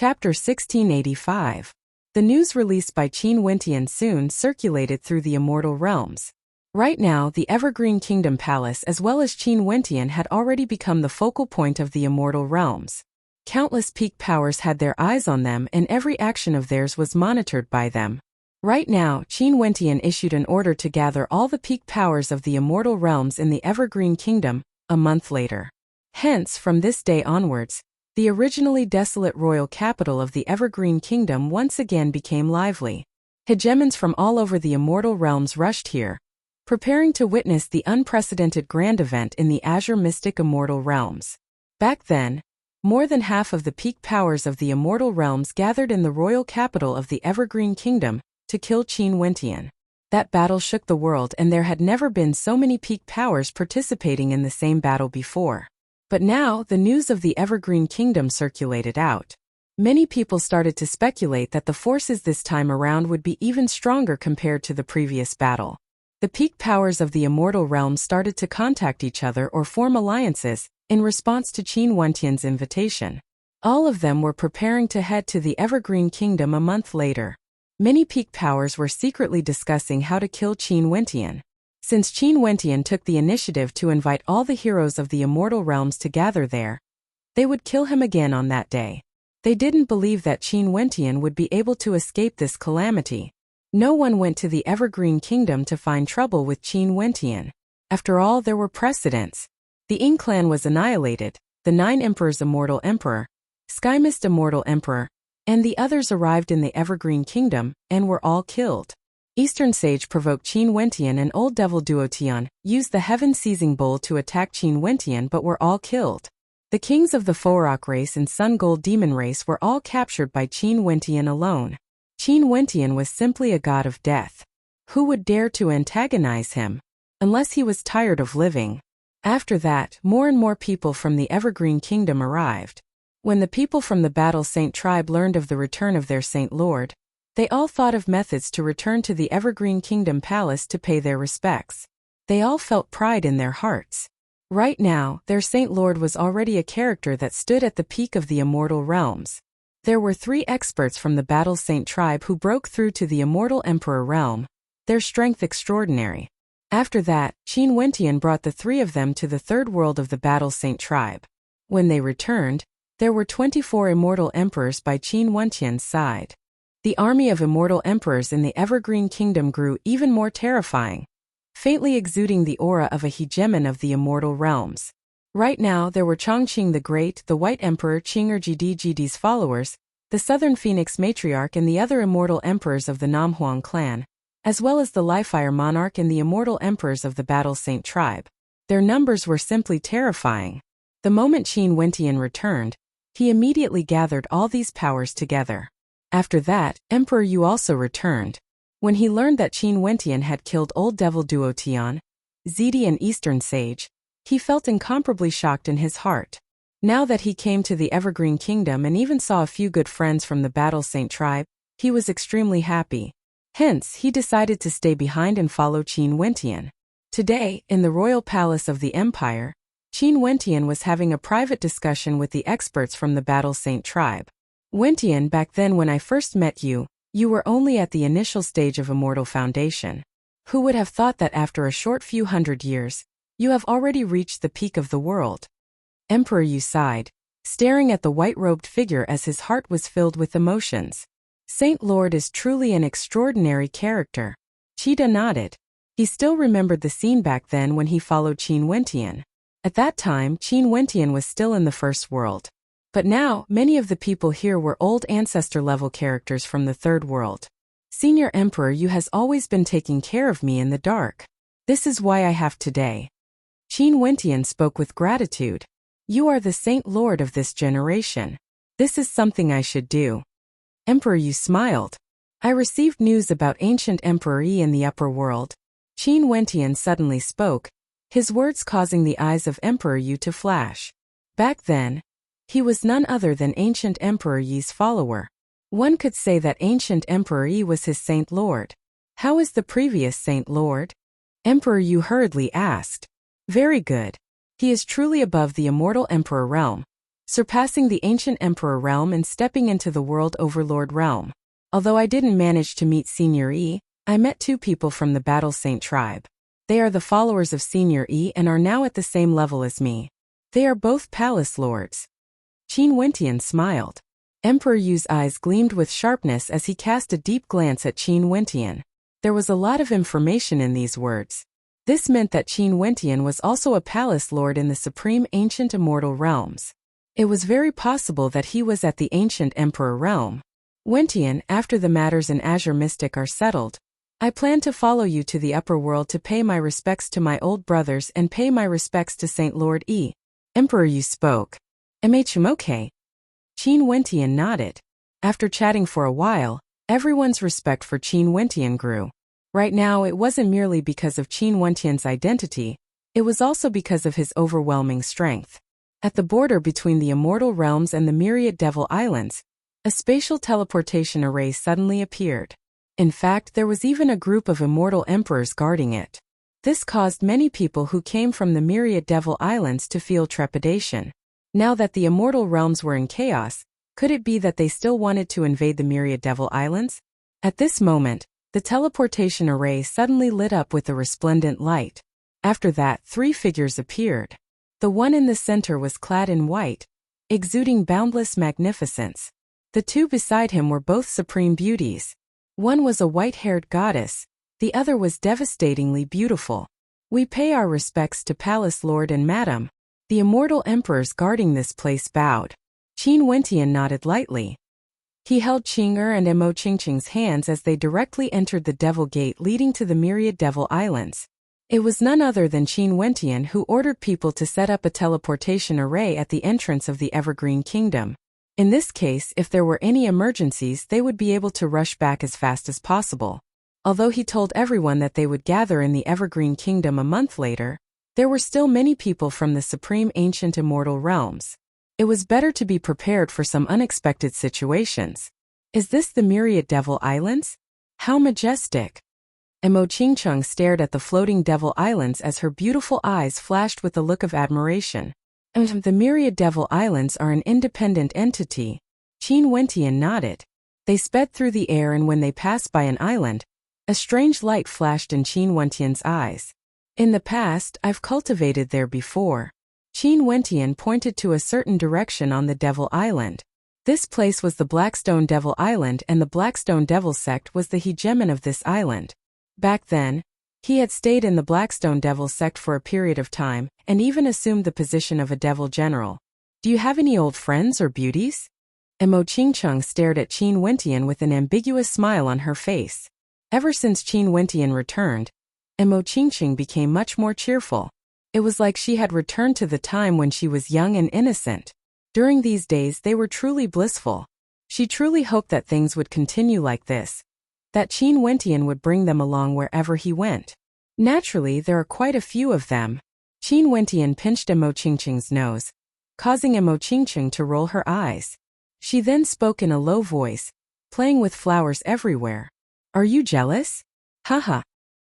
Chapter 1685. The news released by Qin Wentian soon circulated through the immortal realms. Right now, the Evergreen Kingdom Palace as well as Qin Wentian had already become the focal point of the immortal realms. Countless peak powers had their eyes on them and every action of theirs was monitored by them. Right now, Qin Wentian issued an order to gather all the peak powers of the immortal realms in the Evergreen Kingdom, a month later. Hence, from this day onwards, the originally desolate royal capital of the Evergreen Kingdom once again became lively. Hegemons from all over the immortal realms rushed here, preparing to witness the unprecedented grand event in the Azure Mystic Immortal Realms. Back then, more than half of the peak powers of the immortal realms gathered in the royal capital of the Evergreen Kingdom to kill Qin Wentian. That battle shook the world and there had never been so many peak powers participating in the same battle before. But now, the news of the Evergreen Kingdom circulated out. Many people started to speculate that the forces this time around would be even stronger compared to the previous battle. The peak powers of the immortal realm started to contact each other or form alliances, in response to Qin Wentian's invitation. All of them were preparing to head to the Evergreen Kingdom a month later. Many peak powers were secretly discussing how to kill Qin Wentian. Since Qin Wentian took the initiative to invite all the heroes of the immortal realms to gather there, they would kill him again on that day. They didn't believe that Qin Wentian would be able to escape this calamity. No one went to the Evergreen Kingdom to find trouble with Qin Wentian. After all, there were precedents. The Ying clan was annihilated, the 9 Emperors Immortal Emperor, Skymist Immortal Emperor, and the others arrived in the Evergreen Kingdom, and were all killed. Eastern Sage provoked Qin Wentian and Old Devil Duotian, used the Heaven-Seizing Bowl to attack Qin Wentian but were all killed. The kings of the Forak race and Sun Gold Demon race were all captured by Qin Wentian alone. Qin Wentian was simply a god of death. Who would dare to antagonize him? Unless he was tired of living. After that, more and more people from the Evergreen Kingdom arrived. When the people from the Battle Saint tribe learned of the return of their Saint Lord, they all thought of methods to return to the Evergreen Kingdom Palace to pay their respects. They all felt pride in their hearts. Right now, their Saint Lord was already a character that stood at the peak of the immortal realms. There were 3 experts from the Battle Saint tribe who broke through to the Immortal Emperor realm, their strength extraordinary. After that, Qin Wentian brought the 3 of them to the 3rd world of the Battle Saint tribe. When they returned, there were 24 Immortal Emperors by Qin Wentian's side. The army of immortal emperors in the Evergreen Kingdom grew even more terrifying, faintly exuding the aura of a hegemon of the immortal realms. Right now there were Chongqing the Great, the White Emperor Qing'er-Gdi's followers, the Southern Phoenix Matriarch and the other immortal emperors of the Namhuang clan, as well as the Lifire Monarch and the immortal emperors of the Battle Saint tribe. Their numbers were simply terrifying. The moment Qin Wentian returned, he immediately gathered all these powers together. After that, Emperor Yu also returned. When he learned that Qin Wentian had killed Old Devil Duotian, Zidi and Eastern Sage, he felt incomparably shocked in his heart. Now that he came to the Evergreen Kingdom and even saw a few good friends from the Battle Saint tribe, he was extremely happy. Hence, he decided to stay behind and follow Qin Wentian. Today, in the royal palace of the Empire, Qin Wentian was having a private discussion with the experts from the Battle Saint tribe. Wentian, back then when I first met you, you were only at the initial stage of Immortal Foundation. Who would have thought that after a short few hundred years, you have already reached the peak of the world? Emperor Yu sighed, staring at the white-robed figure as his heart was filled with emotions. Saint Lord is truly an extraordinary character. Qida nodded. He still remembered the scene back then when he followed Qin Wentian. At that time, Qin Wentian was still in the first world. But now, many of the people here were old ancestor-level characters from the 3rd world. Senior Emperor Yu has always been taking care of me in the dark. This is why I have today. Qin Wentian spoke with gratitude. You are the Saint Lord of this generation. This is something I should do. Emperor Yu smiled. I received news about ancient Emperor Yi in the upper world. Qin Wentian suddenly spoke, his words causing the eyes of Emperor Yu to flash. Back then, he was none other than ancient Emperor Yi's follower. One could say that ancient Emperor Yi was his Saint Lord. How is the previous Saint Lord? Emperor Yu hurriedly asked. Very good. He is truly above the immortal Emperor realm. surpassing the ancient emperor realm and stepping into the world overlord realm. Although I didn't manage to meet Senior E, I met two people from the Battle Saint tribe. They are the followers of Senior E and are now at the same level as me. They are both palace lords. Qin Wentian smiled. Emperor Yu's eyes gleamed with sharpness as he cast a deep glance at Qin Wentian. There was a lot of information in these words. This meant that Qin Wentian was also a palace lord in the supreme ancient immortal realms. It was very possible that he was at the ancient emperor realm. Wentian, after the matters in Azure Mystic are settled, I plan to follow you to the upper world to pay my respects to my old brothers and pay my respects to Saint Lord E. Emperor Yu spoke. Okay. Qin Wentian nodded. After chatting for a while, everyone's respect for Qin Wentian grew. Right now it wasn't merely because of Qin Wentian's identity, it was also because of his overwhelming strength. At the border between the Immortal Realms and the Myriad Devil Islands, a spatial teleportation array suddenly appeared. In fact, there was even a group of immortal emperors guarding it. This caused many people who came from the Myriad Devil Islands to feel trepidation. Now that the Immortal Realms were in chaos, could it be that they still wanted to invade the Myriad Devil Islands? At this moment, the teleportation array suddenly lit up with a resplendent light. After that, three figures appeared. The one in the center was clad in white, exuding boundless magnificence. The two beside him were both supreme beauties. One was a white-haired goddess, the other was devastatingly beautiful. We pay our respects to Palace Lord and Madam. The immortal emperors guarding this place bowed. Qin Wentian nodded lightly. He held Qing'er and Mo Qingqing's hands as they directly entered the Devil Gate leading to the Myriad Devil Islands. It was none other than Qin Wentian who ordered people to set up a teleportation array at the entrance of the Evergreen Kingdom. In this case, if there were any emergencies, they would be able to rush back as fast as possible. Although he told everyone that they would gather in the Evergreen Kingdom a month later, there were still many people from the supreme ancient immortal realms. It was better to be prepared for some unexpected situations. Is this the Myriad Devil Islands? How majestic! Mo Qingqing stared at the floating Devil Islands as her beautiful eyes flashed with a look of admiration. The Myriad Devil Islands are an independent entity. Qin Wentian nodded. They sped through the air, and when they passed by an island, a strange light flashed in Qin Wentian's eyes. In the past, I've cultivated there before. Qin Wentian pointed to a certain direction on the Devil Island. This place was the Blackstone Devil Island, and the Blackstone Devil sect was the hegemon of this island. Back then, he had stayed in the Blackstone Devil sect for a period of time, and even assumed the position of a devil general. Do you have any old friends or beauties? Mo Qingqing stared at Qin Wentian with an ambiguous smile on her face. Ever since Qin Wentian returned, Mo Qingqing became much more cheerful. It was like she had returned to the time when she was young and innocent. During these days they were truly blissful. She truly hoped that things would continue like this, that Qin Wentian would bring them along wherever he went. Naturally, there are quite a few of them. Qin Wentian pinched Mo Qingqing's nose, causing Mo Qingqing to roll her eyes. She then spoke in a low voice, playing with flowers everywhere. Are you jealous? Haha.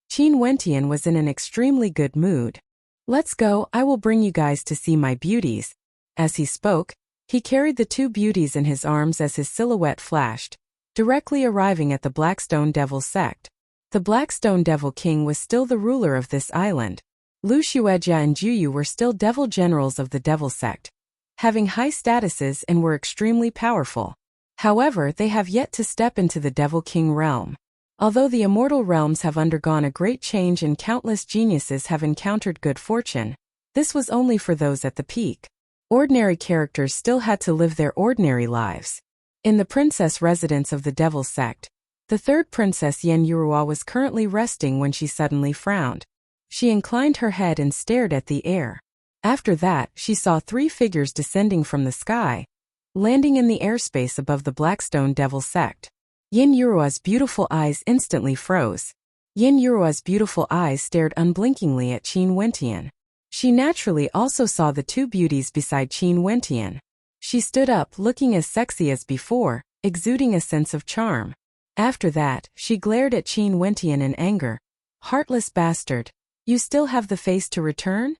Qin Wentian was in an extremely good mood. Let's go, I will bring you guys to see my beauties. As he spoke, he carried the two beauties in his arms as his silhouette flashed, directly arriving at the Blackstone Devil sect. The Blackstone Devil King was still the ruler of this island. Lu Xuejia and Juyu were still devil generals of the Devil sect, having high statuses and were extremely powerful. However, they have yet to step into the Devil King realm. Although the immortal realms have undergone a great change and countless geniuses have encountered good fortune, this was only for those at the peak. Ordinary characters still had to live their ordinary lives. In the princess residence of the Devil sect, the third princess Yen Yurua was currently resting when she suddenly frowned. She inclined her head and stared at the air. After that, she saw three figures descending from the sky, landing in the airspace above the Blackstone Devil sect. Yin Yurua's beautiful eyes instantly froze. Yin Yurua's beautiful eyes stared unblinkingly at Qin Wentian. She naturally also saw the two beauties beside Qin Wentian. She stood up looking as sexy as before, exuding a sense of charm. After that, she glared at Qin Wentian in anger. Heartless bastard. You still have the face to return?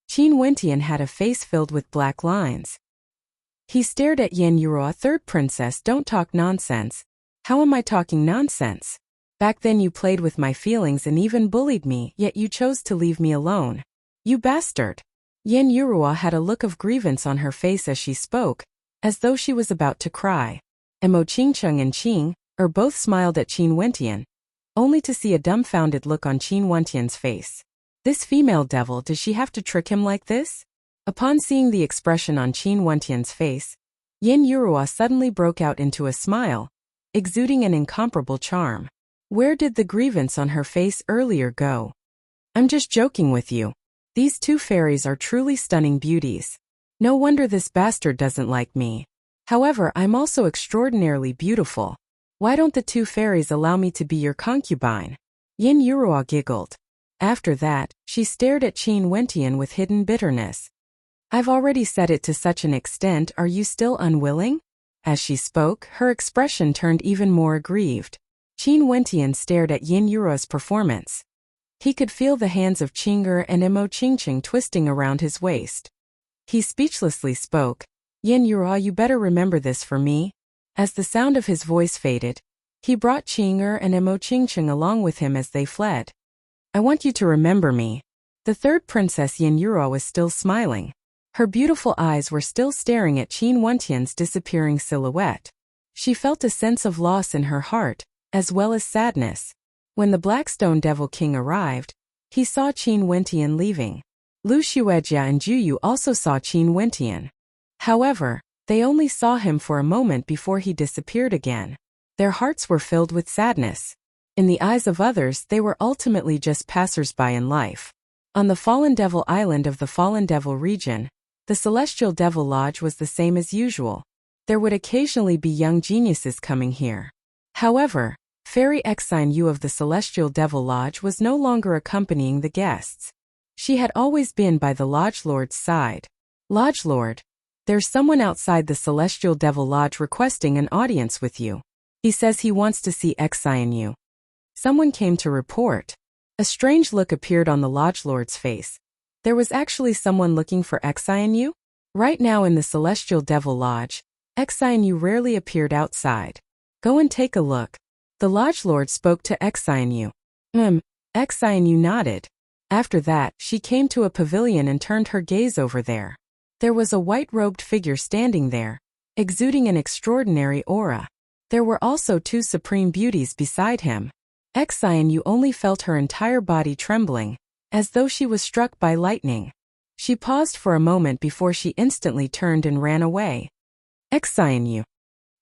Qin Wentian had a face filled with black lines. He stared at Yen Yuro. Third princess, don't talk nonsense. How am I talking nonsense? Back then you played with my feelings and even bullied me, yet you chose to leave me alone. You bastard. Yen Yuro had a look of grievance on her face as she spoke, as though she was about to cry. Mo Qingcheng and Qing both smiled at Qin Wentian, only to see a dumbfounded look on Qin Wentian's face. This female devil, does she have to trick him like this? Upon seeing the expression on Qin Wentian's face, Yen Yuro suddenly broke out into a smile, exuding an incomparable charm. Where did the grievance on her face earlier go? I'm just joking with you. These two fairies are truly stunning beauties. No wonder this bastard doesn't like me. However, I'm also extraordinarily beautiful. Why don't the two fairies allow me to be your concubine? Yen Yuro giggled. After that, she stared at Qin Wentian with hidden bitterness. I've already said it to such an extent, are you still unwilling? As she spoke, her expression turned even more aggrieved. Qin Wentian stared at Yen Yuro's performance. He could feel the hands of Qing'er and Mo Qingcheng twisting around his waist. He speechlessly spoke. Yen Yuro, you better remember this for me. As the sound of his voice faded, he brought Qing'er and Mo Qingcheng along with him as they fled. I want you to remember me. The third princess Yen Yuro was still smiling. Her beautiful eyes were still staring at Qin Wentian's disappearing silhouette. She felt a sense of loss in her heart, as well as sadness. When the Blackstone Devil King arrived, he saw Qin Wentian leaving. Lu Xuejia and Juyu also saw Qin Wentian. However, they only saw him for a moment before he disappeared again. Their hearts were filled with sadness. In the eyes of others, they were ultimately just passers-by in life. On the Fallen Devil Island of the Fallen Devil region, the Celestial Devil Lodge was the same as usual. There would occasionally be young geniuses coming here. However, Fairy Exine Yu of the Celestial Devil Lodge was no longer accompanying the guests. She had always been by the Lodge Lord's side. Lodge Lord, there's someone outside the Celestial Devil Lodge requesting an audience with you. He says he wants to see Exine Yu. Someone came to report. A strange look appeared on the Lodge Lord's face. There was actually someone looking for Exine Yu? Right now in the Celestial Devil Lodge, Exine Yu rarely appeared outside. Go and take a look. The Lodge Lord spoke to Exine Yu. Exine Yu nodded. After that, she came to a pavilion and turned her gaze over there. There was a white-robed figure standing there, exuding an extraordinary aura. There were also two supreme beauties beside him. Exine Yu only felt her entire body trembling, as though she was struck by lightning. She paused for a moment before she instantly turned and ran away. Exine Yu.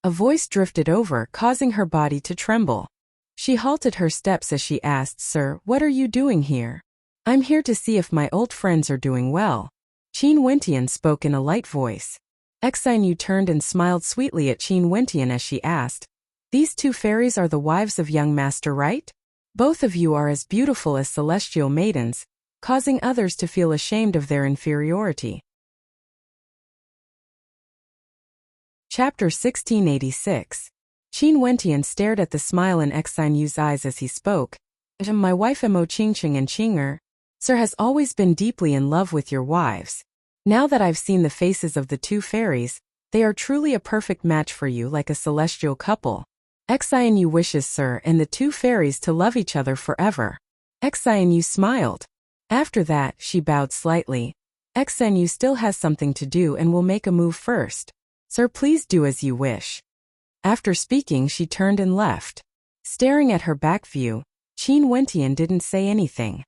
A voice drifted over, causing her body to tremble. She halted her steps as she asked, Sir, what are you doing here? I'm here to see if my old friends are doing well. Qin Wentian spoke in a light voice. Exine Yu turned and smiled sweetly at Qin Wentian as she asked, These two fairies are the wives of young master, right? Both of you are as beautiful as celestial maidens, causing others to feel ashamed of their inferiority. Chapter 1686. Qin Wentian stared at the smile in Exine Yu's eyes as he spoke. My wife Mo Qingcheng and Qing'er, Sir, has always been deeply in love with your wives. Now that I've seen the faces of the two fairies, they are truly a perfect match for you, like a celestial couple. Exine Yu wishes Sir and the two fairies to love each other forever. Exine Yu smiled. After that, she bowed slightly. Exine Yu still has something to do and will make a move first. Sir, please do as you wish. After speaking, she turned and left. Staring at her back view, Qin Wentian didn't say anything.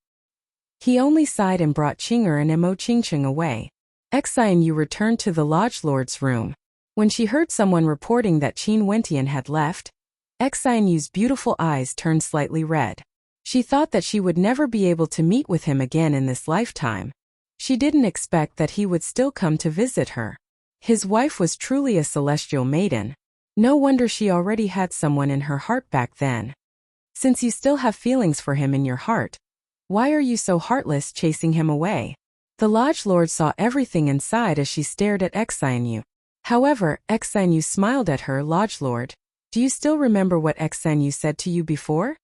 He only sighed and brought Qing'er and Mo Qingcheng away. Exine Yu returned to the Lodge Lord's room. When she heard someone reporting that Qin Wentian had left, Exine Yu's beautiful eyes turned slightly red. She thought that she would never be able to meet with him again in this lifetime. She didn't expect that he would still come to visit her. His wife was truly a celestial maiden. No wonder she already had someone in her heart back then. Since you still have feelings for him in your heart, why are you so heartless chasing him away? The Lodge Lord saw everything inside as she stared at Exine Yu. However, Exine Yu smiled at her. Lodge Lord, do you still remember what Exine Yu said to you before?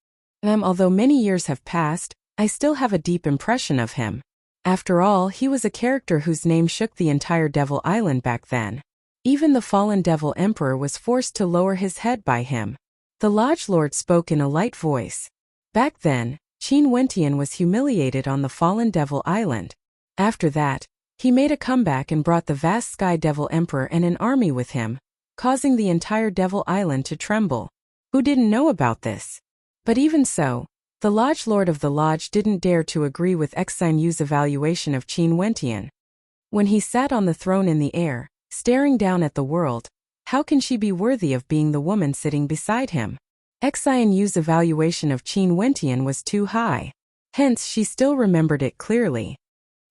Although many years have passed, I still have a deep impression of him. After all, he was a character whose name shook the entire Devil Island back then. Even the fallen devil emperor was forced to lower his head by him. The Lodge Lord spoke in a light voice. Back then, Qin Wentian was humiliated on the fallen devil island. After that, he made a comeback and brought the vast Sky Devil Emperor and an army with him, causing the entire Devil Island to tremble. Who didn't know about this? But even so, the Lodge Lord of the Lodge didn't dare to agree with Xine Yu's evaluation of Qin Wentian. When he sat on the throne in the air, staring down at the world, how can she be worthy of being the woman sitting beside him? Xine Yu's evaluation of Qin Wentian was too high. Hence, she still remembered it clearly.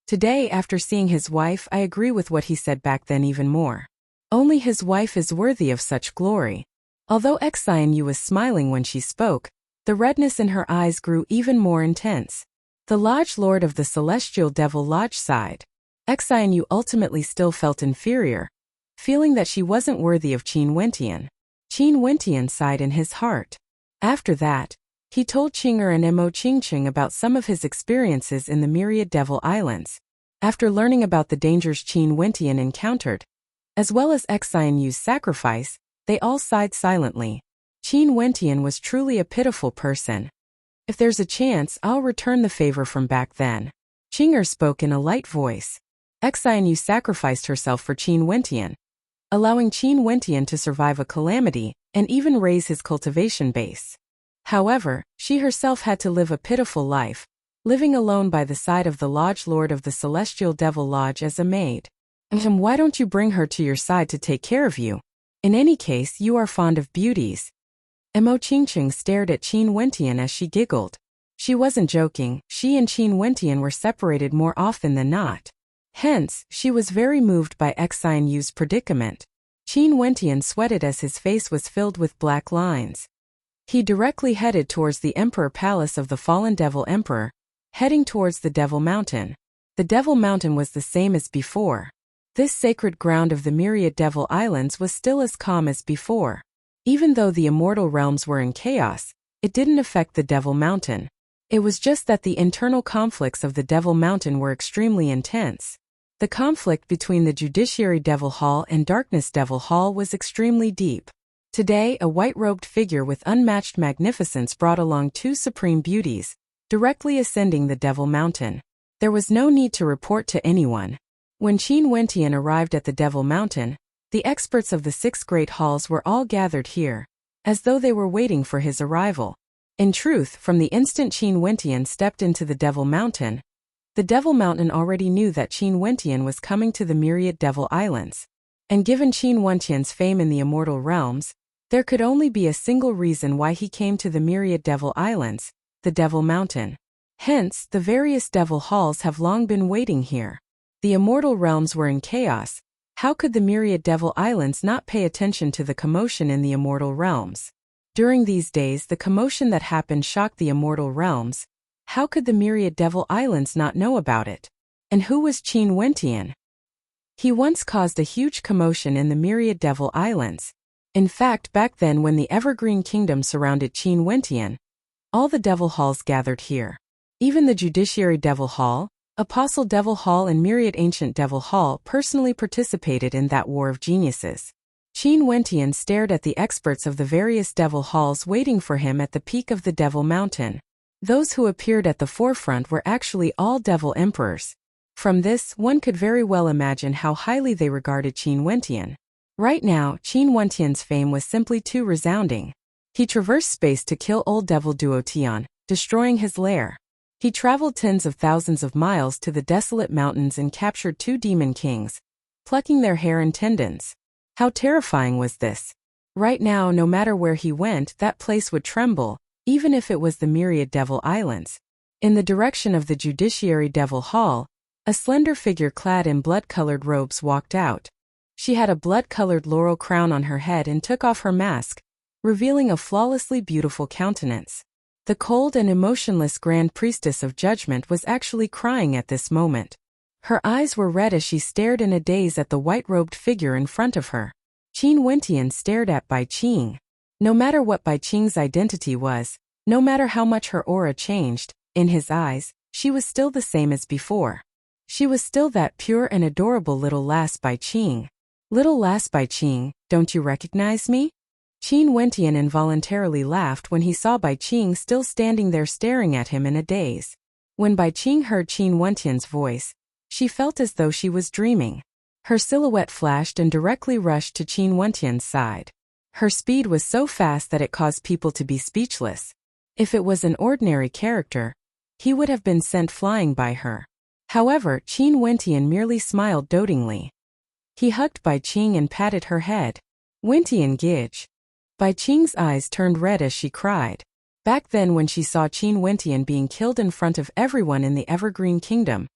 Today, after seeing his wife, I agree with what he said back then even more. Only his wife is worthy of such glory. Although Xine Yu was smiling when she spoke, the redness in her eyes grew even more intense. The Lodge Lord of the Celestial Devil Lodge sighed. Xine Yu ultimately still felt inferior, feeling that she wasn't worthy of Qin Wentian. Qin Wentian sighed in his heart. After that, he told Qinger and Mo Qingqing about some of his experiences in the myriad Devil Islands. After learning about the dangers Qin Wentian encountered, as well as Xine Yu's sacrifice, they all sighed silently. Qin Wentian was truly a pitiful person. If there's a chance, I'll return the favor from back then. Qinger spoke in a light voice. Xine Yu sacrificed herself for Qin Wentian, allowing Qin Wentian to survive a calamity and even raise his cultivation base. However, she herself had to live a pitiful life, living alone by the side of the Lodge Lord of the Celestial Devil Lodge as a maid. Why don't you bring her to your side to take care of you? In any case, you are fond of beauties. Mo Qingqing stared at Qin Wentian as she giggled. She wasn't joking, she and Qin Wentian were separated more often than not. Hence, she was very moved by Xine Yu's predicament. Qin Wentian sweated as his face was filled with black lines. He directly headed towards the Emperor Palace of the Fallen Devil Emperor, heading towards the Devil Mountain. The Devil Mountain was the same as before. This sacred ground of the myriad Devil Islands was still as calm as before. Even though the immortal realms were in chaos, it didn't affect the Devil Mountain. It was just that the internal conflicts of the Devil Mountain were extremely intense. The conflict between the Judiciary Devil Hall and Darkness Devil Hall was extremely deep. Today, a white-robed figure with unmatched magnificence brought along two supreme beauties, directly ascending the Devil Mountain. There was no need to report to anyone. When Qin Wentian arrived at the Devil Mountain, the experts of the 6 great halls were all gathered here, as though they were waiting for his arrival. In truth, from the instant Qin Wentian stepped into the Devil Mountain already knew that Qin Wentian was coming to the myriad Devil Islands. And given Qin Wentian's fame in the immortal realms, there could only be a single reason why he came to the myriad Devil Islands, the Devil Mountain. Hence, the various Devil Halls have long been waiting here. The immortal realms were in chaos. How could the myriad Devil Islands not pay attention to the commotion in the immortal realms? During these days, the commotion that happened shocked the immortal realms. How could the myriad Devil Islands not know about it? And who was Qin Wentian? He once caused a huge commotion in the myriad Devil Islands. In fact, back then when the Evergreen Kingdom surrounded Qin Wentian, all the Devil Halls gathered here. Even the Judiciary Devil Hall, Apostle Devil Hall and Myriad Ancient Devil Hall personally participated in that war of geniuses. Qin Wentian stared at the experts of the various Devil Halls waiting for him at the peak of the Devil Mountain. Those who appeared at the forefront were actually all Devil Emperors. From this, one could very well imagine how highly they regarded Qin Wentian. Right now, Qin Wentian's fame was simply too resounding. He traversed space to kill old Devil Duo Tian, destroying his lair. He traveled tens of thousands of miles to the desolate mountains and captured 2 demon kings, plucking their hair and tendons. How terrifying was this? Right now, no matter where he went, that place would tremble, even if it was the myriad Devil Islands. In the direction of the Judiciary Devil Hall, a slender figure clad in blood-colored robes walked out. She had a blood-colored laurel crown on her head and took off her mask, revealing a flawlessly beautiful countenance. The cold and emotionless Grand Priestess of Judgment was actually crying at this moment. Her eyes were red as she stared in a daze at the white-robed figure in front of her. Qin Wentian stared at Bai Qing. No matter what Bai Qing's identity was, no matter how much her aura changed, in his eyes, she was still the same as before. She was still that pure and adorable little lass Bai Qing. Little lass Bai Qing, don't you recognize me? Qin Wentian involuntarily laughed when he saw Bai Qing still standing there staring at him in a daze. When Bai Qing heard Qin Wentian's voice, she felt as though she was dreaming. Her silhouette flashed and directly rushed to Qin Wentian's side. Her speed was so fast that it caused people to be speechless. If it was an ordinary character, he would have been sent flying by her. However, Qin Wentian merely smiled dotingly. He hugged Bai Qing and patted her head. Wentian Gij. Bai Qing's eyes turned red as she cried. Back then when she saw Qin Wentian being killed in front of everyone in the Evergreen Kingdom,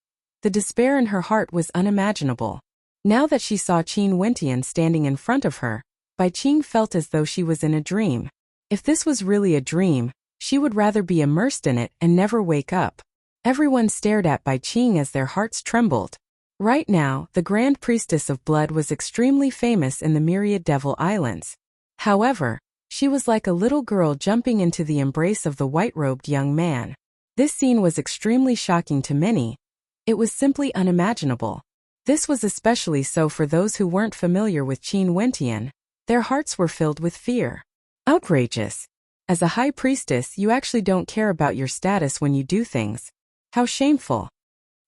the despair in her heart was unimaginable. Now that she saw Qin Wentian standing in front of her, Bai Qing felt as though she was in a dream. If this was really a dream, she would rather be immersed in it and never wake up. Everyone stared at Bai Qing as their hearts trembled. Right now, the Grand Priestess of Blood was extremely famous in the Myriad Devil Islands. However, she was like a little girl jumping into the embrace of the white-robed young man. This scene was extremely shocking to many. It was simply unimaginable. This was especially so for those who weren't familiar with Qin Wentian. Their hearts were filled with fear. Outrageous. As a high priestess, you actually don't care about your status when you do things. How shameful.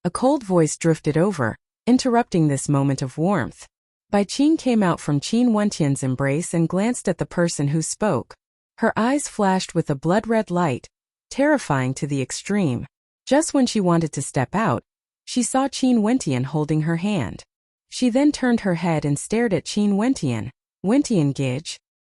A cold voice drifted over, interrupting this moment of warmth. Bai Qing came out from Qin Wentian's embrace and glanced at the person who spoke. Her eyes flashed with a blood-red light, terrifying to the extreme. Just when she wanted to step out, she saw Qin Wentian holding her hand. She then turned her head and stared at Qin Wentian. Wentian Gij.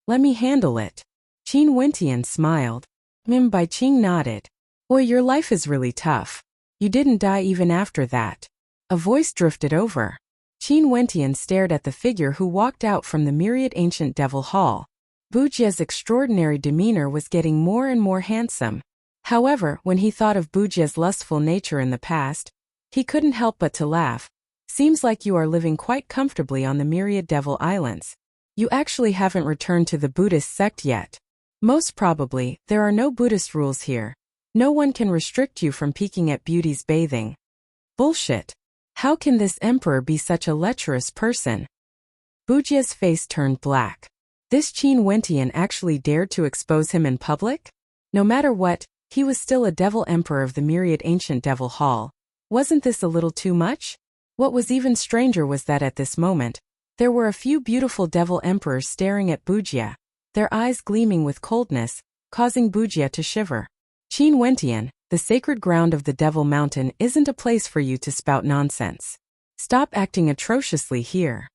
Let me handle it. Qin Wentian smiled. Bai Qing nodded. Boy, your life is really tough. You didn't die even after that. A voice drifted over. Qin Wentian stared at the figure who walked out from the Myriad Ancient Devil Hall. Bujia's extraordinary demeanor was getting more and more handsome. However, when he thought of Bujia's lustful nature in the past, he couldn't help but to laugh. Seems like you are living quite comfortably on the Myriad Devil Islands. You actually haven't returned to the Buddhist sect yet. Most probably, there are no Buddhist rules here. No one can restrict you from peeking at beauty's bathing. Bullshit. How can this emperor be such a lecherous person? Bujia's face turned black. This Qin Wentian actually dared to expose him in public? No matter what, he was still a devil emperor of the Myriad Ancient Devil Hall. Wasn't this a little too much? What was even stranger was that at this moment, there were a few beautiful devil emperors staring at Bujia, their eyes gleaming with coldness, causing Bujia to shiver. Qin Wentian, the sacred ground of the Devil Mountain isn't a place for you to spout nonsense. Stop acting atrociously here.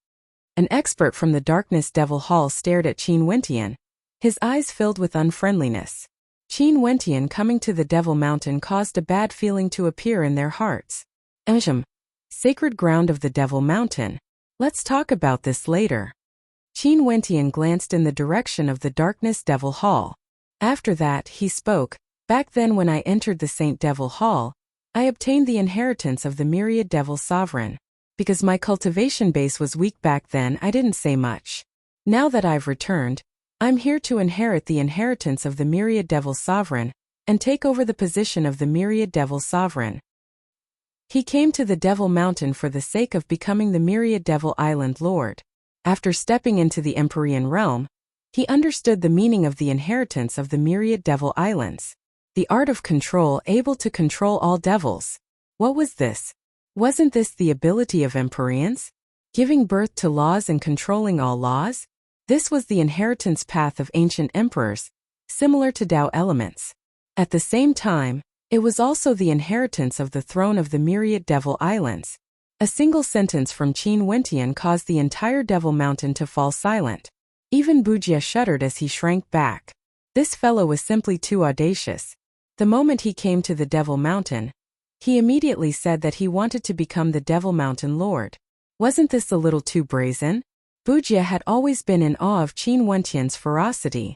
An expert from the Darkness Devil Hall stared at Qin Wentian, his eyes filled with unfriendliness. Qin Wentian coming to the Devil Mountain caused a bad feeling to appear in their hearts. Sacred ground of the Devil Mountain. Let's talk about this later. Qin Wentian glanced in the direction of the Darkness Devil Hall. After that, he spoke. Back then when I entered the Saint Devil Hall, I obtained the inheritance of the Myriad Devil Sovereign. Because my cultivation base was weak back then, I didn't say much. Now that I've returned, I'm here to inherit the inheritance of the Myriad Devil Sovereign, and take over the position of the Myriad Devil Sovereign. He came to the Devil Mountain for the sake of becoming the Myriad Devil Island Lord. After stepping into the Empyrean realm, he understood the meaning of the inheritance of the Myriad Devil Islands. The art of control, able to control all devils. What was this? Wasn't this the ability of Empyreans? Giving birth to laws and controlling all laws? This was the inheritance path of ancient emperors, similar to Tao elements. At the same time, it was also the inheritance of the throne of the Myriad Devil Islands. A single sentence from Qin Wentian caused the entire Devil Mountain to fall silent. Even Bujia shuddered as he shrank back. This fellow was simply too audacious. The moment he came to the Devil Mountain, he immediately said that he wanted to become the Devil Mountain Lord. Wasn't this a little too brazen? Bujia had always been in awe of Qin Wentian's ferocity.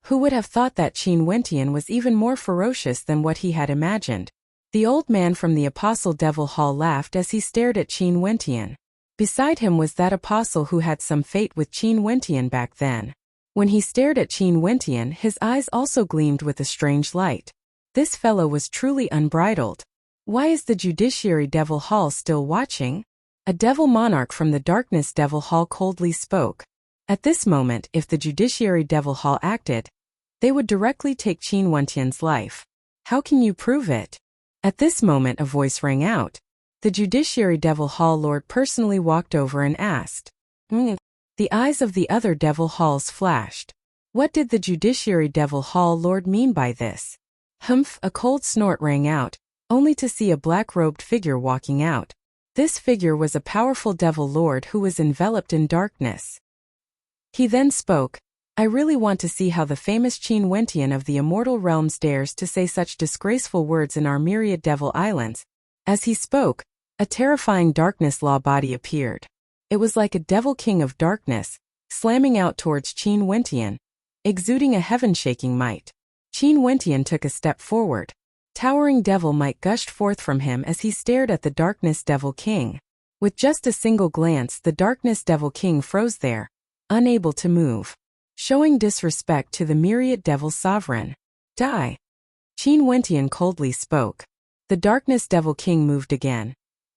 Who would have thought that Qin Wentian was even more ferocious than what he had imagined? The old man from the Apostle Devil Hall laughed as he stared at Qin Wentian. Beside him was that apostle who had some fate with Qin Wentian back then. When he stared at Qin Wentian, his eyes also gleamed with a strange light. This fellow was truly unbridled. Why is the Judiciary Devil Hall still watching? A devil monarch from the Darkness Devil Hall coldly spoke. At this moment, if the Judiciary Devil Hall acted, they would directly take Qin Wentian's life. How can you prove it? At this moment a voice rang out. The Judiciary Devil Hall Lord personally walked over and asked. The eyes of the other Devil Halls flashed. What did the Judiciary Devil Hall Lord mean by this? Humph! A cold snort rang out, only to see a black-robed figure walking out. This figure was a powerful Devil Lord who was enveloped in darkness. He then spoke. I really want to see how the famous Qin Wentian of the Immortal Realms dares to say such disgraceful words in our myriad Devil Islands. As he spoke, a terrifying darkness law body appeared. It was like a Devil King of Darkness, slamming out towards Qin Wentian, exuding a heaven-shaking might. Qin Wentian took a step forward. Towering devil might gushed forth from him as he stared at the Darkness Devil King. With just a single glance, the Darkness Devil King froze there, unable to move, showing disrespect to the myriad Devil Sovereign. Die! Qin Wentian coldly spoke. The Darkness Devil King moved again.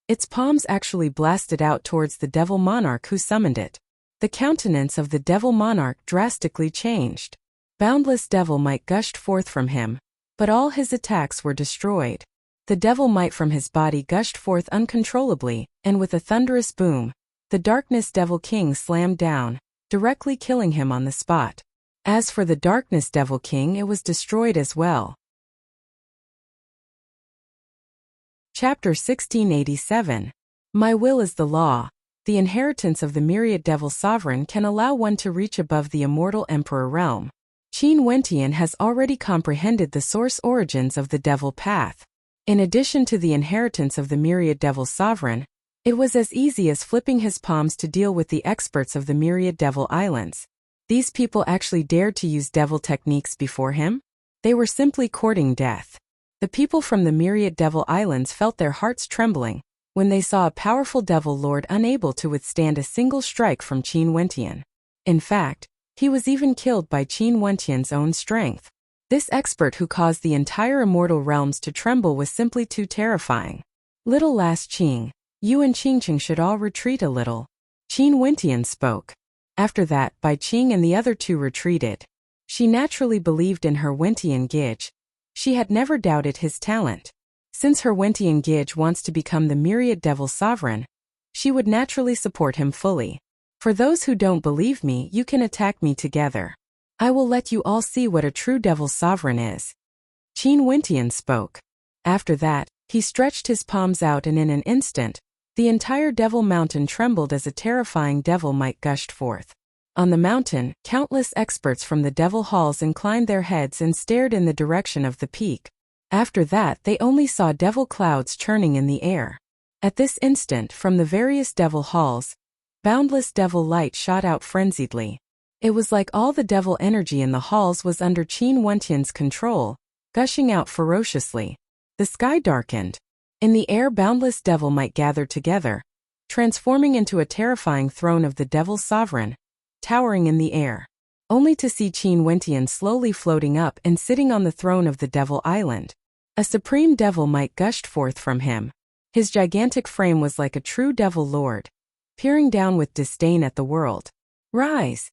Its palms actually blasted out towards the Devil Monarch who summoned it. The countenance of the Devil Monarch drastically changed. Boundless devil might gushed forth from him, but all his attacks were destroyed. The devil might from his body gushed forth uncontrollably, and with a thunderous boom, the Darkness Devil King slammed down, directly killing him on the spot. As for the Darkness Devil King, it was destroyed as well. Chapter 1687. My will is the law. The inheritance of the myriad Devil Sovereign can allow one to reach above the immortal Emperor realm. Qin Wentian has already comprehended the source origins of the Devil Path. In addition to the inheritance of the myriad Devil Sovereign, it was as easy as flipping his palms to deal with the experts of the myriad Devil Islands. These people actually dared to use devil techniques before him? They were simply courting death. The people from the myriad Devil Islands felt their hearts trembling when they saw a powerful Devil Lord unable to withstand a single strike from Qin Wentian. In fact, he was even killed by Qin Wentian's own strength. This expert who caused the entire immortal realms to tremble was simply too terrifying. Little last Qing, you and Qingqing should all retreat a little. Qin Wentian spoke. After that, Bai Qing and the other two retreated. She naturally believed in her Wentian Gige. She had never doubted his talent. Since her Wentian Gige wants to become the myriad Devil Sovereign, she would naturally support him fully. For those who don't believe me, you can attack me together. I will let you all see what a true Devil Sovereign is. Qin Wentian spoke. After that, he stretched his palms out and in an instant, the entire Devil Mountain trembled as a terrifying devil might gushed forth. On the mountain, countless experts from the Devil Halls inclined their heads and stared in the direction of the peak. After that, they only saw devil clouds churning in the air. At this instant, from the various Devil Halls, boundless devil light shot out frenziedly. It was like all the devil energy in the halls was under Qin Wentian's control, gushing out ferociously. The sky darkened. In the air, boundless devil might gathered together, transforming into a terrifying throne of the Devil Sovereign, towering in the air, only to see Qin Wentian slowly floating up and sitting on the throne of the Devil Island. A supreme devil might gushed forth from him. His gigantic frame was like a true Devil Lord, peering down with disdain at the world. Rise!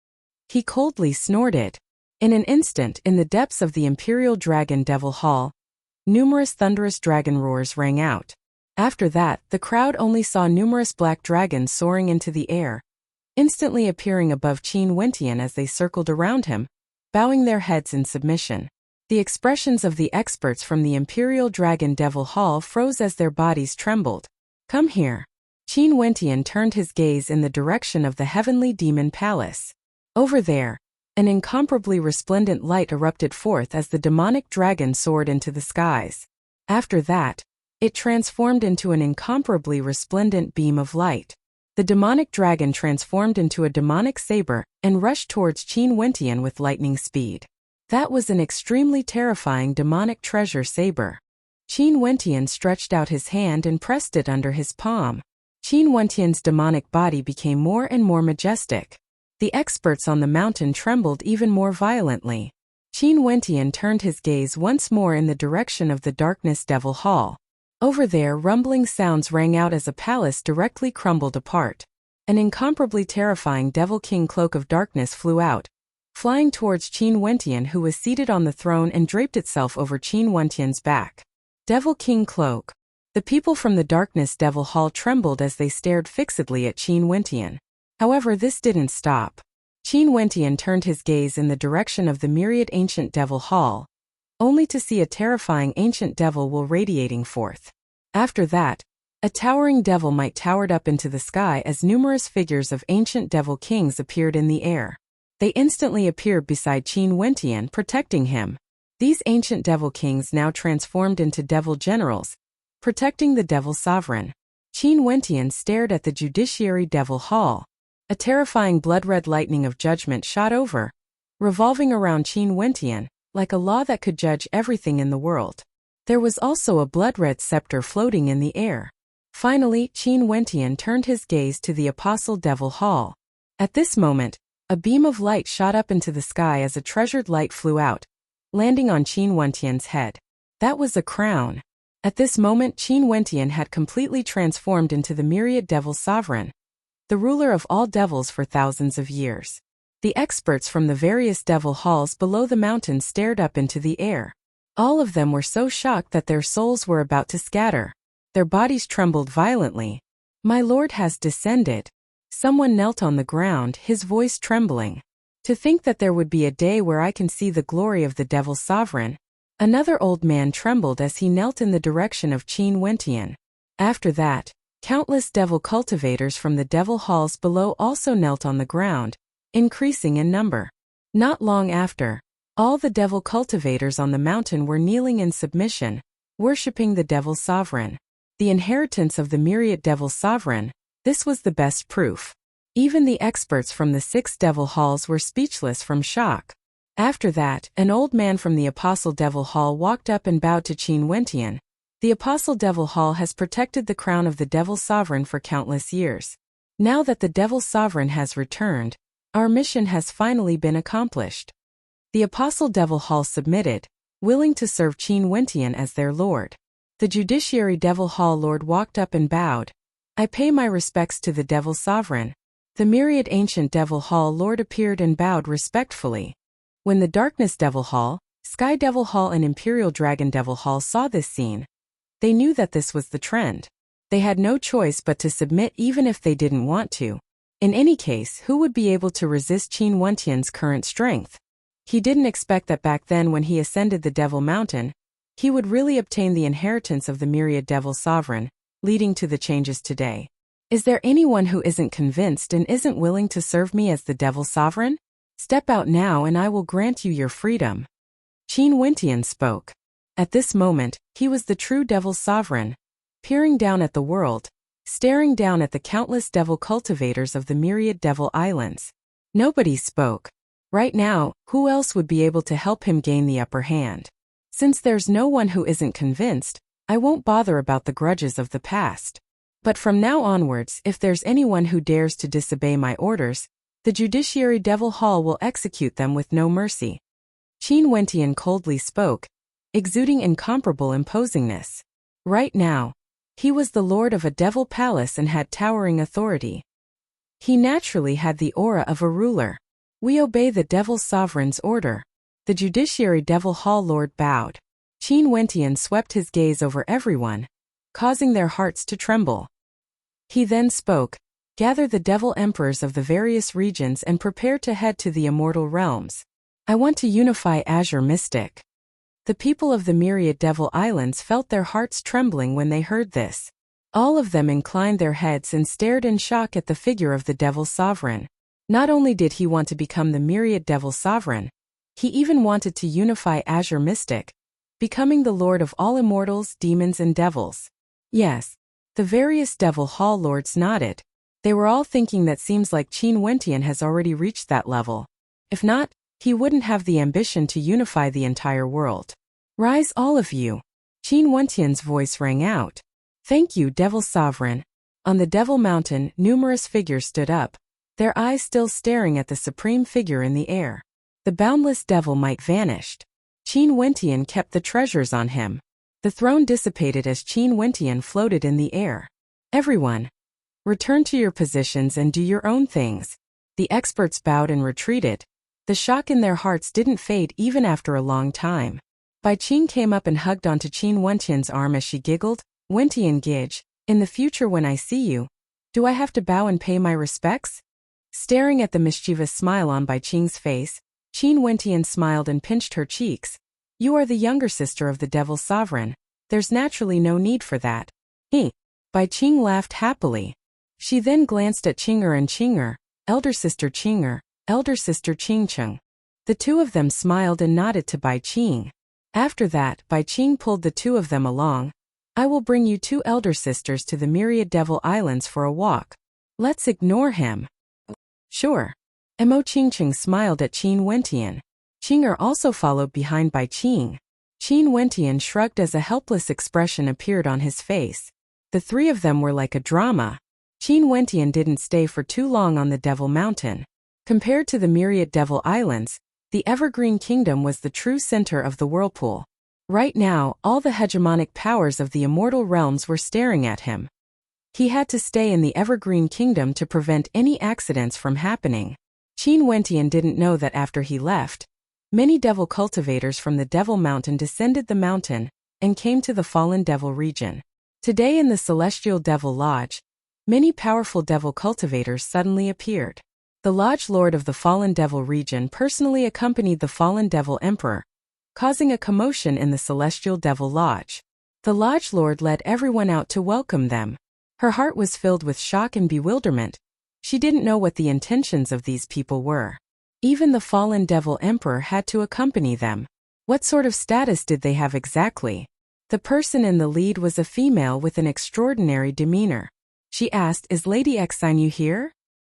He coldly snorted. In an instant, in the depths of the Imperial Dragon Devil Hall, numerous thunderous dragon roars rang out. After that, the crowd only saw numerous black dragons soaring into the air, instantly appearing above Qin Wentian as they circled around him, bowing their heads in submission. The expressions of the experts from the Imperial Dragon Devil Hall froze as their bodies trembled. Come here. Qin Wentian turned his gaze in the direction of the Heavenly Demon Palace. Over there, an incomparably resplendent light erupted forth as the demonic dragon soared into the skies. After that, it transformed into an incomparably resplendent beam of light. The demonic dragon transformed into a demonic saber and rushed towards Qin Wentian with lightning speed. That was an extremely terrifying demonic treasure saber. Qin Wentian stretched out his hand and pressed it under his palm. Qin Wentian's demonic body became more and more majestic. The experts on the mountain trembled even more violently. Qin Wentian turned his gaze once more in the direction of the Darkness Devil Hall. Over there, rumbling sounds rang out as a palace directly crumbled apart. An incomparably terrifying Devil King cloak of darkness flew out, flying towards Qin Wentian, who was seated on the throne, and draped itself over Qin Wentian's back. Devil King cloak. The people from the Darkness Devil Hall trembled as they stared fixedly at Qin Wentian. However, this didn't stop. Qin Wentian turned his gaze in the direction of the myriad ancient Devil Hall, only to see a terrifying ancient devil will radiating forth. After that, a towering devil might towered up into the sky as numerous figures of ancient devil kings appeared in the air. They instantly appeared beside Qin Wentian, protecting him. These ancient devil kings now transformed into devil generals, protecting the devil sovereign. Qin Wentian stared at the Judiciary Devil Hall. A terrifying blood-red lightning of judgment shot over, revolving around Qin Wentian, like a law that could judge everything in the world. There was also a blood-red scepter floating in the air. Finally, Qin Wentian turned his gaze to the Apostle Devil Hall. At this moment, a beam of light shot up into the sky as a treasured light flew out, landing on Qin Wentian's head. That was a crown. At this moment, Qin Wentian had completely transformed into the myriad devil sovereign, the ruler of all devils for thousands of years. The experts from the various devil halls below the mountain stared up into the air. All of them were so shocked that their souls were about to scatter. Their bodies trembled violently. "My lord has descended." Someone knelt on the ground, his voice trembling. "To think that there would be a day where I can see the glory of the devil sovereign." Another old man trembled as he knelt in the direction of Qin Wentian. After that, countless devil cultivators from the devil halls below also knelt on the ground, increasing in number. Not long after, all the devil cultivators on the mountain were kneeling in submission, worshipping the devil sovereign. The inheritance of the myriad devil sovereign, this was the best proof. Even the experts from the 6 devil halls were speechless from shock. After that, an old man from the Apostle Devil Hall walked up and bowed to Qin Wentian. The Apostle Devil Hall has protected the crown of the devil sovereign for countless years. Now that the devil sovereign has returned, our mission has finally been accomplished. The Apostle Devil Hall submitted, willing to serve Qin Wentian as their lord. The Judiciary Devil Hall lord walked up and bowed. "I pay my respects to the devil sovereign." The myriad ancient Devil Hall lord appeared and bowed respectfully. When the Darkness Devil Hall, Sky Devil Hall and Imperial Dragon Devil Hall saw this scene, they knew that this was the trend. They had no choice but to submit even if they didn't want to. In any case, who would be able to resist Qin Wentian's current strength? He didn't expect that back then when he ascended the Devil Mountain, he would really obtain the inheritance of the myriad devil sovereign, leading to the changes today. Is there anyone who isn't convinced and isn't willing to serve me as the devil sovereign? Step out now and I will grant you your freedom. Qin Wentian spoke. At this moment, he was the true devil sovereign, peering down at the world, staring down at the countless devil cultivators of the myriad devil islands. Nobody spoke. Right now, who else would be able to help him gain the upper hand? Since there's no one who isn't convinced, I won't bother about the grudges of the past. But from now onwards, if there's anyone who dares to disobey my orders, the Judiciary Devil Hall will execute them with no mercy. Qin Wentian coldly spoke, exuding incomparable imposingness. Right now, he was the lord of a devil palace and had towering authority. He naturally had the aura of a ruler. "We obey the devil sovereign's order." The Judiciary Devil Hall lord bowed. Qin Wentian swept his gaze over everyone, causing their hearts to tremble. He then spoke, "Gather the devil emperors of the various regions and prepare to head to the immortal realms. I want to unify Azure Mystic." The people of the myriad devil islands felt their hearts trembling when they heard this. All of them inclined their heads and stared in shock at the figure of the devil sovereign. Not only did he want to become the myriad devil sovereign, he even wanted to unify Azure Mystic, becoming the lord of all immortals, demons and devils. Yes, the various devil hall lords nodded. They were all thinking that seems like Qin Wentian has already reached that level. If not, he wouldn't have the ambition to unify the entire world. "Rise all of you." Qin Wentian's voice rang out. "Thank you, Devil Sovereign." On the Devil Mountain, numerous figures stood up, their eyes still staring at the supreme figure in the air. The boundless devil might vanished. Qin Wentian kept the treasures on him. The throne dissipated as Qin Wentian floated in the air. Everyone, return to your positions and do your own things. The experts bowed and retreated. The shock in their hearts didn't fade even after a long time. Bai Qing came up and hugged onto Qin Wentian's arm as she giggled. Wentian Gige, in the future when I see you, do I have to bow and pay my respects? Staring at the mischievous smile on Bai Qing's face, Qin Wentian smiled and pinched her cheeks. You are the younger sister of the Devil Sovereign. There's naturally no need for that. Bai Qing laughed happily. She then glanced at Qing'er and Qing'er, elder sister Qing'er, elder sister Qingcheng. The two of them smiled and nodded to Bai Qing. After that, Bai Qing pulled the two of them along. I will bring you two elder sisters to the Myriad Devil Islands for a walk. Let's ignore him. Sure. Mo Qingcheng smiled at Qin Wentian. Qing'er also followed behind Bai Qing. Qin Wentian shrugged as a helpless expression appeared on his face. The three of them were like a drama. Qin Wentian didn't stay for too long on the Devil Mountain. Compared to the Myriad Devil Islands, the Evergreen Kingdom was the true center of the whirlpool. Right now, all the hegemonic powers of the immortal realms were staring at him. He had to stay in the Evergreen Kingdom to prevent any accidents from happening. Qin Wentian didn't know that after he left, many devil cultivators from the Devil Mountain descended the mountain and came to the Fallen Devil region. Today in the Celestial Devil Lodge, many powerful devil cultivators suddenly appeared. The Lodge Lord of the Fallen Devil region personally accompanied the Fallen Devil Emperor, causing a commotion in the Celestial Devil Lodge. The Lodge Lord led everyone out to welcome them. Her heart was filled with shock and bewilderment. She didn't know what the intentions of these people were. Even the Fallen Devil Emperor had to accompany them. What sort of status did they have exactly? The person in the lead was a female with an extraordinary demeanor. She asked, "Is Lady Xinyu here?"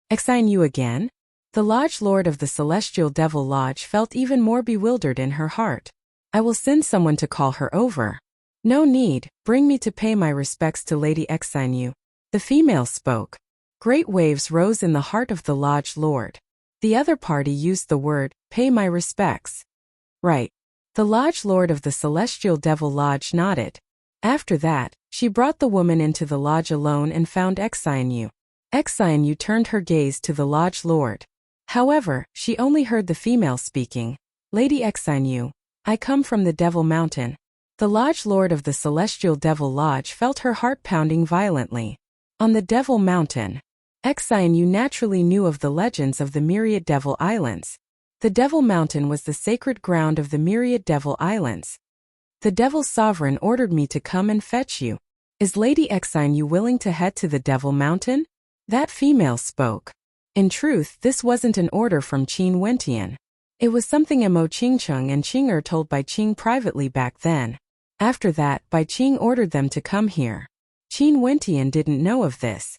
Xinyu again? The Lodge Lord of the Celestial Devil Lodge felt even more bewildered in her heart. I will send someone to call her over. No need, bring me to pay my respects to Lady Xinyu. The female spoke. Great waves rose in the heart of the Lodge Lord. The other party used the word, pay my respects. Right. The Lodge Lord of the Celestial Devil Lodge nodded. After that, she brought the woman into the lodge alone and found Xinyu. Xinyu turned her gaze to the Lodge Lord. However, she only heard the female speaking. Lady Xinyu, I come from the Devil Mountain. The Lodge Lord of the Celestial Devil Lodge felt her heart pounding violently. On the Devil Mountain, Xinyu naturally knew of the legends of the Myriad Devil Islands. The Devil Mountain was the sacred ground of the Myriad Devil Islands. The Devil Sovereign ordered me to come and fetch you. Is Lady Xinyu willing to head to the Devil Mountain? That female spoke. In truth, this wasn't an order from Qin Wentian. It was something Mo Qingcheng and Qing'er told Bai Qing privately back then. After that, Bai Qing ordered them to come here. Qin Wentian didn't know of this.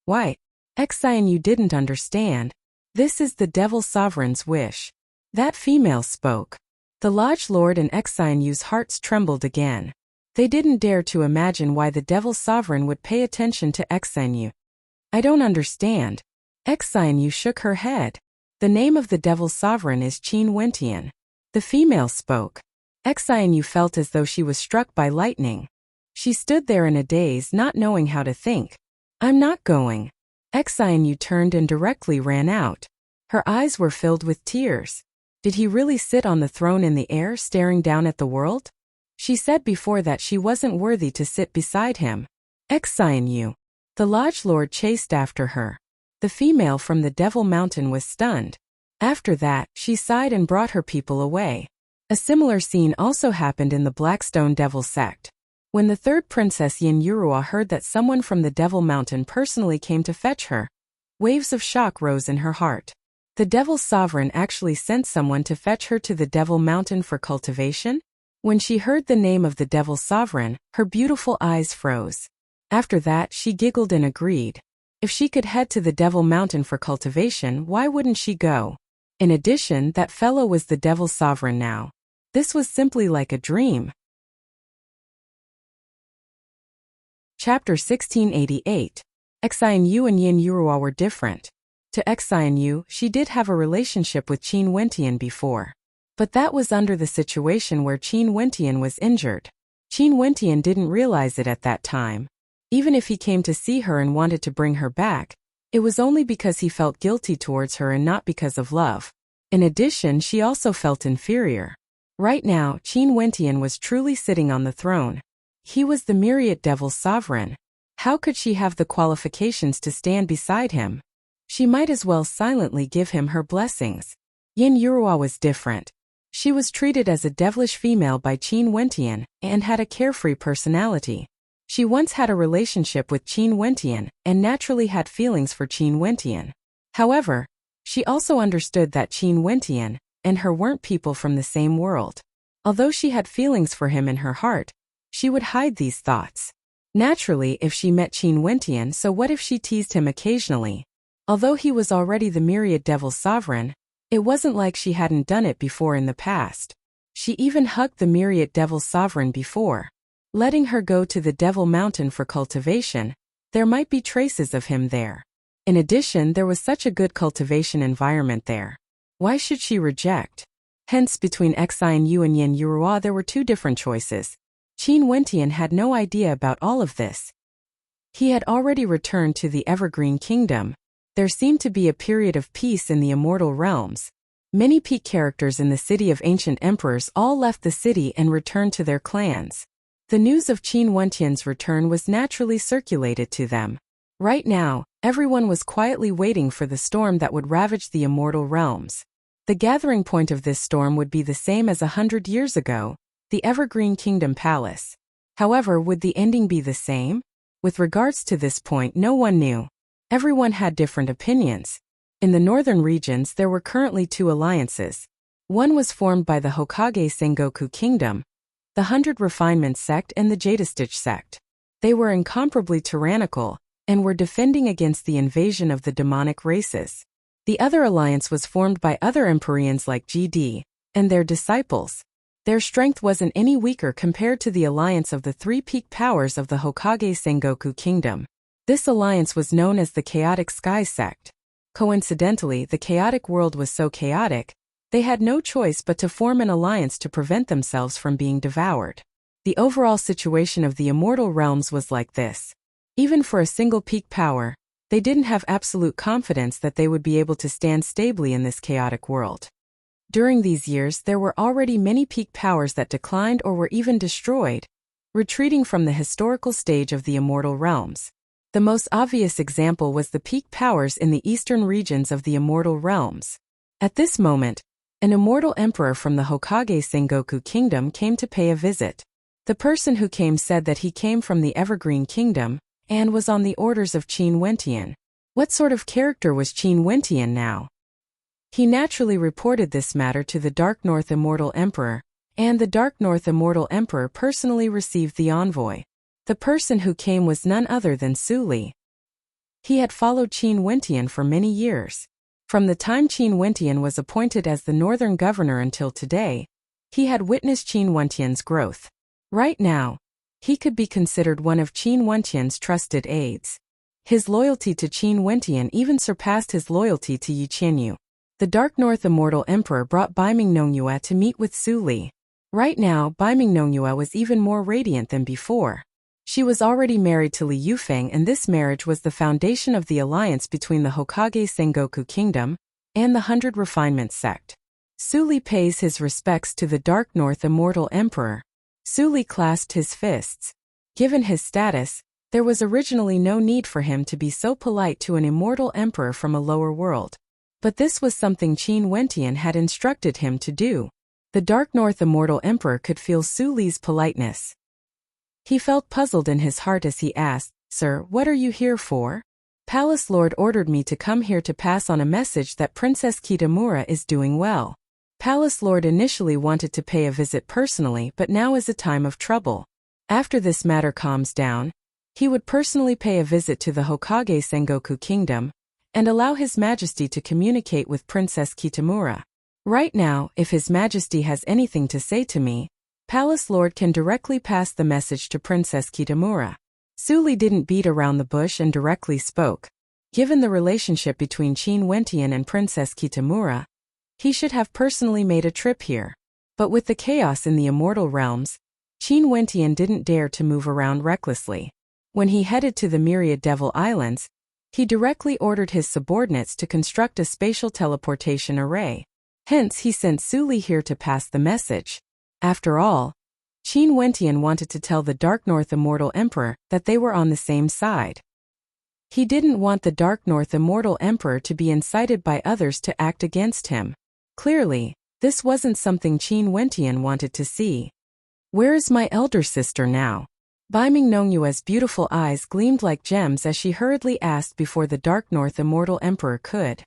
Why? Xinyu didn't understand. This is the Devil Sovereign's wish. That female spoke. The Lodge Lord and Xinyu's hearts trembled again. They didn't dare to imagine why the Devil Sovereign would pay attention to Xinyu. I don't understand. Xinyu shook her head. The name of the Devil Sovereign is Qin Wentian. The female spoke. Xinyu felt as though she was struck by lightning. She stood there in a daze, not knowing how to think. I'm not going. Xinyu turned and directly ran out. Her eyes were filled with tears. Did he really sit on the throne in the air staring down at the world? She said before that she wasn't worthy to sit beside him. Xinyu. The Lodge Lord chased after her. The female from the Devil Mountain was stunned. After that, she sighed and brought her people away. A similar scene also happened in the Blackstone Devil sect. When the third princess Yin Yurua heard that someone from the Devil Mountain personally came to fetch her, waves of shock rose in her heart. The Devil Sovereign actually sent someone to fetch her to the Devil Mountain for cultivation? When she heard the name of the Devil Sovereign, her beautiful eyes froze. After that, she giggled and agreed. If she could head to the Devil Mountain for cultivation, why wouldn't she go? In addition, that fellow was the Devil Sovereign now. This was simply like a dream. Chapter 1688. Xinyu and Yin Yurua were different. To Xinyu, she did have a relationship with Qin Wentian before. But that was under the situation where Qin Wentian was injured. Qin Wentian didn't realize it at that time. Even if he came to see her and wanted to bring her back, it was only because he felt guilty towards her and not because of love. In addition, she also felt inferior. Right now, Qin Wentian was truly sitting on the throne. He was the myriad devil's sovereign. How could she have the qualifications to stand beside him? She might as well silently give him her blessings. Yin Yuhua was different. She was treated as a devilish female by Qin Wentian and had a carefree personality. She once had a relationship with Qin Wentian and naturally had feelings for Qin Wentian. However, she also understood that Qin Wentian and her weren't people from the same world. Although she had feelings for him in her heart, she would hide these thoughts. Naturally, if she met Qin Wentian, so what if she teased him occasionally? Although he was already the myriad devil's sovereign, it wasn't like she hadn't done it before in the past. She even hugged the myriad devil's sovereign before. Letting her go to the Devil Mountain for cultivation, there might be traces of him there. In addition, there was such a good cultivation environment there. Why should she reject? Hence, between Xi Yu and Yin Yuhua there were two different choices. Qin Wentian had no idea about all of this. He had already returned to the Evergreen Kingdom. There seemed to be a period of peace in the immortal realms. Many peak characters in the city of ancient emperors all left the city and returned to their clans. The news of Qin Wentian's return was naturally circulated to them. Right now, everyone was quietly waiting for the storm that would ravage the immortal realms. The gathering point of this storm would be the same as 100 years ago, the Evergreen Kingdom Palace. However, would the ending be the same? With regards to this point, no one knew. Everyone had different opinions. In the northern regions, there were currently two alliances. One was formed by the Hokage Sengoku Kingdom, the 100 Refinement sect and the Jadestich sect. They were incomparably tyrannical and were defending against the invasion of the demonic races. The other alliance was formed by other Empyreans like GD and their disciples. Their strength wasn't any weaker compared to the alliance of the three peak powers of the Hokage Sengoku Kingdom. This alliance was known as the Chaotic Sky Sect. Coincidentally, the chaotic world was so chaotic, they had no choice but to form an alliance to prevent themselves from being devoured. The overall situation of the immortal realms was like this. Even for a single peak power, they didn't have absolute confidence that they would be able to stand stably in this chaotic world. During these years, there were already many peak powers that declined or were even destroyed, retreating from the historical stage of the immortal realms. The most obvious example was the peak powers in the eastern regions of the immortal realms. At this moment, an immortal emperor from the Hokage Sengoku Kingdom came to pay a visit. The person who came said that he came from the Evergreen Kingdom and was on the orders of Qin Wentian. What sort of character was Qin Wentian now? He naturally reported this matter to the Dark North Immortal Emperor, and the Dark North Immortal Emperor personally received the envoy. The person who came was none other than Su Li. He had followed Qin Wentian for many years. From the time Qin Wentian was appointed as the northern governor until today, he had witnessed Qin Wentian's growth. Right now, he could be considered one of Qin Wentian's trusted aides. His loyalty to Qin Wentian even surpassed his loyalty to Yi Qianyu. The Dark North Immortal Emperor brought Baiming Nongyue to meet with Su Li. Right now, Baiming Nongyue was even more radiant than before. She was already married to Li Yufeng, and this marriage was the foundation of the alliance between the Hokage Sengoku Kingdom and the 100 Refinement sect. Su Li pays his respects to the Dark North Immortal Emperor. Su Li clasped his fists. Given his status, there was originally no need for him to be so polite to an immortal emperor from a lower world. But this was something Qin Wentian had instructed him to do. The Dark North Immortal Emperor could feel Su Li's politeness. He felt puzzled in his heart as he asked, "Sir, what are you here for?" "Palace Lord ordered me to come here to pass on a message that Princess Kitamura is doing well." Palace Lord initially wanted to pay a visit personally, but now is a time of trouble. After this matter calms down, he would personally pay a visit to the Hokage Sengoku Kingdom and allow His Majesty to communicate with Princess Kitamura. Right now, if His Majesty has anything to say to me, Palace Lord can directly pass the message to Princess Kitamura. Su Li didn't beat around the bush and directly spoke. Given the relationship between Qin Wentian and Princess Kitamura, he should have personally made a trip here. But with the chaos in the immortal realms, Qin Wentian didn't dare to move around recklessly. When he headed to the Myriad Devil Islands, he directly ordered his subordinates to construct a spatial teleportation array. Hence, he sent Su Li here to pass the message. After all, Qin Wentian wanted to tell the Dark North Immortal Emperor that they were on the same side. He didn't want the Dark North Immortal Emperor to be incited by others to act against him. Clearly, this wasn't something Qin Wentian wanted to see. "Where is my elder sister now?" Bai Mingnongyue's beautiful eyes gleamed like gems as she hurriedly asked before the Dark North Immortal Emperor could.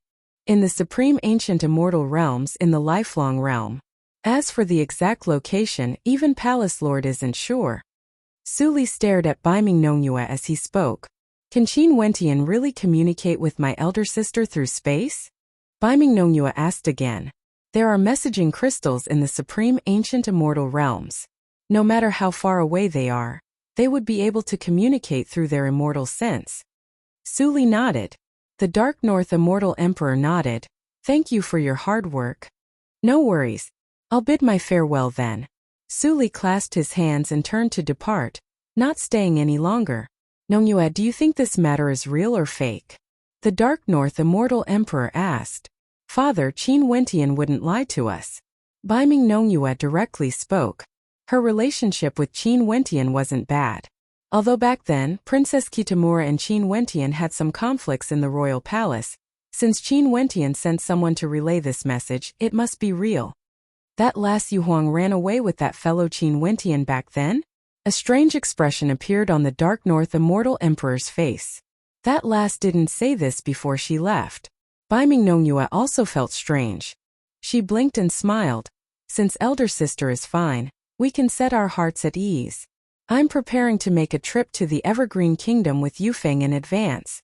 "In the Supreme Ancient Immortal Realms in the Lifelong Realm. As for the exact location, even Palace Lord isn't sure." Su Li stared at Bai Mingnongyue as he spoke. "Can Qin Wentian really communicate with my elder sister through space?" Bai Mingnongyue asked again. "There are messaging crystals in the Supreme Ancient Immortal Realms. No matter how far away they are, they would be able to communicate through their immortal sense." Su Li nodded. The Dark North Immortal Emperor nodded. "Thank you for your hard work." "No worries. I'll bid my farewell then." Su Li clasped his hands and turned to depart, not staying any longer. "Nongyue, do you think this matter is real or fake?" the Dark North Immortal Emperor asked. "Father, Qin Wentian wouldn't lie to us." Bai Mingnongyue directly spoke. Her relationship with Qin Wentian wasn't bad. Although back then, Princess Kitamura and Qin Wentian had some conflicts in the royal palace, since Qin Wentian sent someone to relay this message, it must be real. "That last Yu Huang ran away with that fellow Qin Wentian back then?" A strange expression appeared on the Dark North Immortal Emperor's face. "That last didn't say this before she left." Bai Mingnongyue also felt strange. She blinked and smiled. "Since elder sister is fine, we can set our hearts at ease. I'm preparing to make a trip to the Evergreen Kingdom with Yufeng in advance."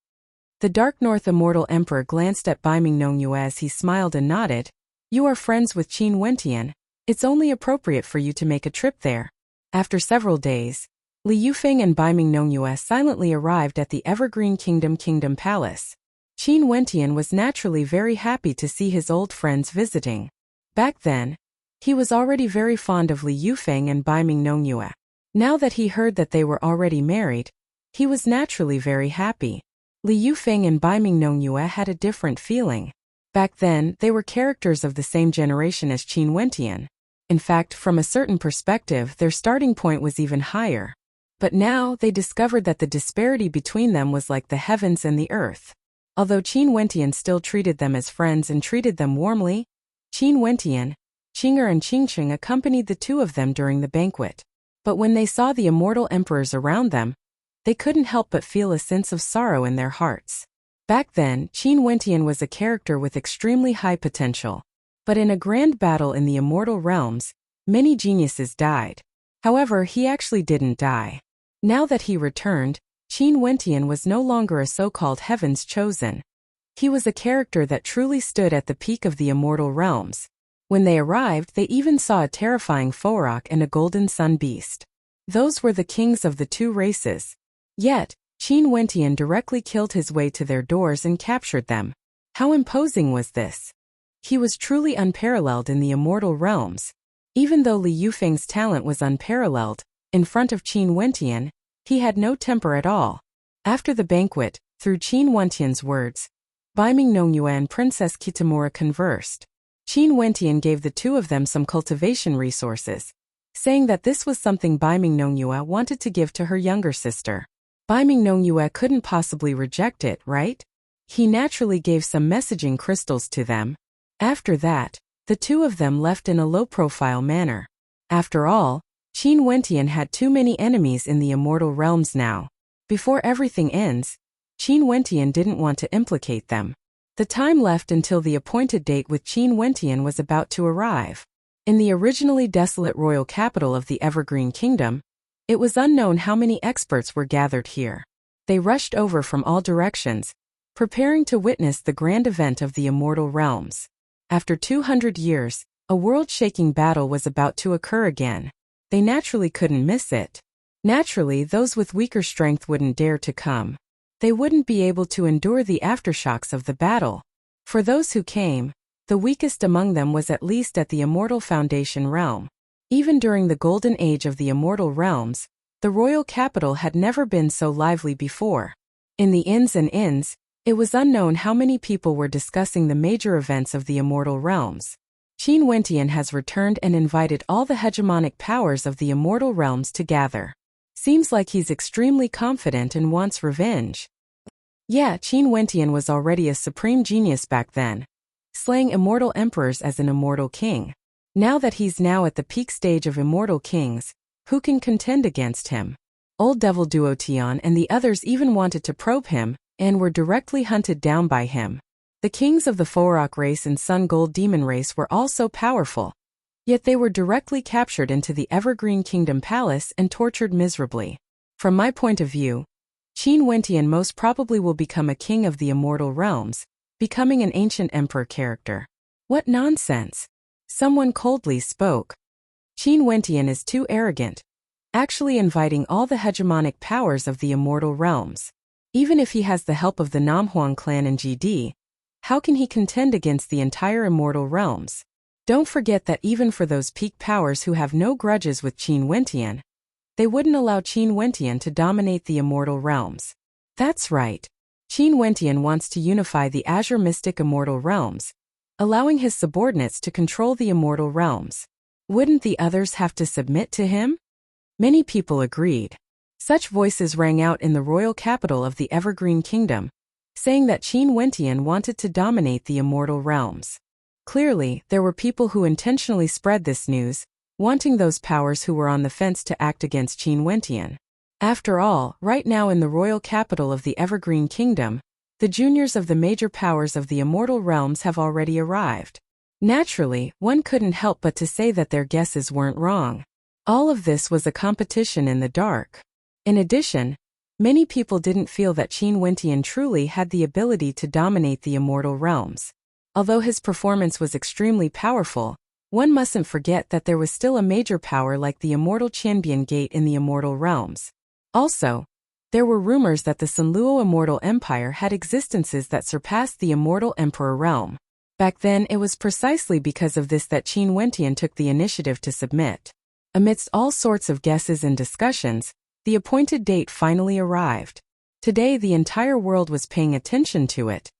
The Dark North Immortal Emperor glanced at Bai Mingnongyue as he smiled and nodded. "You are friends with Qin Wentian. It's only appropriate for you to make a trip there." After several days, Li Yufeng and Bai Mingnongyue silently arrived at the Evergreen Kingdom Palace. Qin Wentian was naturally very happy to see his old friends visiting. Back then, he was already very fond of Li Yufeng and Bai Mingnongyue. Now that he heard that they were already married, he was naturally very happy. Li Yufeng and Bai Mingnongyue had a different feeling. Back then, they were characters of the same generation as Qin Wentian. In fact, from a certain perspective, their starting point was even higher. But now, they discovered that the disparity between them was like the heavens and the earth. Although Qin Wentian still treated them as friends and treated them warmly, Qin Wentian, Qing'er and Qingcheng accompanied the two of them during the banquet. But when they saw the immortal emperors around them, they couldn't help but feel a sense of sorrow in their hearts. Back then, Qin Wentian was a character with extremely high potential. But in a grand battle in the immortal realms, many geniuses died. However, he actually didn't die. Now that he returned, Qin Wentian was no longer a so-called heaven's chosen. He was a character that truly stood at the peak of the immortal realms. When they arrived, they even saw a terrifying Forok and a golden sun beast. Those were the kings of the two races. Yet, Qin Wentian directly killed his way to their doors and captured them. How imposing was this? He was truly unparalleled in the immortal realms. Even though Li Yufeng's talent was unparalleled, in front of Qin Wentian, he had no temper at all. After the banquet, through Qin Wentian's words, Bai Mingnongyue and Princess Kitamura conversed. Qin Wentian gave the two of them some cultivation resources, saying that this was something Bai Mingnongyue wanted to give to her younger sister. Bai Mingnongyue couldn't possibly reject it, right? He naturally gave some messaging crystals to them. After that, the two of them left in a low-profile manner. After all, Qin Wentian had too many enemies in the immortal realms now. Before everything ends, Qin Wentian didn't want to implicate them. The time left until the appointed date with Qin Wentian was about to arrive. In the originally desolate royal capital of the Evergreen Kingdom, it was unknown how many experts were gathered here. They rushed over from all directions, preparing to witness the grand event of the immortal realms. After 200 years, a world-shaking battle was about to occur again. They naturally couldn't miss it. Naturally, those with weaker strength wouldn't dare to come. They wouldn't be able to endure the aftershocks of the battle. For those who came, the weakest among them was at least at the Immortal Foundation realm. Even during the golden age of the immortal realms, the royal capital had never been so lively before. In the inns and inns, it was unknown how many people were discussing the major events of the immortal realms. Qin Wentian has returned and invited all the hegemonic powers of the immortal realms to gather. Seems like he's extremely confident and wants revenge. Yeah, Qin Wentian was already a supreme genius back then, slaying immortal emperors as an immortal king. Now that he's now at the peak stage of immortal kings, who can contend against him? Old Devil Duo Tian and the others even wanted to probe him, and were directly hunted down by him. The kings of the Forok race and Sun Gold Demon race were all so powerful. Yet they were directly captured into the Evergreen Kingdom Palace and tortured miserably. From my point of view, Qin Wentian most probably will become a king of the immortal realms, becoming an ancient emperor character. What nonsense! Someone coldly spoke. Qin Wentian is too arrogant, actually inviting all the hegemonic powers of the immortal realms. Even if he has the help of the Namhuang clan and GD, how can he contend against the entire immortal realms? Don't forget that even for those peak powers who have no grudges with Qin Wentian, they wouldn't allow Qin Wentian to dominate the immortal realms. That's right. Qin Wentian wants to unify the Azure Mystic immortal realms, allowing his subordinates to control the immortal realms. Wouldn't the others have to submit to him? Many people agreed. Such voices rang out in the royal capital of the Evergreen Kingdom, saying that Qin Wentian wanted to dominate the immortal realms. Clearly, there were people who intentionally spread this news, wanting those powers who were on the fence to act against Qin Wentian. After all, right now in the royal capital of the Evergreen Kingdom, the juniors of the major powers of the immortal realms have already arrived. Naturally, one couldn't help but to say that their guesses weren't wrong. All of this was a competition in the dark. In addition, many people didn't feel that Qin Wentian truly had the ability to dominate the immortal realms. Although his performance was extremely powerful, one mustn't forget that there was still a major power like the immortal Qianbian Gate in the immortal realms. Also, there were rumors that the Sunluo Immortal Empire had existences that surpassed the immortal emperor realm. Back then it was precisely because of this that Qin Wentian took the initiative to submit. Amidst all sorts of guesses and discussions, the appointed date finally arrived. Today the entire world was paying attention to it.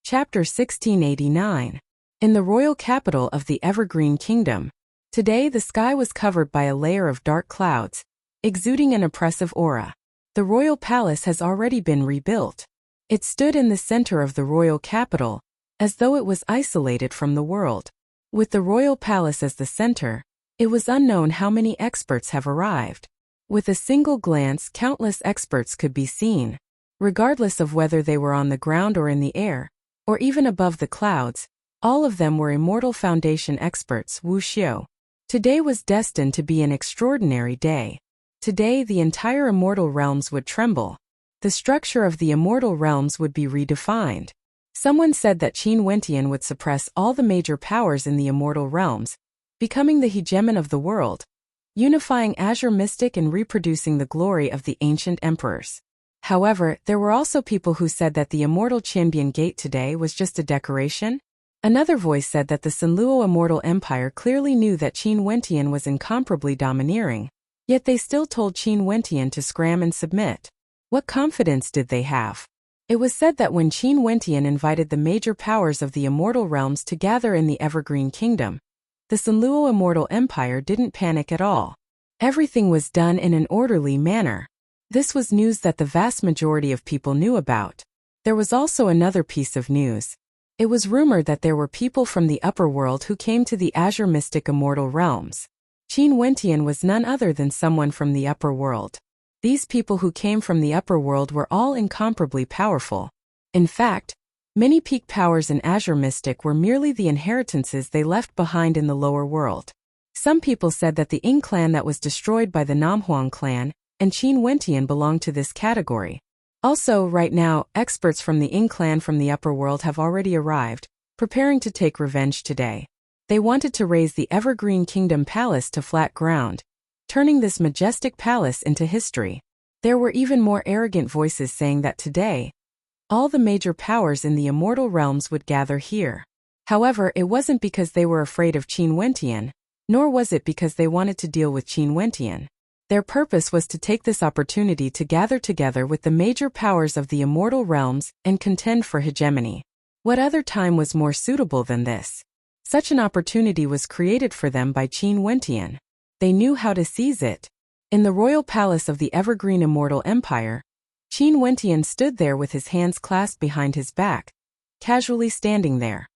Chapter 1689. In the royal capital of the Evergreen Kingdom, today the sky was covered by a layer of dark clouds, exuding an oppressive aura. The royal palace has already been rebuilt. It stood in the center of the royal capital, as though it was isolated from the world. With the royal palace as the center, it was unknown how many experts have arrived. With a single glance, countless experts could be seen. Regardless of whether they were on the ground or in the air, or even above the clouds, all of them were Immortal Foundation experts, Wu Xiu. Today was destined to be an extraordinary day. Today the entire immortal realms would tremble. The structure of the immortal realms would be redefined. Someone said that Qin Wentian would suppress all the major powers in the immortal realms, becoming the hegemon of the world, unifying Azure Mystic and reproducing the glory of the ancient emperors. However, there were also people who said that the immortal Qianbian Gate today was just a decoration. Another voice said that the Sunluo Immortal Empire clearly knew that Qin Wentian was incomparably domineering, yet they still told Qin Wentian to scram and submit. What confidence did they have? It was said that when Qin Wentian invited the major powers of the immortal realms to gather in the Evergreen Kingdom, the Sunluo Immortal Empire didn't panic at all. Everything was done in an orderly manner. This was news that the vast majority of people knew about. There was also another piece of news. It was rumored that there were people from the upper world who came to the Azure Mystic Immortal Realms. Qin Wentian was none other than someone from the upper world. These people who came from the upper world were all incomparably powerful. In fact, many peak powers in Azure Mystic were merely the inheritances they left behind in the lower world. Some people said that the Ying clan that was destroyed by the Namhuang clan and Qin Wentian belonged to this category. Also, right now, experts from the Ying clan from the upper world have already arrived, preparing to take revenge today. They wanted to raise the Evergreen Kingdom Palace to flat ground, turning this majestic palace into history. There were even more arrogant voices saying that today, all the major powers in the immortal realms would gather here. However, it wasn't because they were afraid of Qin Wentian, nor was it because they wanted to deal with Qin Wentian. Their purpose was to take this opportunity to gather together with the major powers of the immortal realms and contend for hegemony. What other time was more suitable than this? Such an opportunity was created for them by Qin Wentian. They knew how to seize it. In the royal palace of the evergreen immortal empire, Qin Wentian stood there with his hands clasped behind his back, casually standing there.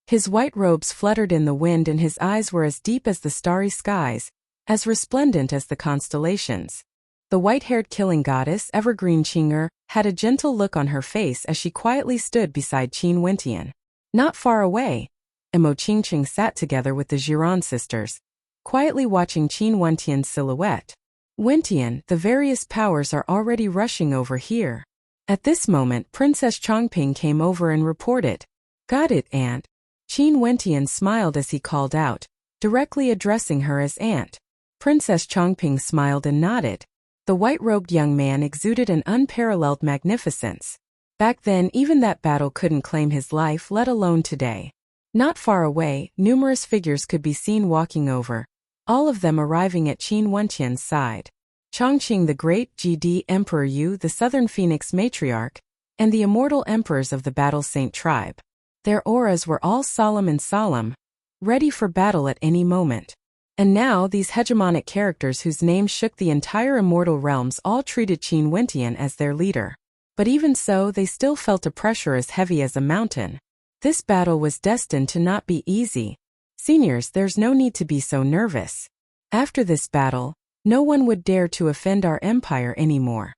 His white robes fluttered in the wind and his eyes were as deep as the starry skies, as resplendent as the constellations. The white-haired killing goddess Evergreen Qing'er had a gentle look on her face as she quietly stood beside Qin Wentian. Not far away, Imo Qingqing sat together with the Jiran sisters, quietly watching Qin Wentian's silhouette. Wentian, the various powers are already rushing over here. At this moment, Princess Chongping came over and reported. Got it, Aunt. Qin Wentian smiled as he called out, directly addressing her as Aunt. Princess Chongping smiled and nodded. The white-robed young man exuded an unparalleled magnificence. Back then, even that battle couldn't claim his life, let alone today. Not far away, numerous figures could be seen walking over, all of them arriving at Qin Wentian's side. Chongqing the Great, GD Emperor Yu the Southern Phoenix Matriarch, and the immortal emperors of the Battle Saint tribe. Their auras were all solemn, ready for battle at any moment. And now these hegemonic characters whose names shook the entire immortal realms all treated Qin Wentian as their leader. But even so, they still felt a pressure as heavy as a mountain. This battle was destined to not be easy. Seniors, there's no need to be so nervous. After this battle, no one would dare to offend our empire anymore.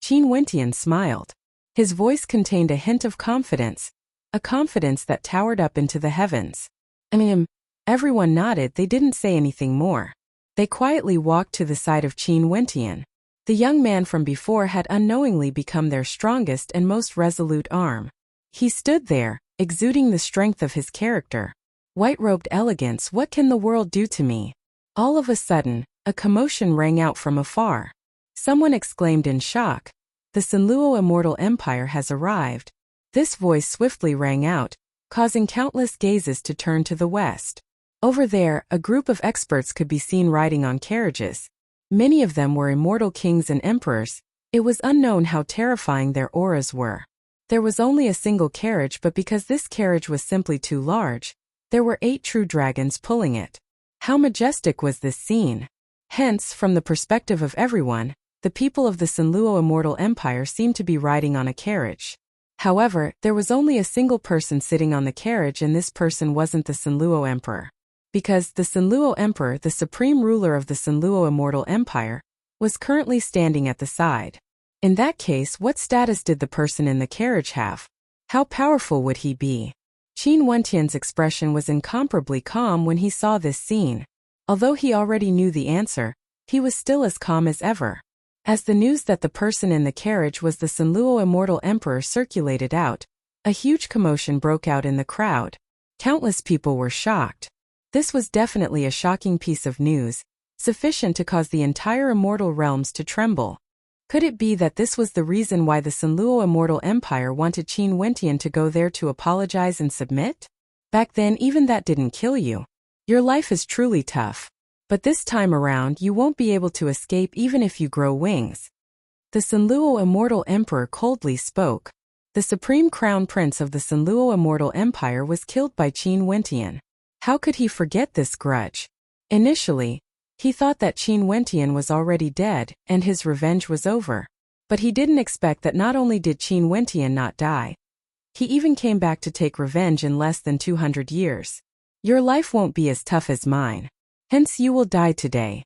Qin Wentian smiled. His voice contained a hint of confidence, a confidence that towered up into the heavens. Everyone nodded. They didn't say anything more. They quietly walked to the side of Qin Wentian. The young man from before had unknowingly become their strongest and most resolute arm. He stood there, exuding the strength of his character. White-robed elegance, what can the world do to me? All of a sudden, a commotion rang out from afar. Someone exclaimed in shock. The Sinluo Immortal Empire has arrived. This voice swiftly rang out, causing countless gazes to turn to the west. Over there, a group of experts could be seen riding on carriages. Many of them were immortal kings and emperors. It was unknown how terrifying their auras were. There was only a single carriage, but because this carriage was simply too large, there were 8 true dragons pulling it. How majestic was this scene! Hence, from the perspective of everyone, the people of the Sinluo Immortal Empire seemed to be riding on a carriage. However, there was only a single person sitting on the carriage, and this person wasn't the Sinluo Emperor. Because the Sinluo Emperor, the supreme ruler of the Sinluo Immortal Empire, was currently standing at the side. In that case, what status did the person in the carriage have? How powerful would he be? Qin Wentian's expression was incomparably calm when he saw this scene. Although he already knew the answer, he was still as calm as ever. As the news that the person in the carriage was the Sinluo Immortal Emperor circulated out, a huge commotion broke out in the crowd. Countless people were shocked. This was definitely a shocking piece of news, sufficient to cause the entire immortal realms to tremble. Could it be that this was the reason why the Sinluo Immortal Empire wanted Qin Wentian to go there to apologize and submit? Back then, even that didn't kill you. Your life is truly tough. But this time around, you won't be able to escape even if you grow wings. The Sinluo Immortal Emperor coldly spoke. The supreme crown prince of the Sinluo Immortal Empire was killed by Qin Wentian. How could he forget this grudge? Initially, he thought that Qin Wentian was already dead, and his revenge was over. But he didn't expect that not only did Qin Wentian not die, he even came back to take revenge in less than 200 years. Your life won't be as tough as mine. Hence you will die today.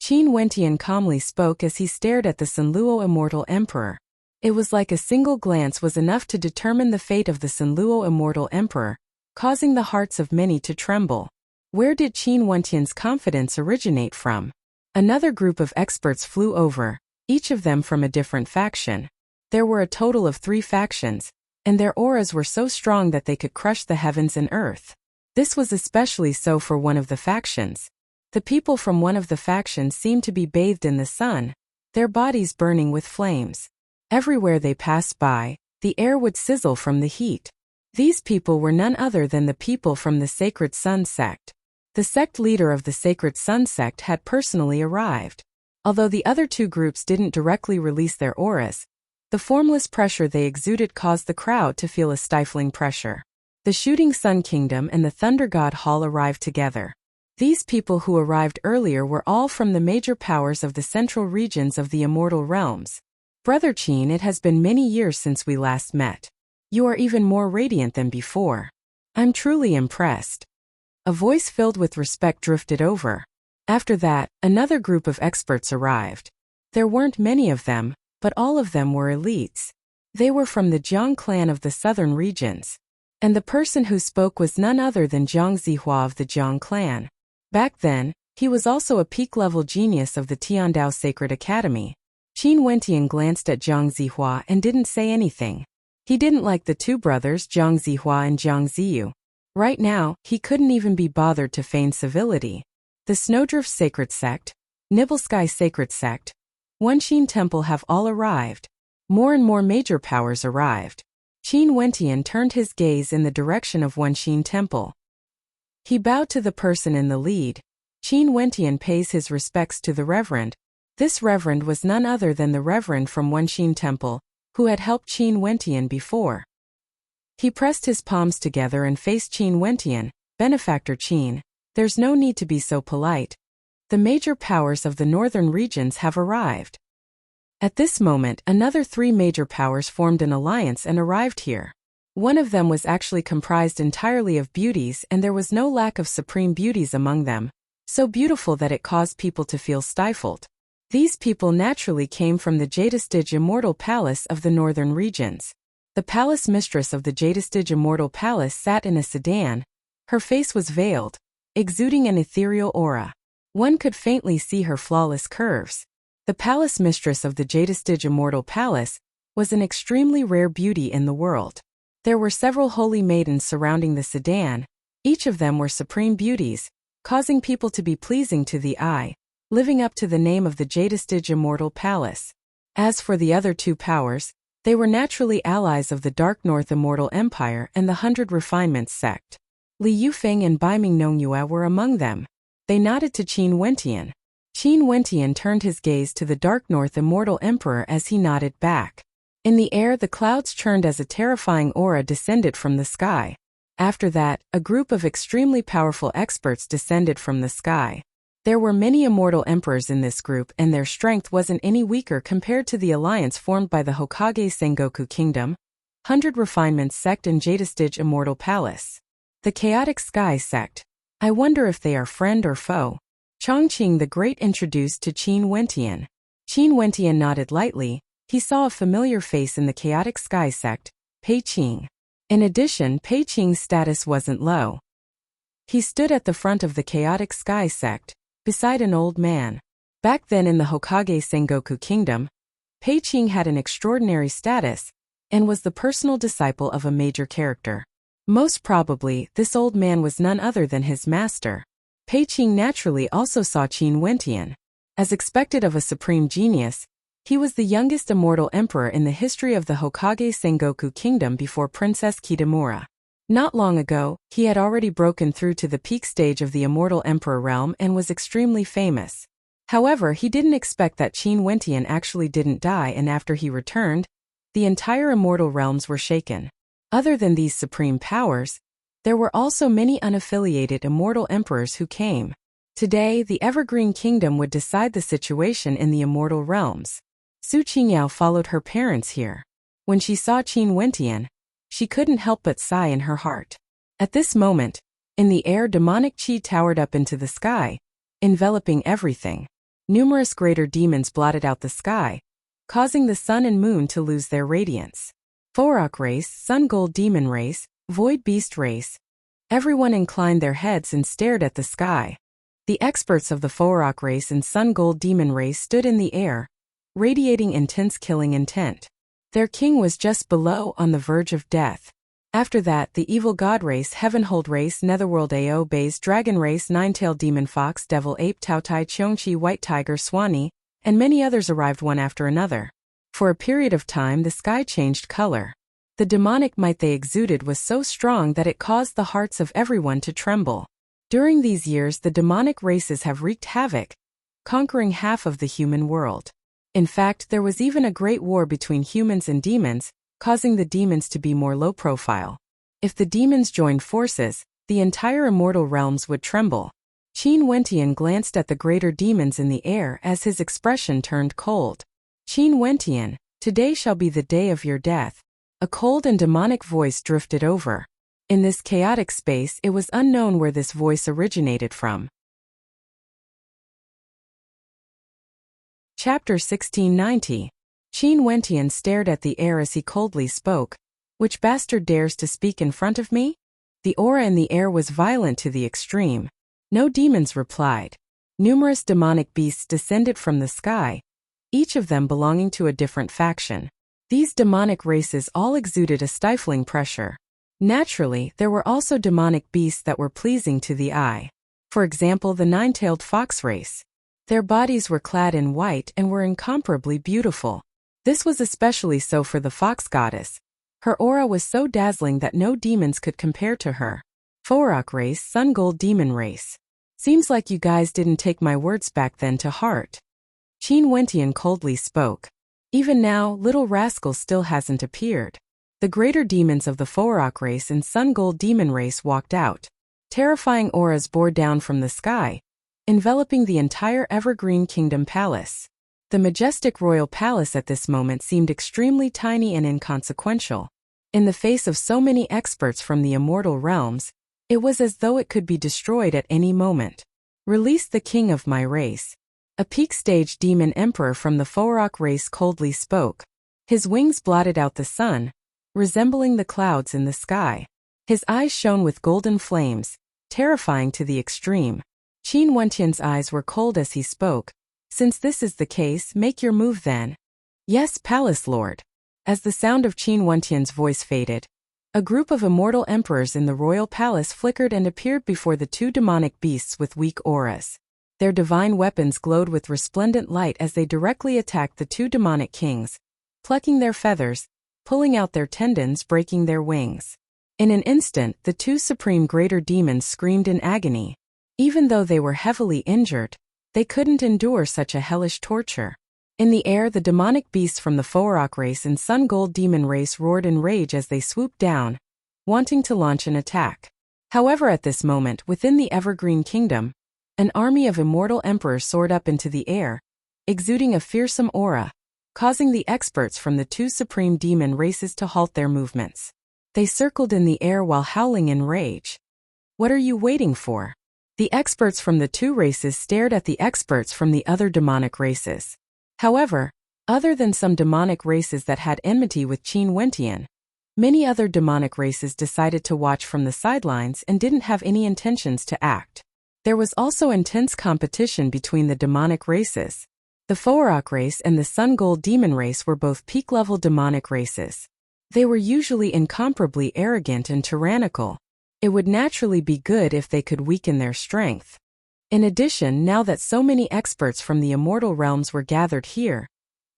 Qin Wentian calmly spoke as he stared at the Sinluo Immortal Emperor. It was like a single glance was enough to determine the fate of the Sinluo Immortal Emperor, causing the hearts of many to tremble. Where did Qin Wentian's confidence originate from? Another group of experts flew over, each of them from a different faction. There were a total of 3 factions, and their auras were so strong that they could crush the heavens and earth. This was especially so for one of the factions. The people from one of the factions seemed to be bathed in the sun, their bodies burning with flames. Everywhere they passed by, the air would sizzle from the heat. These people were none other than the people from the Sacred Sun sect. The sect leader of the Sacred Sun sect had personally arrived. Although the other two groups didn't directly release their auras, the formless pressure they exuded caused the crowd to feel a stifling pressure. The Shooting Sun Kingdom and the Thunder God Hall arrived together. These people who arrived earlier were all from the major powers of the central regions of the immortal realms. Brother Qin, it has been many years since we last met. You are even more radiant than before. I'm truly impressed. A voice filled with respect drifted over. After that, another group of experts arrived. There weren't many of them, but all of them were elites. They were from the Jiang clan of the southern regions. And the person who spoke was none other than Jiang Zihua of the Jiang clan. Back then, he was also a peak-level genius of the Tiandao Sacred Academy. Qin Wentian glanced at Jiang Zihua and didn't say anything. He didn't like the two brothers Jiang Zihua and Jiang Ziyu. Right now, he couldn't even be bothered to feign civility. The Snowdrift Sacred Sect, Nibblesky Sacred Sect, Wenxin Temple have all arrived. More and more major powers arrived. Qin Wentian turned his gaze in the direction of Wenxin Temple. He bowed to the person in the lead. Qin Wentian pays his respects to the Reverend. This Reverend was none other than the Reverend from Wenxin Temple, who had helped Qin Wentian before. He pressed his palms together and faced Qin Wentian. Benefactor Qin, there's no need to be so polite. The major powers of the northern regions have arrived. At this moment, another 3 major powers formed an alliance and arrived here. One of them was actually comprised entirely of beauties, and there was no lack of supreme beauties among them, so beautiful that it caused people to feel stifled. These people naturally came from the Jadestige Immortal Palace of the northern regions. The palace mistress of the Jadestige Immortal Palace sat in a sedan. Her face was veiled, exuding an ethereal aura. One could faintly see her flawless curves. The palace mistress of the Jadestige Immortal Palace was an extremely rare beauty in the world. There were several holy maidens surrounding the sedan. Each of them were supreme beauties, causing people to be pleasing to the eye, living up to the name of the Jadestige Immortal Palace. As for the other 2 powers, they were naturally allies of the Dark North Immortal Empire and the 100 Refinements sect. Li Yufeng and Baiming Nongyue were among them. They nodded to Qin Wentian. Qin Wentian turned his gaze to the Dark North Immortal Emperor as he nodded back. In the air, the clouds churned as a terrifying aura descended from the sky. After that, a group of extremely powerful experts descended from the sky. There were many immortal emperors in this group, and their strength wasn't any weaker compared to the alliance formed by the Hokage Sengoku Kingdom, 100 Refinements sect and Jadestige Immortal Palace. The Chaotic Sky sect. I wonder if they are friend or foe. Chongqing the Great introduced to Qin Wentian. Qin Wentian nodded lightly. He saw a familiar face in the Chaotic Sky sect, Pei Qing. In addition, Pei Qing's status wasn't low. He stood at the front of the Chaotic Sky sect, beside an old man. Back then in the Hokage Sengoku Kingdom, Pei Qing had an extraordinary status, and was the personal disciple of a major character. Most probably, this old man was none other than his master. Pei Qing naturally also saw Qin Wentian. As expected of a supreme genius, he was the youngest immortal emperor in the history of the Hokage Sengoku Kingdom before Princess Kitamura. Not long ago, he had already broken through to the peak stage of the immortal emperor realm and was extremely famous. However, he didn't expect that Qin Wentian actually didn't die, and after he returned, the entire immortal realms were shaken. Other than these supreme powers, there were also many unaffiliated immortal emperors who came. Today, the Evergreen Kingdom would decide the situation in the immortal realms. Su Qingyao followed her parents here. When she saw Qin Wentian, she couldn't help but sigh in her heart. At this moment, in the air, demonic qi towered up into the sky, enveloping everything. Numerous greater demons blotted out the sky, causing the sun and moon to lose their radiance. Forok race, Sun Gold Demon race, Void Beast race. Everyone inclined their heads and stared at the sky. The experts of the Forok race and Sun Gold Demon race stood in the air, radiating intense killing intent. Their king was just below, on the verge of death. After that, the Evil God race, Heavenhold race, Netherworld Ao Bays, Dragon race, Nine-Tailed Demon Fox, Devil Ape, Taotai, Cheongqi, White Tiger, Swanee, and many others arrived one after another. For a period of time, the sky changed color. The demonic might they exuded was so strong that it caused the hearts of everyone to tremble. During these years, the demonic races have wreaked havoc, conquering half of the human world. In fact, there was even a great war between humans and demons, causing the demons to be more low profile. If the demons joined forces, the entire immortal realms would tremble. Qin Wentian glanced at the greater demons in the air as his expression turned cold. Qin Wentian, today shall be the day of your death. A cold and demonic voice drifted over. In this chaotic space, it was unknown where this voice originated from. Chapter 1690. Qin Wentian stared at the air as he coldly spoke. Which bastard dares to speak in front of me? The aura in the air was violent to the extreme. No demons replied. Numerous demonic beasts descended from the sky, each of them belonging to a different faction. These demonic races all exuded a stifling pressure. Naturally, there were also demonic beasts that were pleasing to the eye. For example, the nine-tailed fox race. Their bodies were clad in white and were incomparably beautiful. This was especially so for the fox goddess. Her aura was so dazzling that no demons could compare to her. Forak race, Sun Gold demon race. Seems like you guys didn't take my words back then to heart. Qin Wentian coldly spoke. Even now, little rascal still hasn't appeared. The greater demons of the Forak race and Sun Gold demon race walked out. Terrifying auras bore down from the sky, enveloping the entire Evergreen Kingdom palace. The majestic royal palace at this moment seemed extremely tiny and inconsequential. In the face of so many experts from the immortal realms, it was as though it could be destroyed at any moment. Release the king of my race. A peak-stage demon emperor from the Forak race coldly spoke. His wings blotted out the sun, resembling the clouds in the sky. His eyes shone with golden flames, terrifying to the extreme. Qin Wentian's eyes were cold as he spoke. Since this is the case, make your move then. Yes, Palace Lord. As the sound of Qin Wentian's voice faded, a group of immortal emperors in the royal palace flickered and appeared before the two demonic beasts with weak auras. Their divine weapons glowed with resplendent light as they directly attacked the two demonic kings, plucking their feathers, pulling out their tendons, breaking their wings. In an instant, the two supreme greater demons screamed in agony. Even though they were heavily injured, they couldn't endure such a hellish torture. In the air, the demonic beasts from the Forak race and Sun Gold demon race roared in rage as they swooped down, wanting to launch an attack. However, at this moment, within the Evergreen Kingdom, an army of immortal emperors soared up into the air, exuding a fearsome aura, causing the experts from the two supreme demon races to halt their movements. They circled in the air while howling in rage. What are you waiting for? The experts from the two races stared at the experts from the other demonic races. However, other than some demonic races that had enmity with Qin Wentian, many other demonic races decided to watch from the sidelines and didn't have any intentions to act. There was also intense competition between the demonic races. The Forak race and the Sun Gold demon race were both peak-level demonic races. They were usually incomparably arrogant and tyrannical. It would naturally be good if they could weaken their strength. In addition, now that so many experts from the immortal realms were gathered here,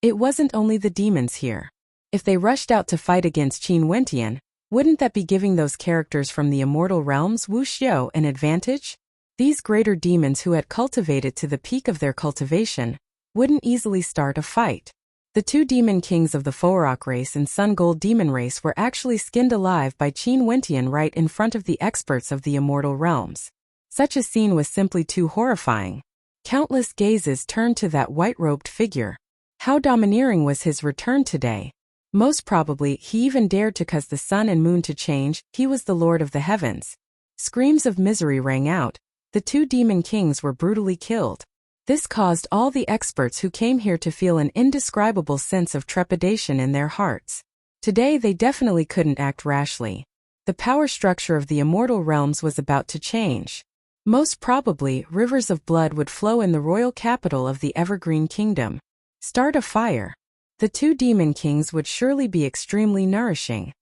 it wasn't only the demons here. If they rushed out to fight against Qin Wentian, wouldn't that be giving those characters from the immortal realms Wu Xiu an advantage? These greater demons who had cultivated to the peak of their cultivation wouldn't easily start a fight. The two demon kings of the Forak race and Sun Gold demon race were actually skinned alive by Qin Wentian right in front of the experts of the immortal realms. Such a scene was simply too horrifying. Countless gazes turned to that white-robed figure. How domineering was his return today? Most probably, he even dared to cause the sun and moon to change. He was the Lord of the Heavens. Screams of misery rang out. The two demon kings were brutally killed. This caused all the experts who came here to feel an indescribable sense of trepidation in their hearts. Today they definitely couldn't act rashly. The power structure of the immortal realms was about to change. Most probably, rivers of blood would flow in the royal capital of the Evergreen Kingdom. Start a fire. The two demon kings would surely be extremely nourishing.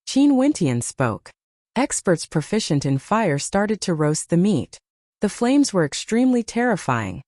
Qin Wentian spoke. Experts proficient in fire started to roast the meat. The flames were extremely terrifying.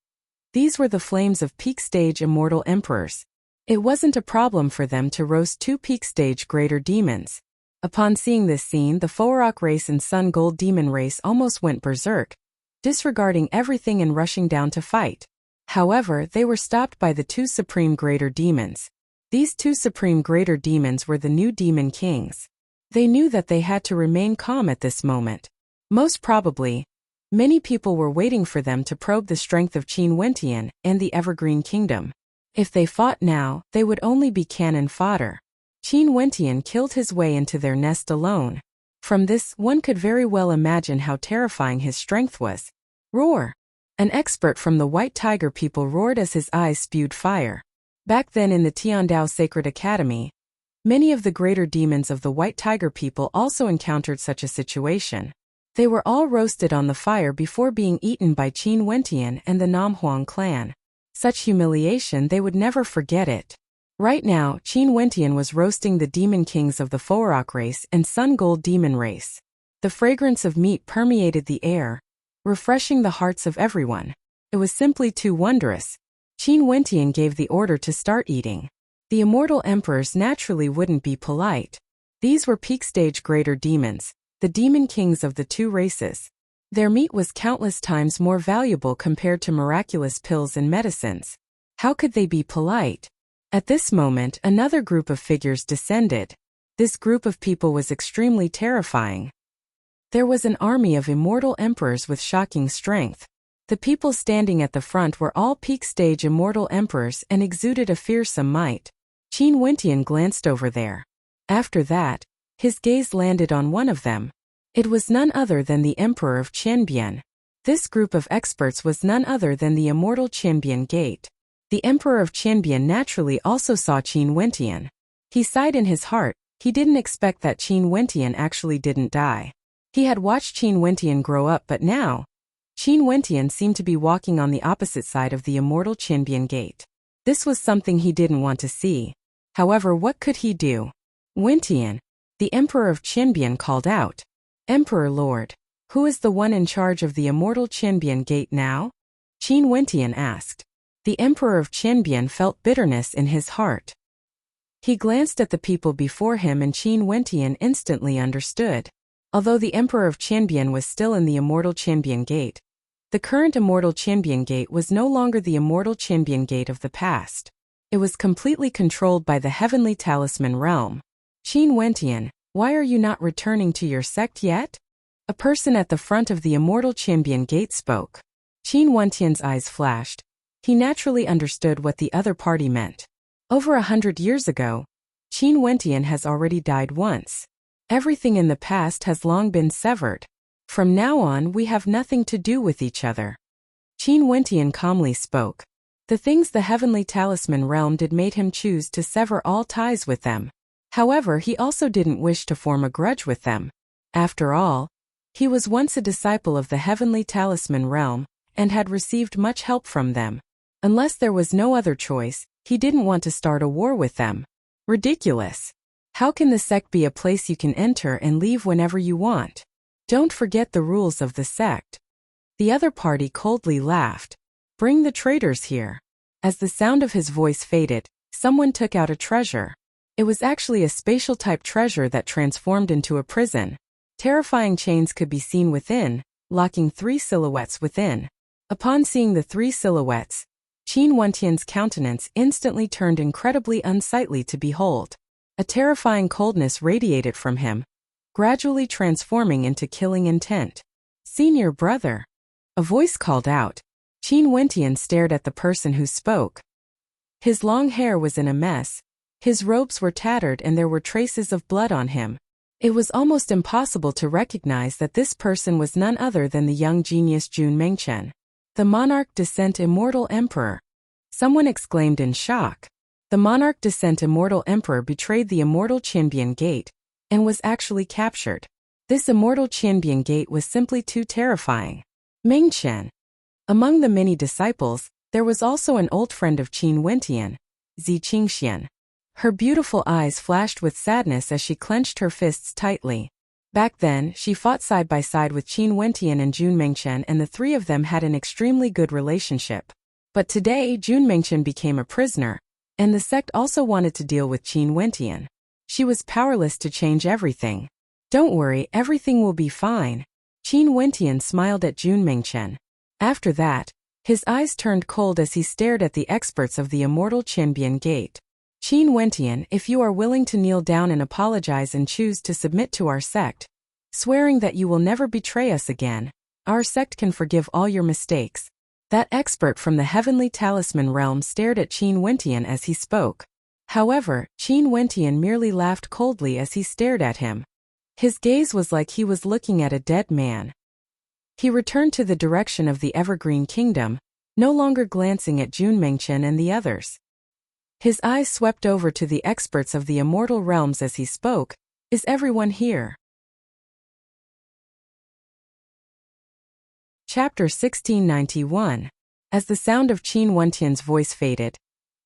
These were the flames of peak-stage immortal emperors. It wasn't a problem for them to roast 2 peak stage greater demons. Upon seeing this scene, the Fourok race and Sun Gold demon race almost went berserk, disregarding everything and rushing down to fight. However, they were stopped by the 2 supreme greater demons. These 2 supreme greater demons were the new demon kings. They knew that they had to remain calm at this moment. Most probably, many people were waiting for them to probe the strength of Qin Wentian and the Evergreen Kingdom. If they fought now, they would only be cannon fodder. Qin Wentian killed his way into their nest alone. From this, one could very well imagine how terrifying his strength was. Roar! An expert from the White Tiger people roared as his eyes spewed fire. Back then in the Tiandao Sacred Academy, many of the greater demons of the White Tiger people also encountered such a situation. They were all roasted on the fire before being eaten by Qin Wentian and the Namhuang clan. Such humiliation, they would never forget it. Right now, Qin Wentian was roasting the demon kings of the Fourok race and Sun Gold demon race. The fragrance of meat permeated the air, refreshing the hearts of everyone. It was simply too wondrous. Qin Wentian gave the order to start eating. The immortal emperors naturally wouldn't be polite. These were peak stage greater demons, the demon kings of the 2 races. Their meat was countless times more valuable compared to miraculous pills and medicines. How could they be polite? At this moment, another group of figures descended. This group of people was extremely terrifying. There was an army of immortal emperors with shocking strength. The people standing at the front were all peak stage immortal emperors and exuded a fearsome might. Qin Wentian glanced over there. After that, his gaze landed on one of them. It was none other than the Emperor of Qianbian. This group of experts was none other than the immortal Qianbian Gate. The Emperor of Qianbian naturally also saw Qin Wentian. He sighed in his heart. He didn't expect that Qin Wentian actually didn't die. He had watched Qin Wentian grow up, but now, Qin Wentian seemed to be walking on the opposite side of the immortal Qianbian Gate. This was something he didn't want to see. However, what could he do? Wentian, the Emperor of Qianbian, called out. Emperor Lord, who is the one in charge of the immortal Qianbian Gate now? Qin Wentian asked. The Emperor of Qianbian felt bitterness in his heart. He glanced at the people before him and Qin Wentian instantly understood. Although the Emperor of Qianbian was still in the immortal Qianbian Gate, the current immortal Qianbian Gate was no longer the immortal Qianbian Gate of the past. It was completely controlled by the Heavenly Talisman realm. Qin Wentian, why are you not returning to your sect yet? A person at the front of the immortal Qianbian Gate spoke. Qin Wentian's eyes flashed. He naturally understood what the other party meant. Over 100 years ago, Qin Wentian has already died once. Everything in the past has long been severed. From now on, we have nothing to do with each other. Qin Wentian calmly spoke. The things the Heavenly Talisman realm did made him choose to sever all ties with them. However, he also didn't wish to form a grudge with them. After all, he was once a disciple of the Heavenly Talisman realm and had received much help from them. Unless there was no other choice, he didn't want to start a war with them. Ridiculous. How can the sect be a place you can enter and leave whenever you want? Don't forget the rules of the sect. The other party coldly laughed. Bring the traitors here. As the sound of his voice faded, someone took out a treasure. It was actually a spatial-type treasure that transformed into a prison. Terrifying chains could be seen within, locking 3 silhouettes within. Upon seeing the 3 silhouettes, Qin Wentian's countenance instantly turned incredibly unsightly to behold. A terrifying coldness radiated from him, gradually transforming into killing intent. Senior brother. A voice called out. Qin Wentian stared at the person who spoke. His long hair was in a mess, his robes were tattered and there were traces of blood on him. It was almost impossible to recognize that this person was none other than the young genius Jun Mengchen, the Monarch Descent Immortal Emperor. Someone exclaimed in shock. The Monarch Descent Immortal Emperor betrayed the immortal Qianbian Gate and was actually captured. This immortal Qianbian Gate was simply too terrifying. Mengchen. Among the many disciples, there was also an old friend of Qin Wentian, Zi Qingxian. Her beautiful eyes flashed with sadness as she clenched her fists tightly. Back then, she fought side by side with Qin Wentian and Jun Mengchen, and the 3 of them had an extremely good relationship. But today, Jun Mengchen became a prisoner, And the sect also wanted to deal with Qin Wentian. She was powerless to change everything. Don't worry, everything will be fine. Qin Wentian smiled at Jun Mingchen. After that, his eyes turned cold as he stared at the experts of the Immortal Qianbian Gate. Qin Wentian, if you are willing to kneel down and apologize and choose to submit to our sect, swearing that you will never betray us again, our sect can forgive all your mistakes. That expert from the Heavenly Talisman realm stared at Qin Wentian as he spoke. However, Qin Wentian merely laughed coldly as he stared at him. His gaze was like he was looking at a dead man. He returned to the direction of the Evergreen Kingdom, no longer glancing at Jun Mingchen and the others. His eyes swept over to the experts of the immortal realms as he spoke. Is everyone here? Chapter 1691. As the sound of Qin Wentian's voice faded,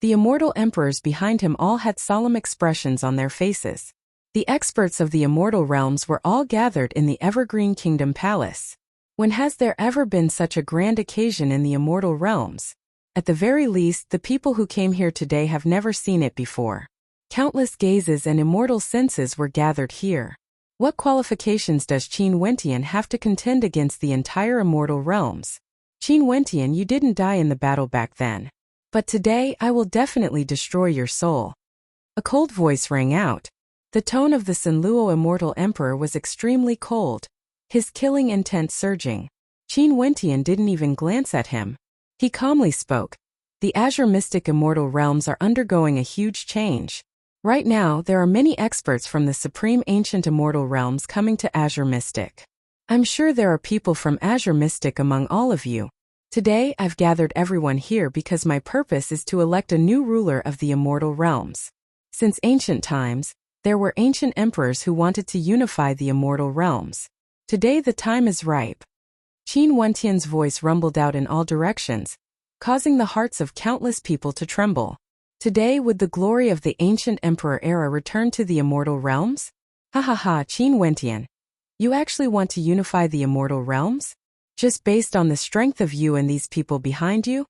the immortal emperors behind him all had solemn expressions on their faces. The experts of the immortal realms were all gathered in the Evergreen Kingdom Palace. When has there ever been such a grand occasion in the immortal realms? At the very least, the people who came here today have never seen it before. Countless gazes and immortal senses were gathered here. What qualifications does Qin Wentian have to contend against the entire immortal realms? Qin Wentian, you didn't die in the battle back then. But today I will definitely destroy your soul. A cold voice rang out. The tone of the Sanluo Immortal Emperor was extremely cold, his killing intent surging. Qin Wentian didn't even glance at him. He calmly spoke. The Azure Mystic Immortal Realms are undergoing a huge change. Right now, there are many experts from the Supreme Ancient Immortal Realms coming to Azure Mystic. I'm sure there are people from Azure Mystic among all of you. Today, I've gathered everyone here because my purpose is to elect a new ruler of the Immortal Realms. Since ancient times, there were ancient emperors who wanted to unify the Immortal Realms. Today the time is ripe. Qin Wentian's voice rumbled out in all directions, causing the hearts of countless people to tremble. Today would the glory of the ancient emperor era return to the Immortal Realms? Ha ha ha, Qin Wentian. You actually want to unify the Immortal Realms? Just based on the strength of you and these people behind you?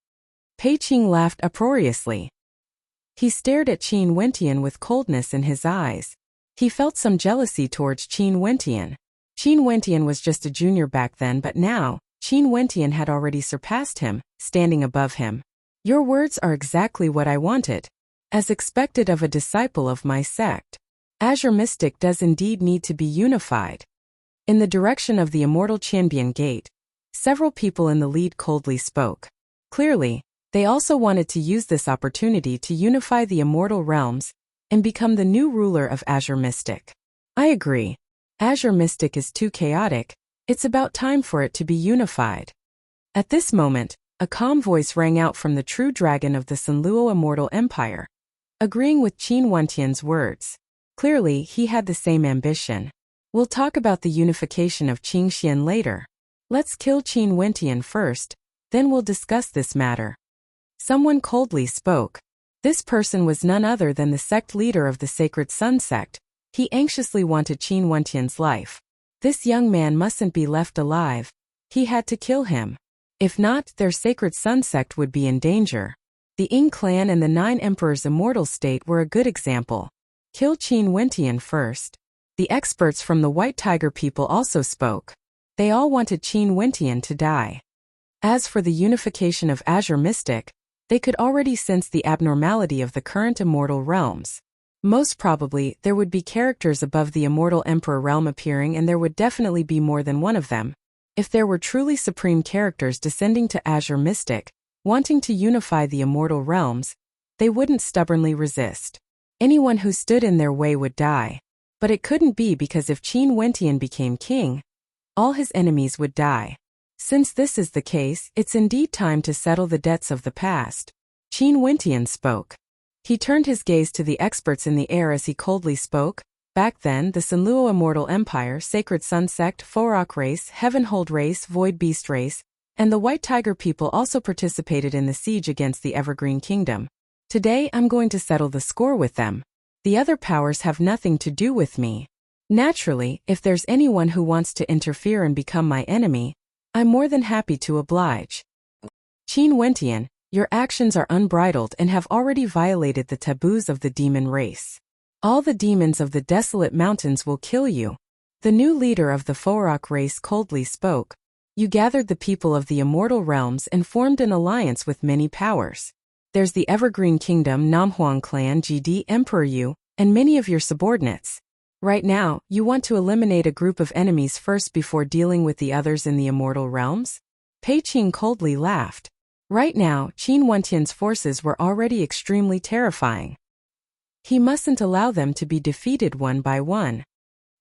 Pei Qing laughed uproariously. He stared at Qin Wentian with coldness in his eyes. He felt some jealousy towards Qin Wentian. Qin Wentian was just a junior back then, but now, Qin Wentian had already surpassed him, standing above him. Your words are exactly what I wanted. As expected of a disciple of my sect. Azure Mystic does indeed need to be unified. In the direction of the Immortal Qianbian Gate, several people in the lead coldly spoke. Clearly, they also wanted to use this opportunity to unify the Immortal Realms and become the new ruler of Azure Mystic. I agree. Azure Mystic is too chaotic. It's about time for it to be unified. At this moment, a calm voice rang out from the true dragon of the Sanluo Immortal Empire, agreeing with Qin Wentian's words. Clearly, he had the same ambition. We'll talk about the unification of Qingxian later. Let's kill Qin Wentian first, then we'll discuss this matter. Someone coldly spoke. This person was none other than the sect leader of the Sacred Sun sect. He anxiously wanted Qin Wentian's life. This young man mustn't be left alive. He had to kill him. If not, their Sacred Sun sect would be in danger. The Ying clan and the 9 Emperors Immortal State were a good example. Kill Qin Wentian first. The experts from the White Tiger people also spoke. They all wanted Qin Wentian to die. As for the unification of Azure Mystic, they could already sense the abnormality of the current immortal realms. Most probably, there would be characters above the Immortal Emperor realm appearing, and there would definitely be more than one of them. If there were truly supreme characters descending to Azure Mystic, wanting to unify the immortal realms, they wouldn't stubbornly resist. Anyone who stood in their way would die. But it couldn't be, because if Qin Wentian became king, all his enemies would die. Since this is the case, it's indeed time to settle the debts of the past. Qin Wentian spoke. He turned his gaze to the experts in the air as he coldly spoke. Back then, the Sanluo Immortal Empire, Sacred Sun Sect, Forok Race, Heavenhold Race, Void Beast Race, and the White Tiger people also participated in the siege against the Evergreen Kingdom. Today, I'm going to settle the score with them. The other powers have nothing to do with me. Naturally, if there's anyone who wants to interfere and become my enemy, I'm more than happy to oblige. Qin Wentian, Your actions are unbridled and have already violated the taboos of the demon race. All the demons of the desolate mountains will kill you. The new leader of the Forok race coldly spoke. You gathered the people of the immortal realms and formed an alliance with many powers. There's the Evergreen Kingdom, Namhuang Clan, GD Emperor Yu, and many of your subordinates. Right now, you want to eliminate a group of enemies first before dealing with the others in the immortal realms? Pei Qing coldly laughed. Right now, Qin Wentian's forces were already extremely terrifying. He mustn't allow them to be defeated one by one.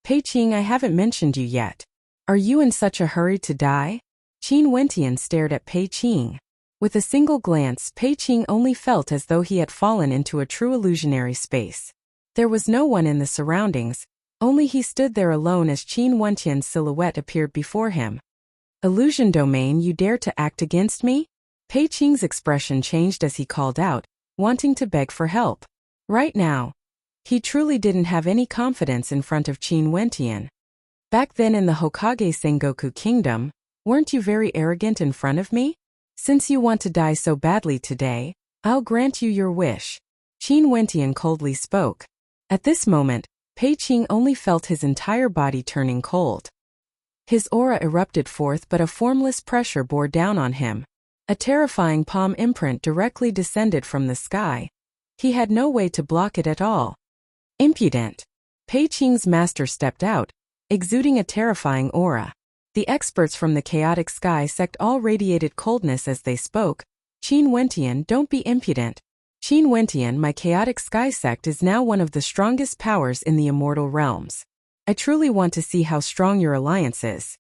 Pei Qing, I haven't mentioned you yet. Are you in such a hurry to die? Qin Wentian stared at Pei Qing. With a single glance, Pei Qing only felt as though he had fallen into a true illusionary space. There was no one in the surroundings, only he stood there alone as Qin Wentian's silhouette appeared before him. Illusion domain, you dare to act against me? Pei Qing's expression changed as he called out, wanting to beg for help. Right now, he truly didn't have any confidence in front of Qin Wentian. Back then in the Hokage Sengoku Kingdom, weren't you very arrogant in front of me? Since you want to die so badly today, I'll grant you your wish. Qin Wentian coldly spoke. At this moment, Pei Qing only felt his entire body turning cold. His aura erupted forth, but a formless pressure bore down on him. A terrifying palm imprint directly descended from the sky. He had no way to block it at all. Impudent. Pei Qing's master stepped out, exuding a terrifying aura. The experts from the Chaotic Sky sect all radiated coldness as they spoke. Qin Wentian, don't be impudent. Qin Wentian, my Chaotic Sky sect is now one of the strongest powers in the immortal realms. I truly want to see how strong your alliance is.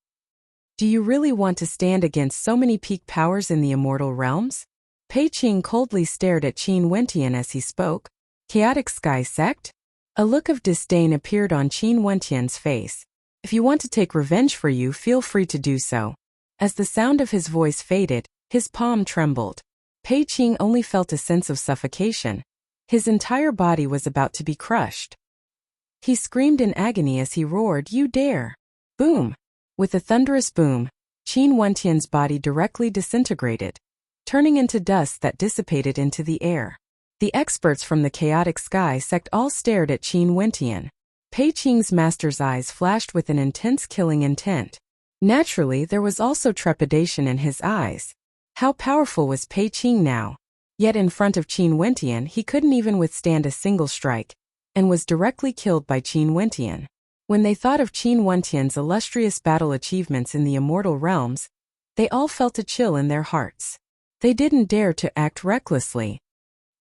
Do you really want to stand against so many peak powers in the immortal realms? Pei Qing coldly stared at Qin Wentian as he spoke. Chaotic Sky sect? A look of disdain appeared on Qin Wentian's face. If you want to take revenge for you, feel free to do so. As the sound of his voice faded, his palm trembled. Pei Qing only felt a sense of suffocation. His entire body was about to be crushed. He screamed in agony as he roared, "You dare!" Boom! With a thunderous boom, Qin Wentian's body directly disintegrated, turning into dust that dissipated into the air. The experts from the Chaotic Sky sect all stared at Qin Wentian. Pei Qing's master's eyes flashed with an intense killing intent. Naturally, there was also trepidation in his eyes. How powerful was Pei Qing now? Yet in front of Qin Wentian he couldn't even withstand a single strike, and was directly killed by Qin Wentian. When they thought of Qin Wentian's illustrious battle achievements in the immortal realms, they all felt a chill in their hearts. They didn't dare to act recklessly.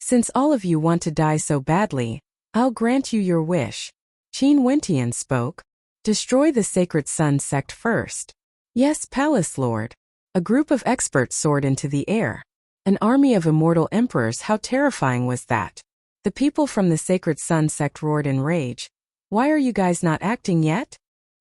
Since all of you want to die so badly, I'll grant you your wish. Qin Wentian spoke. Destroy the Sacred Sun sect first. Yes, Palace Lord. A group of experts soared into the air. An army of immortal emperors, how terrifying was that? The people from the Sacred Sun sect roared in rage. Why are you guys not acting yet?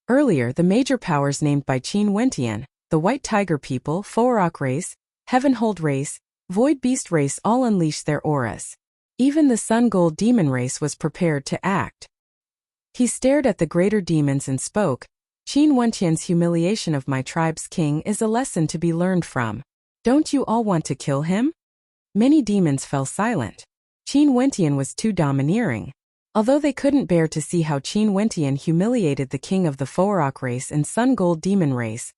Earlier, the major powers named by Qin Wentian, the White Tiger people, Forok race, Heavenhold race, Void Beast race all unleashed their auras. Even the Sun Gold demon race was prepared to act. He stared at the greater demons and spoke. Qin Wentian's humiliation of my tribe's king is a lesson to be learned from. Don't you all want to kill him? Many demons fell silent. Qin Wentian was too domineering. Although they couldn't bear to see how Qin Wentian humiliated the king of the Forok race and Sun Gold demon race,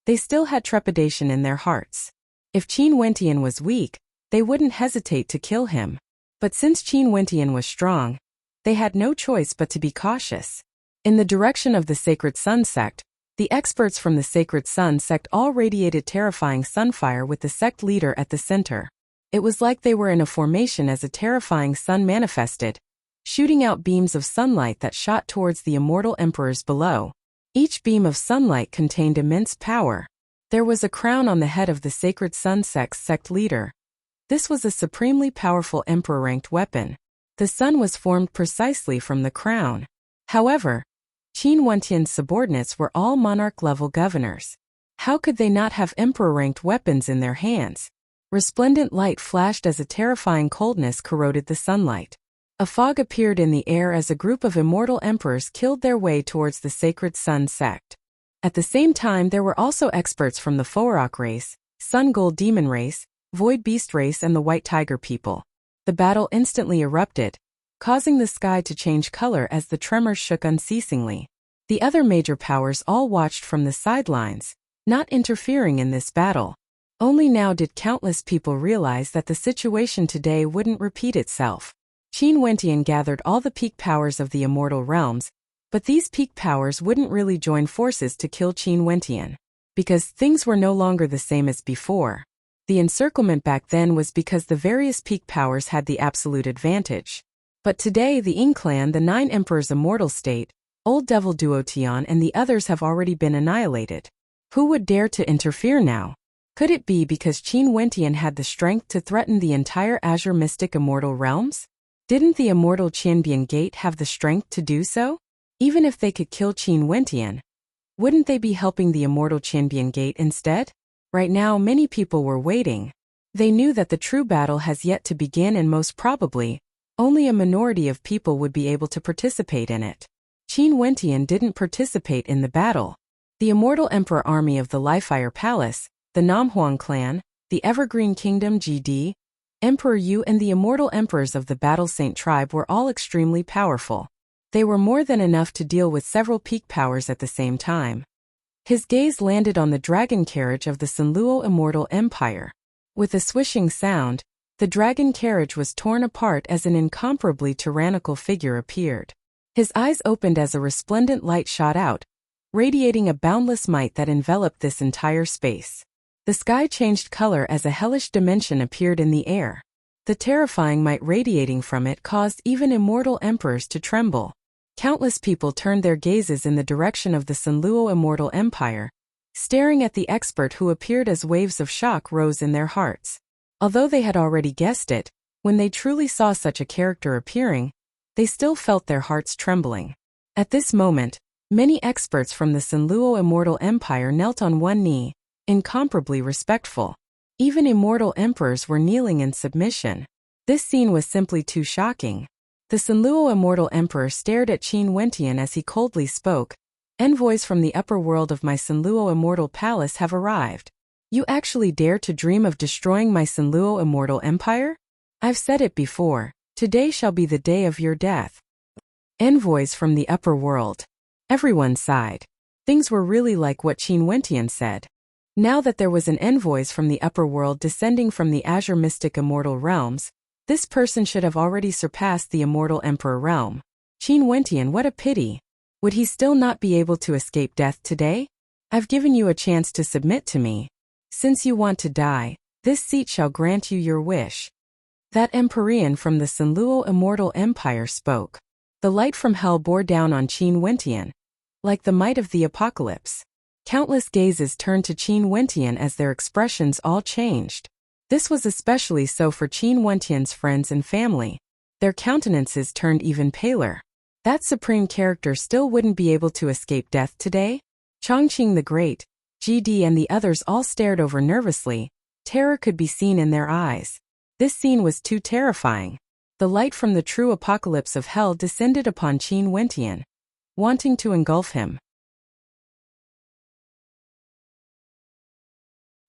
they still had trepidation in their hearts. If Qin Wentian was weak, they wouldn't hesitate to kill him. But since Qin Wentian was strong, they had no choice but to be cautious. In the direction of the Sacred Sun sect, the experts from the Sacred Sun sect all radiated terrifying sunfire with the sect leader at the center. It was like they were in a formation as a terrifying sun manifested, shooting out beams of sunlight that shot towards the immortal emperors below. Each beam of sunlight contained immense power. There was a crown on the head of the Sacred Sun sect's sect leader. This was a supremely powerful emperor-ranked weapon. The sun was formed precisely from the crown. However, Qin Wentian's subordinates were all monarch-level governors. How could they not have emperor-ranked weapons in their hands? Resplendent light flashed as a terrifying coldness corroded the sunlight. A fog appeared in the air as a group of immortal emperors killed their way towards the Sacred Sun sect. At the same time, there were also experts from the Forok race, Sun Gold demon race, Void Beast Race and the White Tiger People. The battle instantly erupted, causing the sky to change color as the tremors shook unceasingly. The other major powers all watched from the sidelines, not interfering in this battle. Only now did countless people realize that the situation today wouldn't repeat itself. Qin Wentian gathered all the peak powers of the immortal realms, but these peak powers wouldn't really join forces to kill Qin Wentian, because things were no longer the same as before. The encirclement back then was because the various peak powers had the absolute advantage. But today the Ying clan, the 9 emperors' immortal state, Old Devil Duotian and the others have already been annihilated. Who would dare to interfere now? Could it be because Qin Wentian had the strength to threaten the entire Azure Mystic Immortal Realms? Didn't the immortal Qianbian Gate have the strength to do so? Even if they could kill Qin Wentian, wouldn't they be helping the immortal Qianbian Gate instead? Right now many people were waiting. They knew that the true battle has yet to begin and most probably, only a minority of people would be able to participate in it. Qin Wentian didn't participate in the battle. The Immortal Emperor Army of the Lifefire Palace, the Namhuang clan, the Evergreen Kingdom GD, Emperor Yu and the Immortal Emperors of the Battle Saint tribe were all extremely powerful. They were more than enough to deal with several peak powers at the same time. His gaze landed on the dragon carriage of the Sanluo Immortal Empire. With a swishing sound, the dragon carriage was torn apart as an incomparably tyrannical figure appeared. His eyes opened as a resplendent light shot out, radiating a boundless might that enveloped this entire space. The sky changed color as a hellish dimension appeared in the air. The terrifying might radiating from it caused even immortal emperors to tremble. Countless people turned their gazes in the direction of the Sanluo Immortal Empire, staring at the expert who appeared as waves of shock rose in their hearts. Although they had already guessed it, when they truly saw such a character appearing, they still felt their hearts trembling. At this moment, many experts from the Sanluo Immortal Empire knelt on one knee, incomparably respectful. Even immortal emperors were kneeling in submission. This scene was simply too shocking. The Sanluo Immortal Emperor stared at Qin Wentian as he coldly spoke. Envoys from the upper world of my Sanluo Immortal Palace have arrived. You actually dare to dream of destroying my Sanluo Immortal Empire? I've said it before, today shall be the day of your death. Envoys from the upper world. Everyone sighed. Things were really like what Qin Wentian said. Now that there was an envoys from the upper world descending from the Azure Mystic Immortal Realms, this person should have already surpassed the Immortal Emperor realm. Qin Wentian, what a pity. Would he still not be able to escape death today? I've given you a chance to submit to me. Since you want to die, this seat shall grant you your wish. That Empyrean from the Sanluo Immortal Empire spoke. The light from hell bore down on Qin Wentian, like the might of the apocalypse. Countless gazes turned to Qin Wentian as their expressions all changed. This was especially so for Qin Wentian's friends and family. Their countenances turned even paler. That supreme character still wouldn't be able to escape death today? Chongqing the Great, GD and the others all stared over nervously. Terror could be seen in their eyes. This scene was too terrifying. The light from the true apocalypse of hell descended upon Qin Wentian, wanting to engulf him.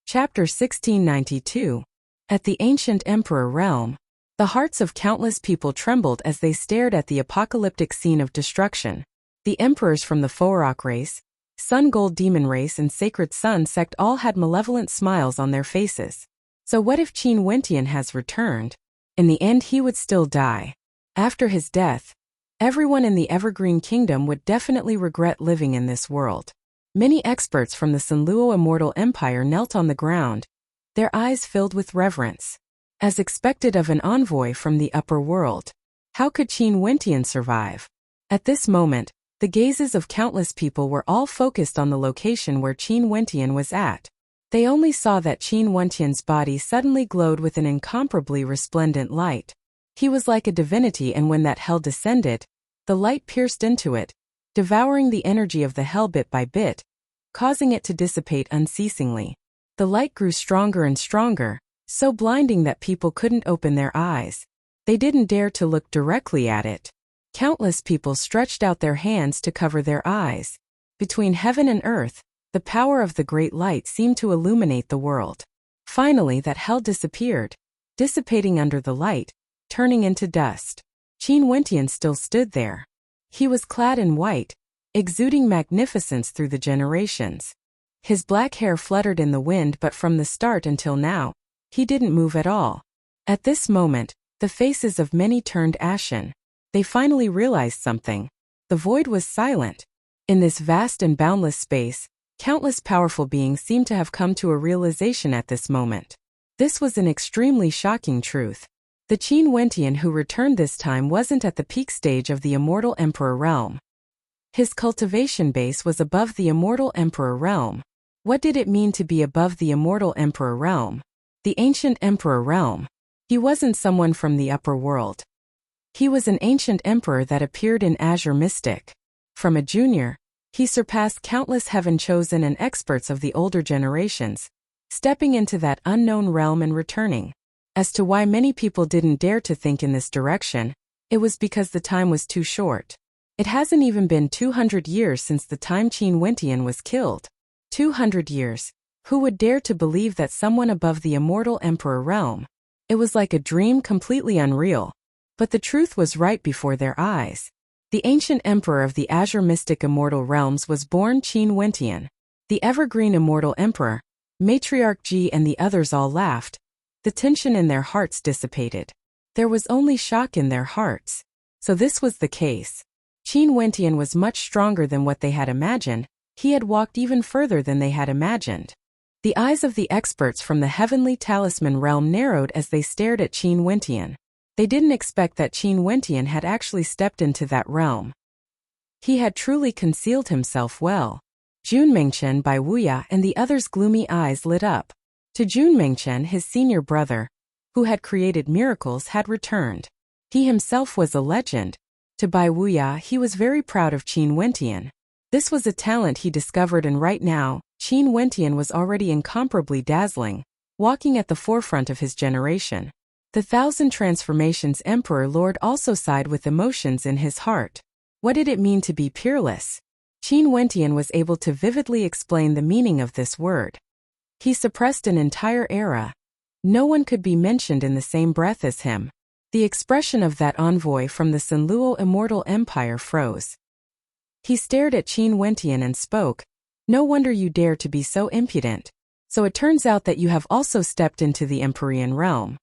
Chapter 1692. At the Ancient Emperor Realm. The hearts of countless people trembled as they stared at the apocalyptic scene of destruction. The emperors from the Forak race, Sun Gold Demon race and Sacred Sun sect all had malevolent smiles on their faces. So what if Qin Wentian has returned? In the end he would still die. After his death, everyone in the Evergreen Kingdom would definitely regret living in this world. Many experts from the Sanluo Immortal Empire knelt on the ground, their eyes filled with reverence. As expected of an envoy from the upper world, how could Qin Wentian survive? At this moment, the gazes of countless people were all focused on the location where Qin Wentian was at. They only saw that Qin Wentian's body suddenly glowed with an incomparably resplendent light. He was like a divinity, and when that hell descended, the light pierced into it, devouring the energy of the hell bit by bit, causing it to dissipate unceasingly. The light grew stronger and stronger, so blinding that people couldn't open their eyes. They didn't dare to look directly at it. Countless people stretched out their hands to cover their eyes. Between heaven and earth, the power of the great light seemed to illuminate the world. Finally, that hell disappeared, dissipating under the light, turning into dust. Qin Wentian still stood there. He was clad in white, exuding magnificence through the generations. His black hair fluttered in the wind, but from the start until now, he didn't move at all. At this moment, the faces of many turned ashen. They finally realized something. The void was silent. In this vast and boundless space, countless powerful beings seemed to have come to a realization at this moment. This was an extremely shocking truth. The Qin Wentian who returned this time wasn't at the peak stage of the Immortal Emperor realm. His cultivation base was above the Immortal Emperor realm. What did it mean to be above the Immortal Emperor realm? The Ancient Emperor realm. He wasn't someone from the upper world. He was an ancient emperor that appeared in Azure Mystic. From a junior, he surpassed countless heaven-chosen and experts of the older generations, stepping into that unknown realm and returning. As to why many people didn't dare to think in this direction, it was because the time was too short. It hasn't even been 200 years since the time Qin Wentian was killed. 200 years. Who would dare to believe that someone above the Immortal Emperor realm? It was like a dream, completely unreal. But the truth was right before their eyes. The ancient emperor of the Azure Mystic Immortal Realms was born Qin Wentian. The evergreen Immortal Emperor, Matriarch Ji and the others all laughed. The tension in their hearts dissipated. There was only shock in their hearts. So this was the case. Qin Wentian was much stronger than what they had imagined. He had walked even further than they had imagined. The eyes of the experts from the Heavenly Talisman realm narrowed as they stared at Qin Wentian. They didn't expect that Qin Wentian had actually stepped into that realm. He had truly concealed himself well. Junmengchen, Bai Wuya and the others' gloomy eyes lit up. To Junmengchen, his senior brother, who had created miracles, had returned. He himself was a legend. To Bai Wuya, he was very proud of Qin Wentian. This was a talent he discovered, and right now, Qin Wentian was already incomparably dazzling, walking at the forefront of his generation. The Thousand Transformations Emperor Lord also sighed with emotions in his heart. What did it mean to be peerless? Qin Wentian was able to vividly explain the meaning of this word. He suppressed an entire era. No one could be mentioned in the same breath as him. The expression of that envoy from the Sanluo Immortal Empire froze. He stared at Qin Wentian and spoke. No wonder you dare to be so impudent. So it turns out that you have also stepped into the Empyrean realm.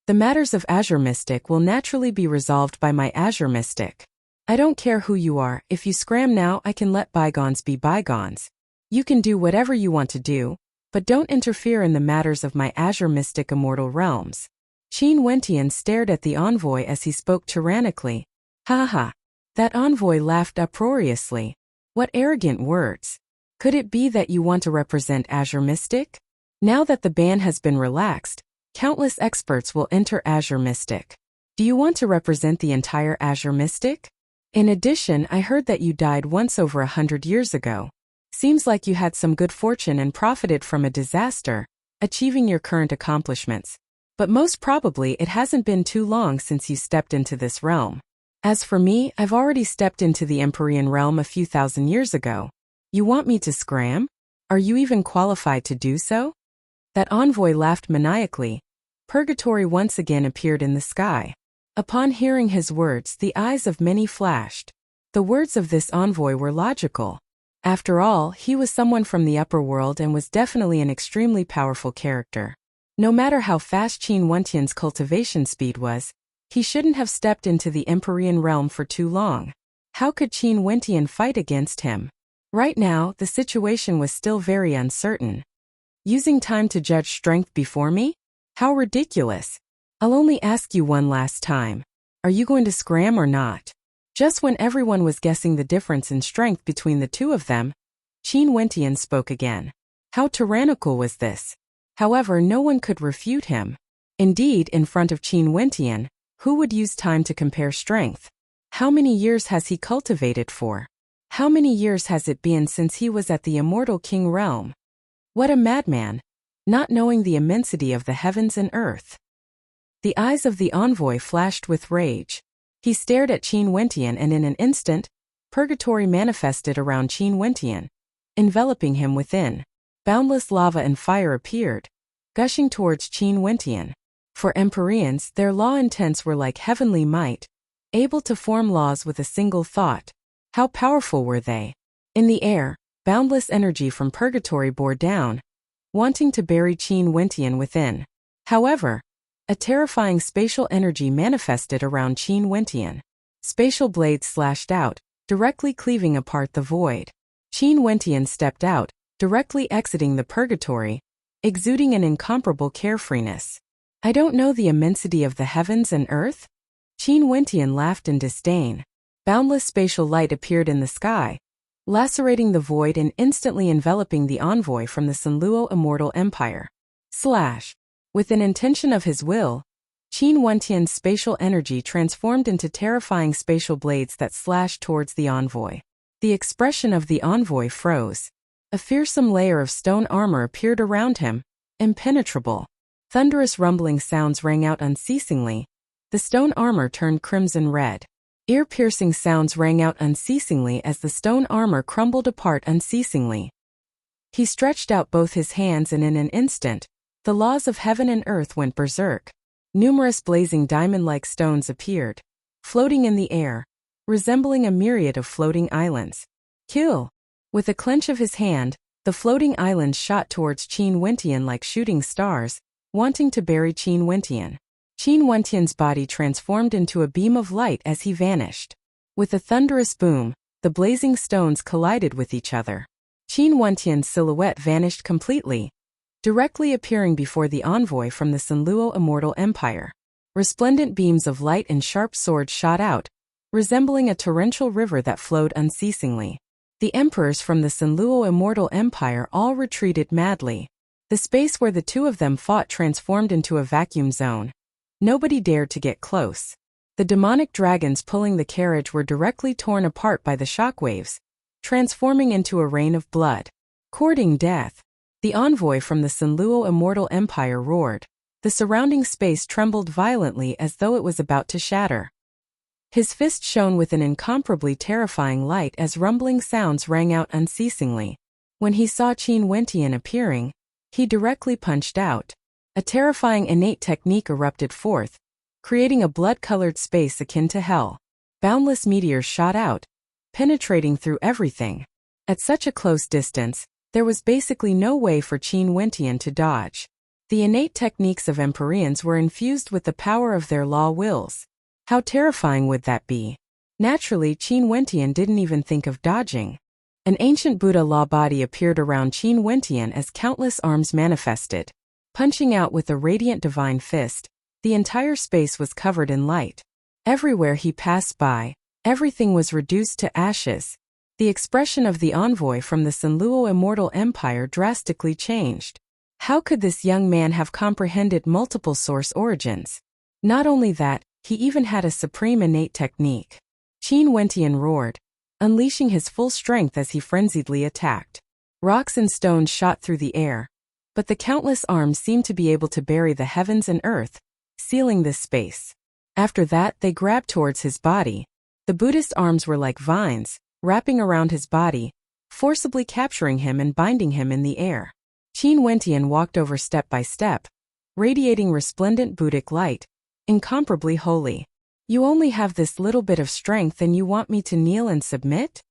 The matters of Azure Mystic will naturally be resolved by my Azure Mystic. I don't care who you are. If you scram now, I can let bygones be bygones. You can do whatever you want to do, but don't interfere in the matters of my Azure Mystic Immortal Realms. Qin Wentian stared at the envoy as he spoke tyrannically. Ha ha. That envoy laughed uproariously. What arrogant words. Could it be that you want to represent Azure Mystic? Now that the ban has been relaxed, countless experts will enter Azure Mystic. Do you want to represent the entire Azure Mystic? In addition, I heard that you died once over 100 years ago. Seems like you had some good fortune and profited from a disaster, achieving your current accomplishments. But most probably it hasn't been too long since you stepped into this realm. As for me, I've already stepped into the Empyrean realm a few thousand years ago. You want me to scram? Are you even qualified to do so? That envoy laughed maniacally. Purgatory once again appeared in the sky. Upon hearing his words, the eyes of many flashed. The words of this envoy were logical. After all, he was someone from the upper world and was definitely an extremely powerful character. No matter how fast Qin Wentian's cultivation speed was, he shouldn't have stepped into the Empyrean realm for too long. How could Qin Wentian fight against him? Right now, the situation was still very uncertain. Using time to judge strength before me? How ridiculous. I'll only ask you one last time. Are you going to scram or not? Just when everyone was guessing the difference in strength between the two of them, Qin Wentian spoke again. How tyrannical was this? However, no one could refute him. Indeed, in front of Qin Wentian, who would use time to compare strength? How many years has he cultivated for? How many years has it been since he was at the Immortal King realm? What a madman, not knowing the immensity of the heavens and earth. The eyes of the envoy flashed with rage. He stared at Qin Wentian and in an instant, purgatory manifested around Qin Wentian, enveloping him within. Boundless lava and fire appeared. gushing towards Qin Wentian. For Empyreans, their law intents were like heavenly might, able to form laws with a single thought. How powerful were they? In the air, boundless energy from purgatory bore down, wanting to bury Qin Wentian within. However, a terrifying spatial energy manifested around Qin Wentian. Spatial blades slashed out, directly cleaving apart the void. Qin Wentian stepped out, directly exiting the purgatory, exuding an incomparable carefreeness. I don't know the immensity of the heavens and earth? Qin Wentian laughed in disdain. Boundless spatial light appeared in the sky, lacerating the void and instantly enveloping the envoy from the Sanluo immortal empire. Slash. With an intention of his will, Qin Wentian's spatial energy transformed into terrifying spatial blades that slashed towards the envoy. The expression of the envoy froze. A fearsome layer of stone armor appeared around him, impenetrable. Thunderous rumbling sounds rang out unceasingly. The stone armor turned crimson red. Ear-piercing sounds rang out unceasingly as the stone armor crumbled apart unceasingly. He stretched out both his hands and in an instant, the laws of heaven and earth went berserk. Numerous blazing diamond-like stones appeared, floating in the air, resembling a myriad of floating islands. Kill! With a clench of his hand, the floating islands shot towards Qin Wentian like shooting stars, wanting to bury Qin Wentian. Qin Wentian's body transformed into a beam of light as he vanished. With a thunderous boom, the blazing stones collided with each other. Qin Wentian's silhouette vanished completely, directly appearing before the envoy from the Sanluo immortal empire. Resplendent beams of light and sharp swords shot out, resembling a torrential river that flowed unceasingly. The emperors from the Sanluo immortal empire all retreated madly. The space where the two of them fought transformed into a vacuum zone. Nobody dared to get close. The demonic dragons pulling the carriage were directly torn apart by the shockwaves, transforming into a rain of blood. Courting death. The envoy from the Sanluo immortal empire roared. The surrounding space trembled violently as though it was about to shatter. His fist shone with an incomparably terrifying light as rumbling sounds rang out unceasingly. When he saw Qin Wentian appearing, he directly punched out. A terrifying innate technique erupted forth, creating a blood-colored space akin to hell. Boundless meteors shot out, penetrating through everything. At such a close distance, there was basically no way for Qin Wentian to dodge. The innate techniques of Empyreans were infused with the power of their law wills. How terrifying would that be? Naturally, Qin Wentian didn't even think of dodging. An ancient Buddha law body appeared around Qin Wentian as countless arms manifested. Punching out with a radiant divine fist, the entire space was covered in light. Everywhere he passed by, everything was reduced to ashes. The expression of the envoy from the Sanluo immortal empire drastically changed. How could this young man have comprehended multiple source origins? Not only that, he even had a supreme innate technique. Qin Wentian roared, unleashing his full strength as he frenziedly attacked. Rocks and stones shot through the air, but the countless arms seemed to be able to bury the heavens and earth, sealing this space. After that, they grabbed towards his body. The Buddhist arms were like vines, wrapping around his body, forcibly capturing him and binding him in the air. Qin Wentian walked over step by step, radiating resplendent Buddhic light, incomparably holy. You only have this little bit of strength and you want me to kneel and submit?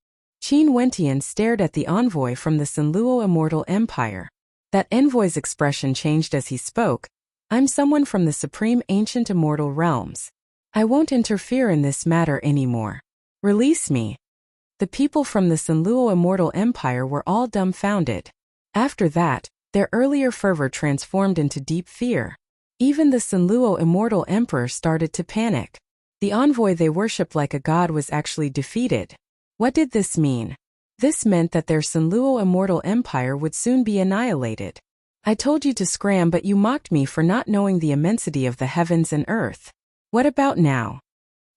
Qin Wentian stared at the envoy from the Sanluo immortal empire. That envoy's expression changed as he spoke. I'm someone from the supreme ancient immortal realms. I won't interfere in this matter anymore. Release me. The people from the Sanluo immortal empire were all dumbfounded. After that, their earlier fervor transformed into deep fear. Even the Sanluo immortal emperor started to panic. The envoy they worshipped like a god was actually defeated. What did this mean? This meant that their Sanluo immortal empire would soon be annihilated. I told you to scram, but you mocked me for not knowing the immensity of the heavens and earth. What about now?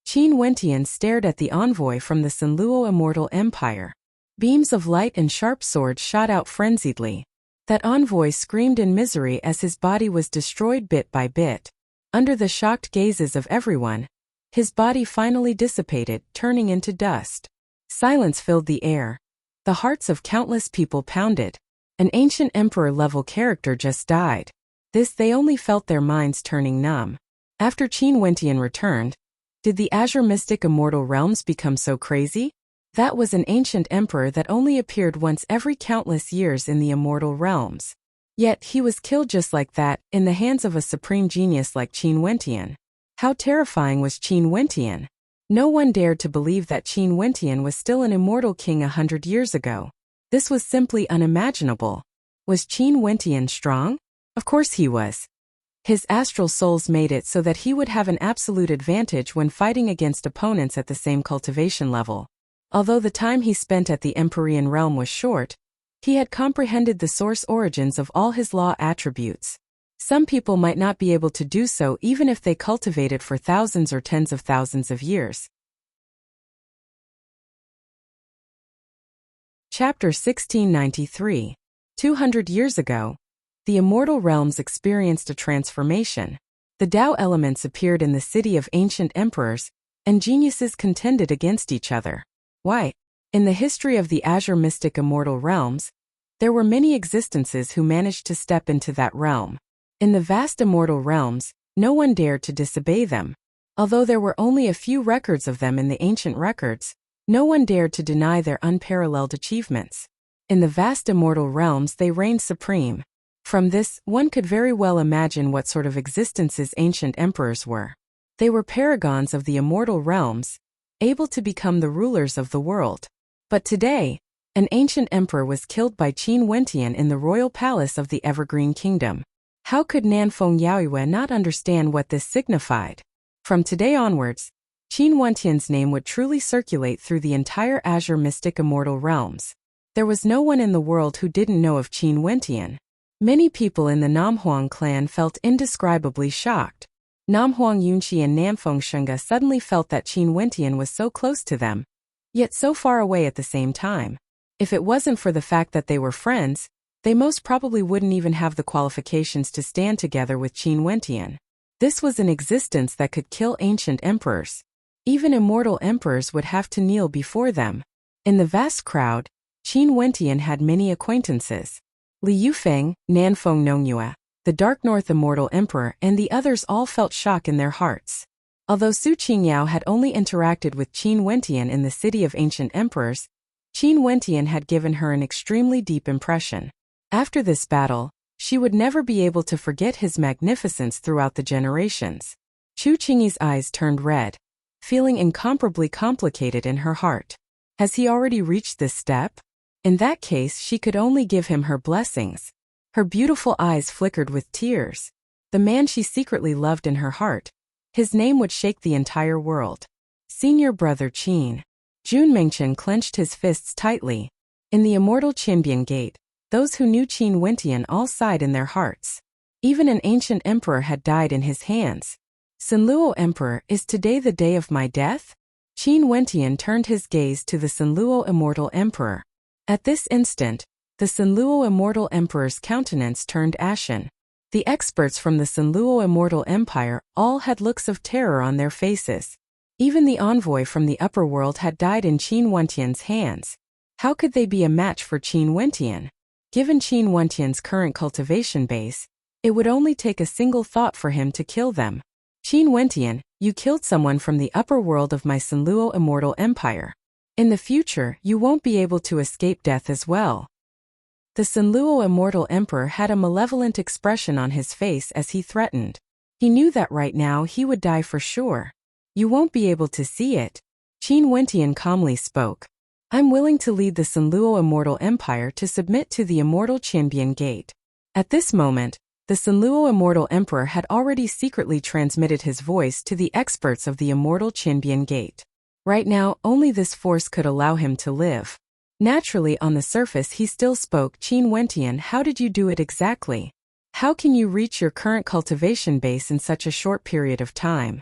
Qin Wentian stared at the envoy from the Sanluo immortal empire. Beams of light and sharp swords shot out frenziedly. That envoy screamed in misery as his body was destroyed bit by bit. Under the shocked gazes of everyone, his body finally dissipated, turning into dust. Silence filled the air. The hearts of countless people pounded. An ancient emperor-level character just died. This they only felt their minds turning numb. After Qin Wentian returned, did the Azure Mystic Immortal Realms become so crazy? That was an ancient emperor that only appeared once every countless years in the Immortal Realms. Yet he was killed just like that, in the hands of a supreme genius like Qin Wentian. How terrifying was Qin Wentian? No one dared to believe that Qin Wentian was still an immortal king 100 years ago. This was simply unimaginable. Was Qin Wentian strong? Of course he was. His astral souls made it so that he would have an absolute advantage when fighting against opponents at the same cultivation level. Although the time he spent at the Empyrean realm was short, he had comprehended the source origins of all his law attributes. Some people might not be able to do so even if they cultivated for thousands or tens of thousands of years. Chapter 1693. 200 years ago, the immortal realms experienced a transformation. The Tao elements appeared in the city of ancient emperors, and geniuses contended against each other. Why? In the history of the Azure Mystic Immortal Realms, there were many existences who managed to step into that realm. In the vast immortal realms, no one dared to disobey them. Although there were only a few records of them in the ancient records, no one dared to deny their unparalleled achievements. In the vast immortal realms they reigned supreme. From this, one could very well imagine what sort of existences ancient emperors were. They were paragons of the immortal realms, able to become the rulers of the world. But today, an ancient emperor was killed by Qin Wentian in the royal palace of the Evergreen Kingdom. How could Nanfeng Yaoyue not understand what this signified? From today onwards, Qin Wentian's name would truly circulate through the entire Azure Mystic Immortal Realms. There was no one in the world who didn't know of Qin Wentian. Many people in the Namhuang clan felt indescribably shocked. Namhuang Yunqi and Namfeng Shunga suddenly felt that Qin Wentian was so close to them, yet so far away at the same time. If it wasn't for the fact that they were friends, they most probably wouldn't even have the qualifications to stand together with Qin Wentian. This was an existence that could kill ancient emperors. Even immortal emperors would have to kneel before them. In the vast crowd, Qin Wentian had many acquaintances. Li Yufeng, Nanfeng Nongyue, the Dark North Immortal Emperor, and the others all felt shock in their hearts. Although Su Qingyao had only interacted with Qin Wentian in the City of Ancient Emperors, Qin Wentian had given her an extremely deep impression. After this battle, she would never be able to forget his magnificence throughout the generations. Chu Qingyi's eyes turned red, feeling incomparably complicated in her heart. Has he already reached this step? In that case, she could only give him her blessings. Her beautiful eyes flickered with tears. The man she secretly loved in her heart. His name would shake the entire world. Senior brother Qin. Jun Mengchen clenched his fists tightly. In the immortal Qinbian Gate, those who knew Qin Wentian all sighed in their hearts. Even an ancient emperor had died in his hands. Sanluo Emperor, is today the day of my death? Qin Wentian turned his gaze to the Sanluo Immortal Emperor. At this instant, the Sanluo Immortal Emperor's countenance turned ashen. The experts from the Sanluo Immortal Empire all had looks of terror on their faces. Even the envoy from the upper world had died in Qin Wentian's hands. How could they be a match for Qin Wentian? Given Qin Wentian's current cultivation base, it would only take a single thought for him to kill them. Qin Wentian, you killed someone from the upper world of my Sanluo Immortal Empire. In the future, you won't be able to escape death as well. The Sanluo Immortal Emperor had a malevolent expression on his face as he threatened. He knew that right now he would die for sure. You won't be able to see it. Qin Wentian calmly spoke. I'm willing to lead the Sanluo Immortal Empire to submit to the immortal Qinbian Gate. At this moment, the Sanluo Immortal Emperor had already secretly transmitted his voice to the experts of the immortal Qinbian Gate. Right now, only this force could allow him to live. Naturally, on the surface he still spoke. Qin Wentian, how did you do it exactly? How can you reach your current cultivation base in such a short period of time?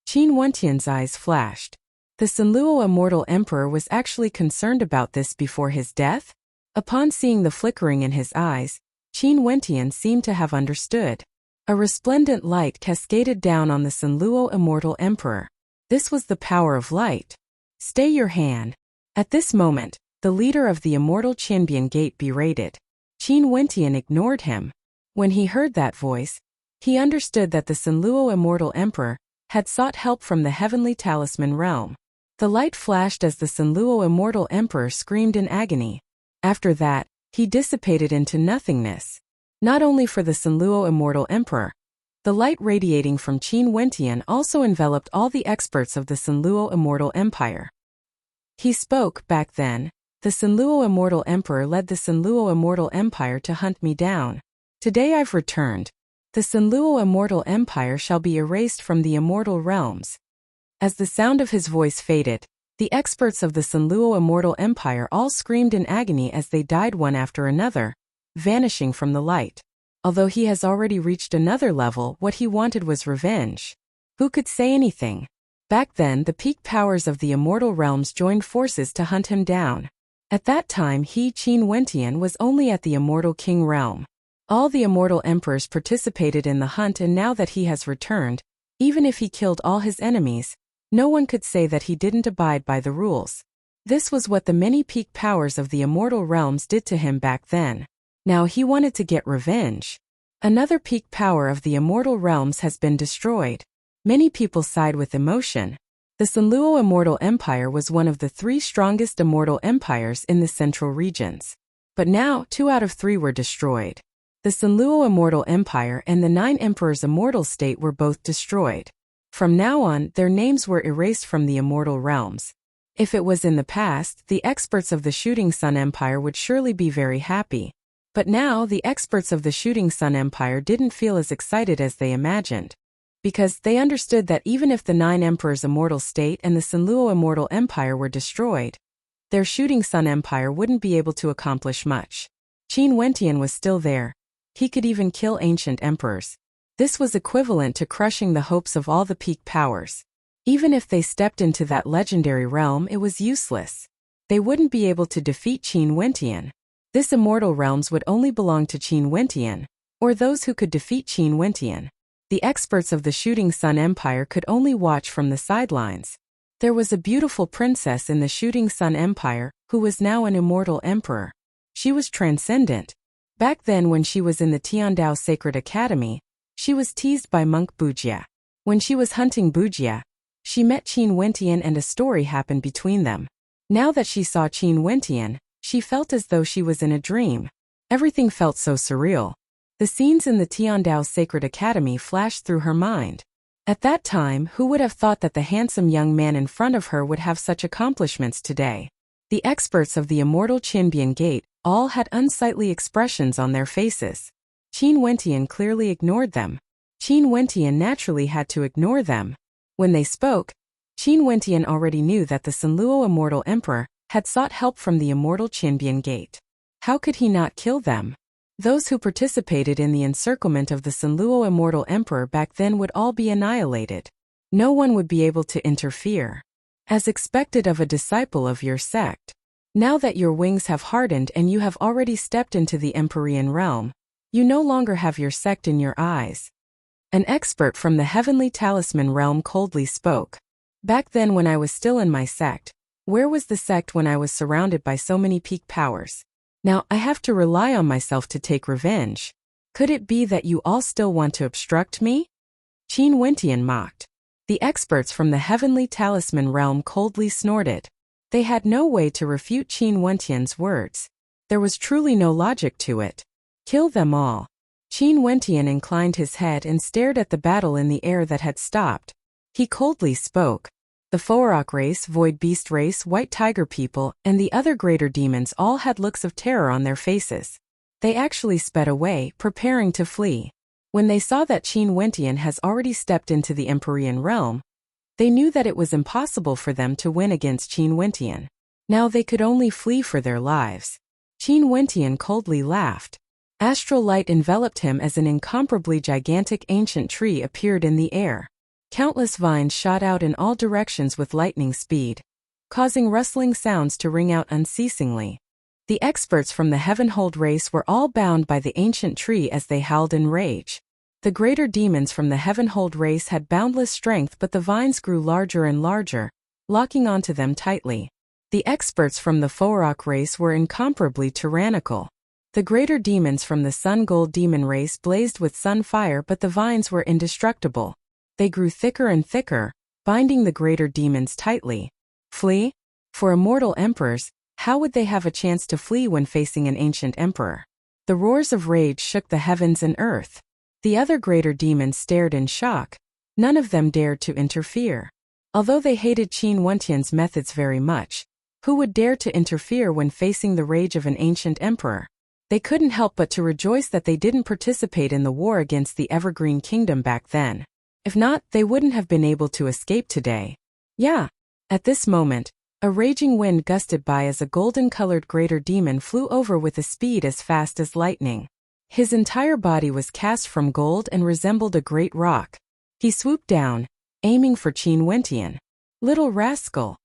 Qin Wentian's eyes flashed. The Sanluo Immortal Emperor was actually concerned about this before his death? Upon seeing the flickering in his eyes, Qin Wentian seemed to have understood. A resplendent light cascaded down on the Sanluo Immortal Emperor. This was the power of light. Stay your hand. At this moment, the leader of the immortal Qinbian Gate berated. Qin Wentian ignored him. When he heard that voice, he understood that the Sinluo Immortal Emperor had sought help from the heavenly talisman realm. The light flashed as the Sinluo Immortal Emperor screamed in agony. After that, he dissipated into nothingness. Not only for the Sinluo Immortal Emperor, the light radiating from Qin Wentian also enveloped all the experts of the Sinluo Immortal Empire. He spoke. Back then, the Sinluo Immortal Emperor led the Sinluo Immortal Empire to hunt me down. Today I've returned. The Sinluo Immortal Empire shall be erased from the immortal realms. As the sound of his voice faded, the experts of the Sinluo Immortal Empire all screamed in agony as they died one after another, vanishing from the light. Although he has already reached another level, what he wanted was revenge. Who could say anything? Back then, the peak powers of the immortal realms joined forces to hunt him down. At that time, Qin Wentian was only at the immortal king realm. All the immortal emperors participated in the hunt, and now that he has returned, even if he killed all his enemies, no one could say that he didn't abide by the rules. This was what the many peak powers of the immortal realms did to him back then. Now he wanted to get revenge. Another peak power of the immortal realms has been destroyed. Many people sighed with emotion. The Sinluo Immortal Empire was one of the 3 strongest immortal empires in the central regions. But now, 2 out of 3 were destroyed. The Sinluo Immortal Empire and the 9 Emperors' immortal state were both destroyed. From now on, their names were erased from the immortal realms. If it was in the past, the experts of the Shooting Sun Empire would surely be very happy. But now, the experts of the Shooting Sun Empire didn't feel as excited as they imagined. Because they understood that even if the 9 Emperors' immortal state and the Sinluo Immortal Empire were destroyed, their Shooting Sun Empire wouldn't be able to accomplish much. Qin Wentian was still there. He could even kill ancient emperors. This was equivalent to crushing the hopes of all the peak powers. Even if they stepped into that legendary realm, it was useless. They wouldn't be able to defeat Qin Wentian. This immortal realms would only belong to Qin Wentian, or those who could defeat Qin Wentian. The experts of the Shooting Sun Empire could only watch from the sidelines. There was a beautiful princess in the Shooting Sun Empire, who was now an immortal emperor. She was transcendent. Back then, when she was in the Tiandao Sacred Academy, she was teased by monk Bujia. When she was hunting Bujia, she met Qin Wentian and a story happened between them. Now that she saw Qin Wentian, she felt as though she was in a dream. Everything felt so surreal. The scenes in the Tiandao Sacred Academy flashed through her mind. At that time, who would have thought that the handsome young man in front of her would have such accomplishments today? The experts of the immortal Qinbian Gate all had unsightly expressions on their faces. Qin Wentian clearly ignored them. Qin Wentian naturally had to ignore them. When they spoke, Qin Wentian already knew that the Sinluo Immortal Emperor had sought help from the immortal Qinbian Gate. How could he not kill them? Those who participated in the encirclement of the Sinluo Immortal Emperor back then would all be annihilated. No one would be able to interfere. As expected of a disciple of your sect. Now that your wings have hardened and you have already stepped into the Empyrean realm, you no longer have your sect in your eyes. An expert from the Heavenly Talisman realm coldly spoke. Back then, when I was still in my sect, where was the sect when I was surrounded by so many peak powers? Now I have to rely on myself to take revenge. Could it be that you all still want to obstruct me? Qin Wentian mocked. The experts from the Heavenly Talisman realm coldly snorted. They had no way to refute Qin Wentian's words. There was truly no logic to it. Kill them all. Qin Wentian inclined his head and stared at the battle in the air that had stopped. He coldly spoke. The Forak race, Void Beast race, White Tiger people, and the other greater demons all had looks of terror on their faces. They actually sped away, preparing to flee. When they saw that Qin Wentian has already stepped into the Empyrean realm, they knew that it was impossible for them to win against Qin Wentian. Now they could only flee for their lives. Qin Wentian coldly laughed. Astral light enveloped him as an incomparably gigantic ancient tree appeared in the air. Countless vines shot out in all directions with lightning speed, causing rustling sounds to ring out unceasingly. The experts from the Heavenhold race were all bound by the ancient tree as they howled in rage. The greater demons from the Heavenhold race had boundless strength, but the vines grew larger and larger, locking onto them tightly. The experts from the Forak race were incomparably tyrannical. The greater demons from the Sun Gold demon race blazed with sun fire, but the vines were indestructible. They grew thicker and thicker, binding the greater demons tightly. Flee? For immortal emperors, how would they have a chance to flee when facing an ancient emperor? The roars of rage shook the heavens and earth. The other greater demons stared in shock. None of them dared to interfere. Although they hated Qin Wentian's methods very much, who would dare to interfere when facing the rage of an ancient emperor? They couldn't help but to rejoice that they didn't participate in the war against the Evergreen Kingdom back then. If not, they wouldn't have been able to escape today. Yeah. At this moment, a raging wind gusted by as a golden-colored greater demon flew over with a speed as fast as lightning. His entire body was cast from gold and resembled a great rock. He swooped down, aiming for Qin Wentian. Little rascal!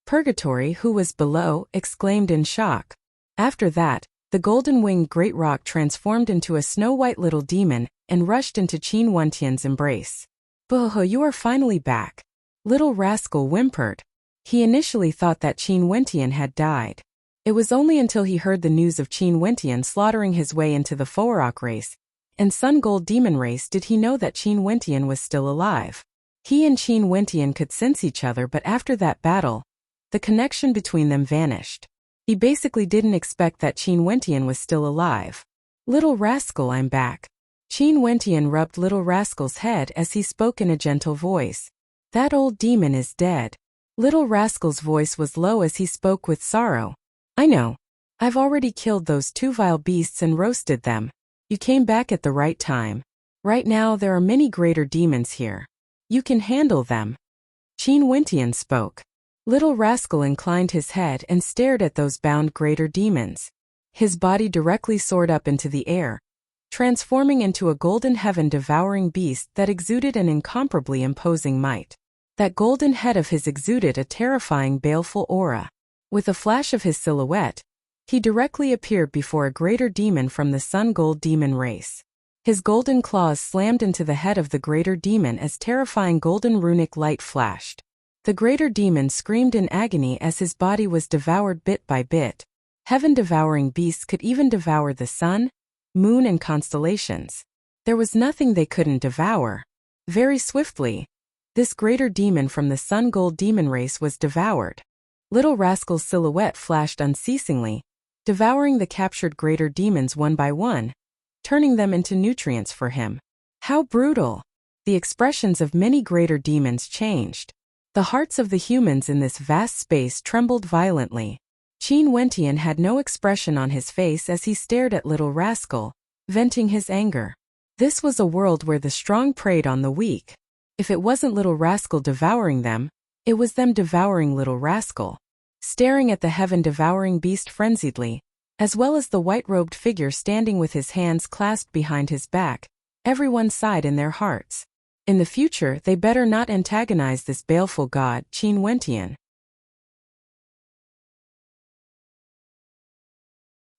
Purgatory, who was below, exclaimed in shock. After that, the golden-winged great rock transformed into a snow-white little demon and rushed into Qin Wentian's embrace. "Boho, you are finally back," little rascal whimpered. He initially thought that Qin Wentian had died. It was only until he heard the news of Qin Wentian slaughtering his way into the Foarok race and Sun Gold demon race did he know that Qin Wentian was still alive. He and Qin Wentian could sense each other, but after that battle, the connection between them vanished. He basically didn't expect that Qin Wentian was still alive. "Little rascal, I'm back." Qin Wentian rubbed little rascal's head as he spoke in a gentle voice. "That old demon is dead." Little rascal's voice was low as he spoke with sorrow. "I know. I've already killed those two vile beasts and roasted them. You came back at the right time. Right now there are many greater demons here. You can handle them." Qin Wentian spoke. Little rascal inclined his head and stared at those bound greater demons. His body directly soared up into the air, transforming into a golden heaven-devouring beast that exuded an incomparably imposing might. That golden head of his exuded a terrifying baleful aura. With a flash of his silhouette, he directly appeared before a greater demon from the Sun Gold demon race. His golden claws slammed into the head of the greater demon as terrifying golden runic light flashed. The greater demon screamed in agony as his body was devoured bit by bit. Heaven-devouring beasts could even devour the sun, moon, and constellations. There was nothing they couldn't devour. Very swiftly, this greater demon from the Sun Gold demon race was devoured. Little rascal's silhouette flashed unceasingly, devouring the captured greater demons one by one, turning them into nutrients for him. How brutal! The expressions of many greater demons changed. The hearts of the humans in this vast space trembled violently. Qin Wentian had no expression on his face as he stared at little rascal, venting his anger. This was a world where the strong preyed on the weak. If it wasn't little rascal devouring them, it was them devouring little rascal. Staring at the heaven-devouring beast frenziedly, as well as the white-robed figure standing with his hands clasped behind his back, everyone sighed in their hearts. In the future, they better not antagonize this baleful god, Qin Wentian.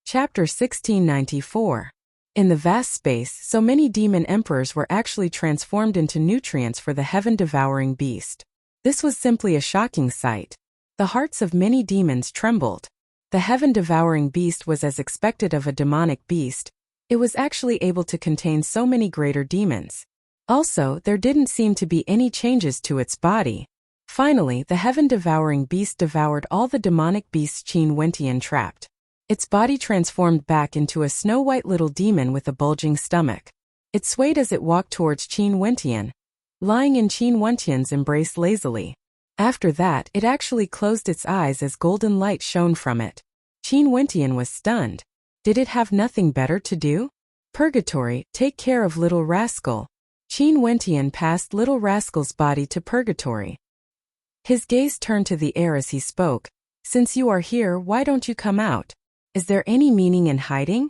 Chapter 1694. In the vast space, so many demon emperors were actually transformed into nutrients for the heaven-devouring beast. This was simply a shocking sight. The hearts of many demons trembled. The heaven-devouring beast was as expected of a demonic beast. It was actually able to contain so many greater demons. Also, there didn't seem to be any changes to its body. Finally, the heaven-devouring beast devoured all the demonic beasts Qin Wentian trapped. Its body transformed back into a snow-white little demon with a bulging stomach. It swayed as it walked towards Qin Wentian, lying in Qin Wentian's embrace lazily. After that, it actually closed its eyes as golden light shone from it. Qin Wentian was stunned. Did it have nothing better to do? "Purgatory, take care of little rascal." Qin Wentian passed little rascal's body to Purgatory. His gaze turned to the air as he spoke. "Since you are here, why don't you come out? Is there any meaning in hiding?"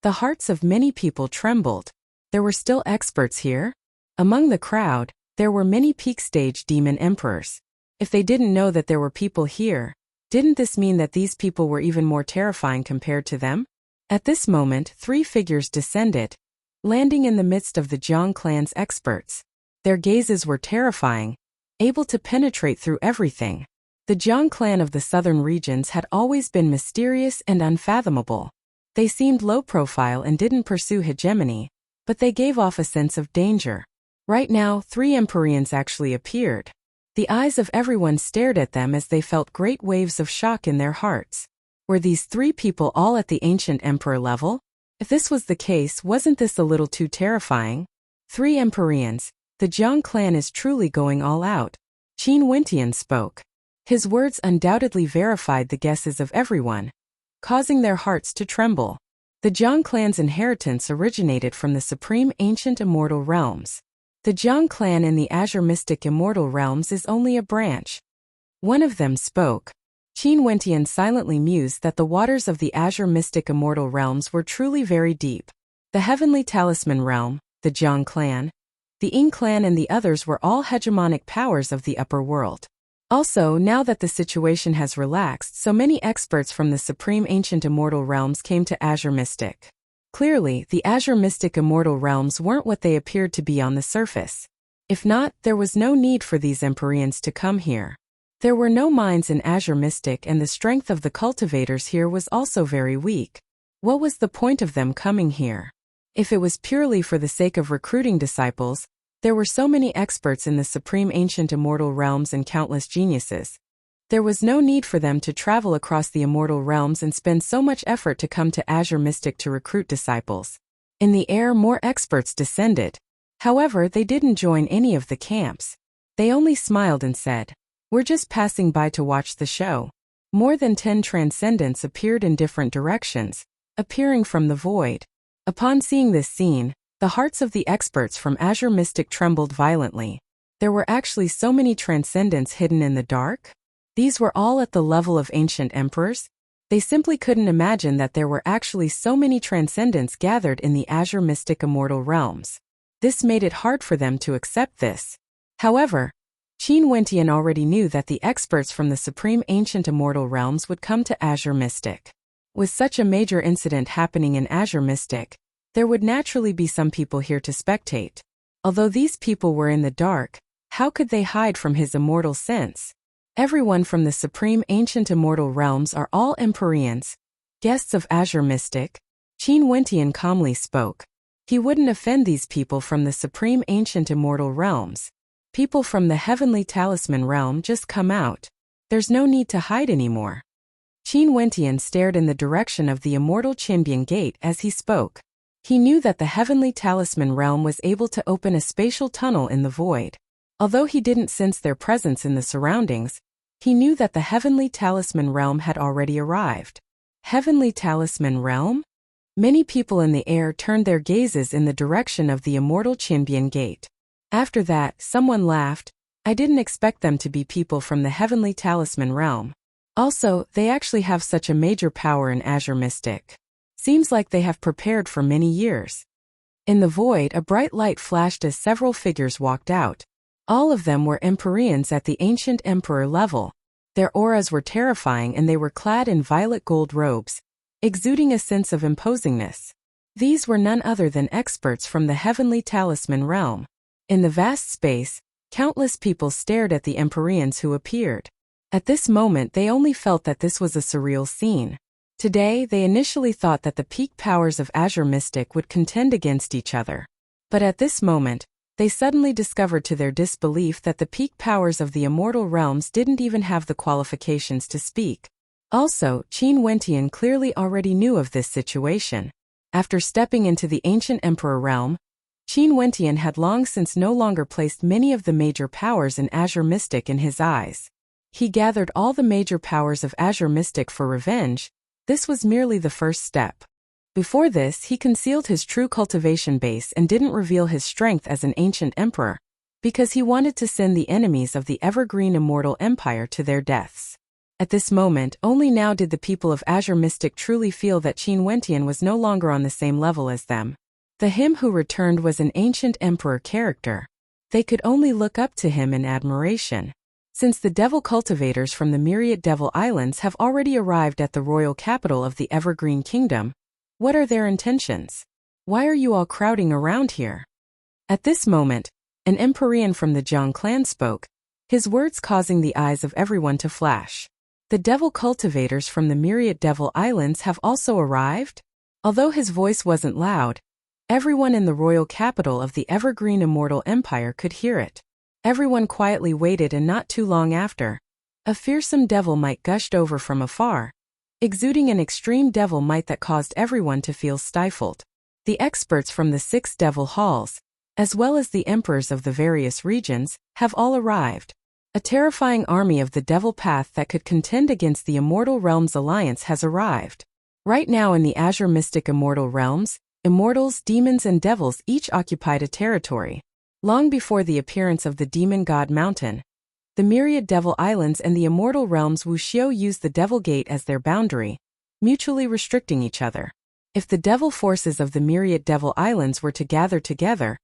The hearts of many people trembled. There were still experts here. Among the crowd, there were many peak-stage demon emperors. If they didn't know that there were people here, didn't this mean that these people were even more terrifying compared to them? At this moment, 3 figures descended, landing in the midst of the Jiang clan's experts. Their gazes were terrifying, able to penetrate through everything. The Jiang clan of the southern regions had always been mysterious and unfathomable. They seemed low profile and didn't pursue hegemony, but they gave off a sense of danger. Right now, 3 Empyreans actually appeared. The eyes of everyone stared at them as they felt great waves of shock in their hearts. Were these 3 people all at the ancient emperor level? If this was the case, wasn't this a little too terrifying? 3 Empyreans. The Jiang clan is truly going all out. Qin Wentian spoke. His words undoubtedly verified the guesses of everyone, causing their hearts to tremble. The Jiang clan's inheritance originated from the supreme ancient immortal realms. The Jiang clan in the Azure Mystic Immortal Realms is only a branch. One of them spoke. Qin Wentian silently mused that the waters of the Azure Mystic Immortal Realms were truly very deep. The Heavenly Talisman Realm, the Jiang clan, the Ying clan and the others were all hegemonic powers of the upper world. Also, now that the situation has relaxed, so many experts from the Supreme Ancient Immortal Realms came to Azure Mystic. Clearly, the Azure Mystic Immortal Realms weren't what they appeared to be on the surface. If not, there was no need for these Empyreans to come here. There were no mines in Azure Mystic and the strength of the cultivators here was also very weak. What was the point of them coming here? If it was purely for the sake of recruiting disciples, there were so many experts in the Supreme Ancient Immortal Realms and countless geniuses. There was no need for them to travel across the immortal realms and spend so much effort to come to Azure Mystic to recruit disciples. In the air, more experts descended. However, they didn't join any of the camps. They only smiled and said, "We're just passing by to watch the show." More than 10 transcendents appeared in different directions, appearing from the void. Upon seeing this scene, the hearts of the experts from Azure Mystic trembled violently. There were actually so many transcendents hidden in the dark? These were all at the level of ancient emperors? They simply couldn't imagine that there were actually so many transcendents gathered in the Azure Mystic Immortal Realms. This made it hard for them to accept this. However, Qin Wentian already knew that the experts from the Supreme Ancient Immortal Realms would come to Azure Mystic. With such a major incident happening in Azure Mystic, there would naturally be some people here to spectate. Although these people were in the dark, how could they hide from his immortal sense? Everyone from the Supreme Ancient Immortal Realms are all Empyreans, guests of Azure Mystic. Qin Wentian calmly spoke. He wouldn't offend these people from the Supreme Ancient Immortal Realms. People from the Heavenly Talisman Realm just come out. There's no need to hide anymore. Qin Wentian stared in the direction of the Immortal Qinbian Gate as he spoke. He knew that the Heavenly Talisman Realm was able to open a spatial tunnel in the void. Although he didn't sense their presence in the surroundings, he knew that the Heavenly Talisman Realm had already arrived. Heavenly Talisman Realm? Many people in the air turned their gazes in the direction of the Immortal Qinbian Gate. After that, someone laughed. I didn't expect them to be people from the Heavenly Talisman Realm. Also, they actually have such a major power in Azure Mystic. Seems like they have prepared for many years. In the void, a bright light flashed as several figures walked out. All of them were Empyreans at the Ancient Emperor level. Their auras were terrifying and they were clad in violet gold robes, exuding a sense of imposingness. These were none other than experts from the Heavenly Talisman Realm. In the vast space, countless people stared at the Empyreans who appeared. At this moment they only felt that this was a surreal scene. Today, they initially thought that the peak powers of Azure Mystic would contend against each other. But at this moment, they suddenly discovered to their disbelief that the peak powers of the immortal realms didn't even have the qualifications to speak. Also, Qin Wentian clearly already knew of this situation. After stepping into the Ancient Emperor realm, Qin Wentian had long since no longer placed many of the major powers in Azure Mystic in his eyes. He gathered all the major powers of Azure Mystic for revenge. This was merely the first step. Before this, he concealed his true cultivation base and didn't reveal his strength as an ancient emperor, because he wanted to send the enemies of the evergreen immortal empire to their deaths. At this moment, only now did the people of Azure Mystic truly feel that Qin Wentian was no longer on the same level as them. The him who returned was an ancient emperor character. They could only look up to him in admiration. Since the devil cultivators from the myriad devil islands have already arrived at the royal capital of the Evergreen Kingdom, what are their intentions? Why are you all crowding around here? At this moment, an Empyrean from the Jiang clan spoke, his words causing the eyes of everyone to flash. The devil cultivators from the myriad devil islands have also arrived? Although his voice wasn't loud, everyone in the royal capital of the evergreen immortal empire could hear it. Everyone quietly waited, and not too long after, a fearsome devil might gushed over from afar, exuding an extreme devil might that caused everyone to feel stifled. The experts from the 6 devil halls, as well as the emperors of the various regions, have all arrived. A terrifying army of the devil path that could contend against the Immortal Realms Alliance has arrived. Right now in the Azure Mystic Immortal Realms, immortals, demons, and devils each occupied a territory. Long before the appearance of the Demon God Mountain, the myriad devil islands and the immortal realms Wuxiu used the Devil Gate as their boundary, mutually restricting each other. If the devil forces of the myriad devil islands were to gather together,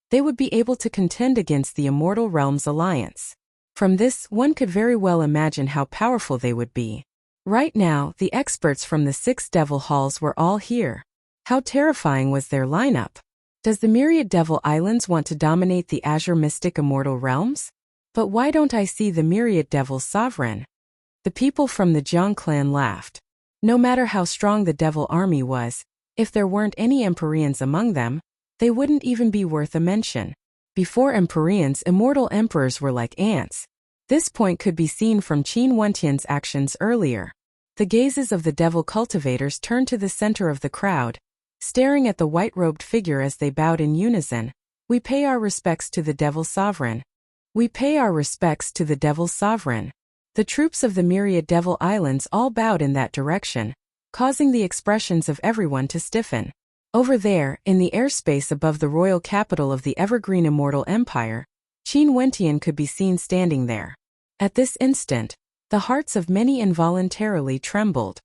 they would be able to contend against the Immortal Realms Alliance. From this, one could very well imagine how powerful they would be. Right now, the experts from the 6 devil halls were all here. How terrifying was their lineup! Does the myriad devil islands want to dominate the Azure Mystic Immortal Realms? But why don't I see the myriad devil sovereign? The people from the Jiang clan laughed. No matter how strong the devil army was, if there weren't any Empyreans among them, they wouldn't even be worth a mention. Before Empyreans, immortal emperors were like ants. This point could be seen from Qin Wentian's actions earlier. The gazes of the devil cultivators turned to the center of the crowd, staring at the white-robed figure as they bowed in unison. We pay our respects to the devil sovereign. We pay our respects to the devil sovereign. The troops of the myriad devil islands all bowed in that direction, causing the expressions of everyone to stiffen. Over there, in the airspace above the royal capital of the evergreen immortal empire, Qin Wentian could be seen standing there. At this instant, the hearts of many involuntarily trembled.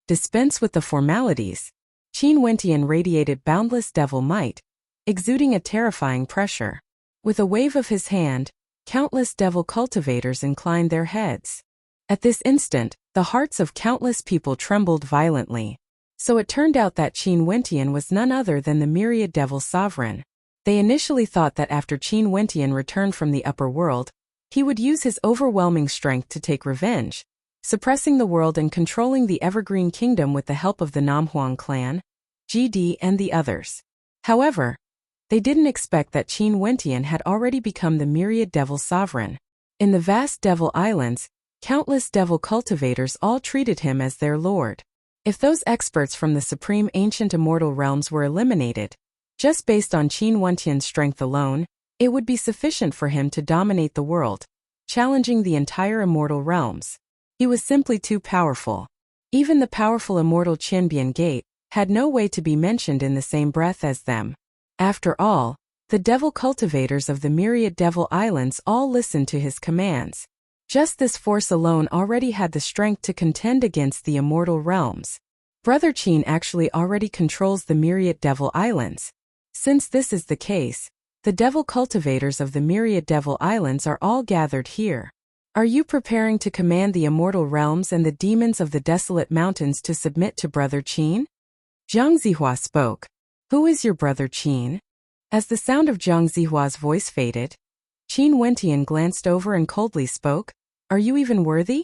Dispense with the formalities. Qin Wentian radiated boundless devil might, exuding a terrifying pressure. With a wave of his hand, countless devil cultivators inclined their heads. At this instant, the hearts of countless people trembled violently. So it turned out that Qin Wentian was none other than the myriad devil sovereign. They initially thought that after Qin Wentian returned from the upper world, he would use his overwhelming strength to take revenge, suppressing the world and controlling the Evergreen Kingdom with the help of the Namhuang clan, GD, and the others. However, they didn't expect that Qin Wentian had already become the myriad devil sovereign. In the vast devil islands, countless devil cultivators all treated him as their lord. If those experts from the supreme ancient immortal realms were eliminated, just based on Qin Wentian's strength alone, it would be sufficient for him to dominate the world, challenging the entire immortal realms. He was simply too powerful. Even the powerful immortal Qinbian Gate had no way to be mentioned in the same breath as them. After all, the devil cultivators of the myriad devil islands all listened to his commands. Just this force alone already had the strength to contend against the immortal realms. Brother Qin actually already controls the myriad devil islands. Since this is the case, the devil cultivators of the myriad devil islands are all gathered here. Are you preparing to command the immortal realms and the demons of the desolate mountains to submit to Brother Qin? Zhang Zihua spoke. Who is your brother Qin? As the sound of Zhang Zihua's voice faded, Qin Wentian glanced over and coldly spoke. Are you even worthy?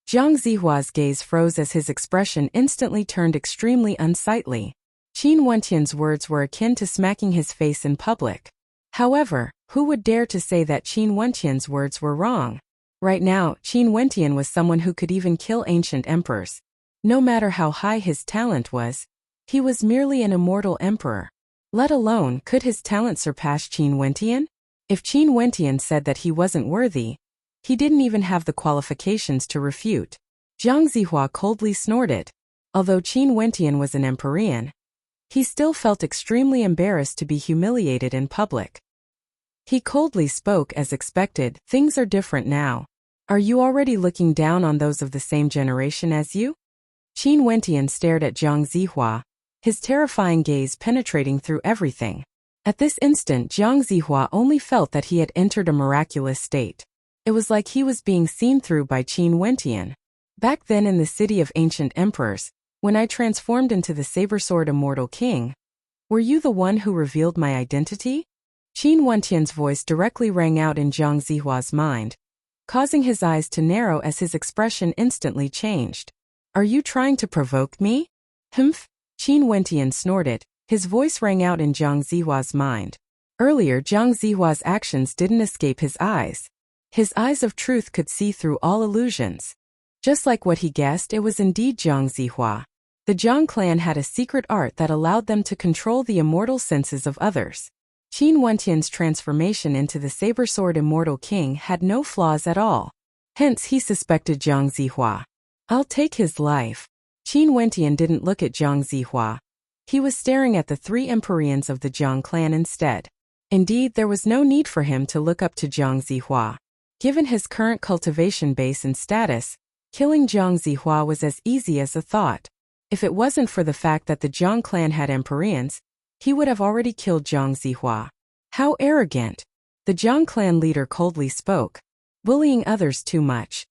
Zhang Zihua's gaze froze as his expression instantly turned extremely unsightly. Qin Wentian's words were akin to smacking his face in public. However, who would dare to say that Qin Wentian's words were wrong? Right now, Qin Wentian was someone who could even kill ancient emperors. No matter how high his talent was, he was merely an immortal emperor. Let alone, could his talent surpass Qin Wentian? If Qin Wentian said that he wasn't worthy, he didn't even have the qualifications to refute. Zhang Zihua coldly snorted. Although Qin Wentian was an Empyrean, he still felt extremely embarrassed to be humiliated in public. He coldly spoke as expected. Things are different now. Are you already looking down on those of the same generation as you? Qin Wentian stared at Zhang Zihua, his terrifying gaze penetrating through everything. At this instant, Zhang Zihua only felt that he had entered a miraculous state. It was like he was being seen through by Qin Wentian. Back then in the city of ancient emperors, when I transformed into the saber-sword immortal king, were you the one who revealed my identity? Qin Wentian's voice directly rang out in Zhang Zihua's mind, causing his eyes to narrow as his expression instantly changed. Are you trying to provoke me? Humph. Qin Wentian snorted. His voice rang out in Zhang Zihua's mind. Earlier, Zhang Zihua's actions didn't escape his eyes. His eyes of truth could see through all illusions. Just like what he guessed, it was indeed Zhang Zihua. The Zhang clan had a secret art that allowed them to control the immortal senses of others. Qin Wentian's transformation into the saber-sword immortal king had no flaws at all. Hence, he suspected Zhang Zihua. I'll take his life. Qin Wentian didn't look at Zhang Zihua. He was staring at the 3 Empyreans of the Zhang clan instead. Indeed, there was no need for him to look up to Zhang Zihua. Given his current cultivation base and status, killing Zhang Zihua was as easy as a thought. If it wasn't for the fact that the Zhang clan had Empyreans, he would have already killed Zhang Zihua. How arrogant! The Zhang clan leader coldly spoke. Bullying others too much.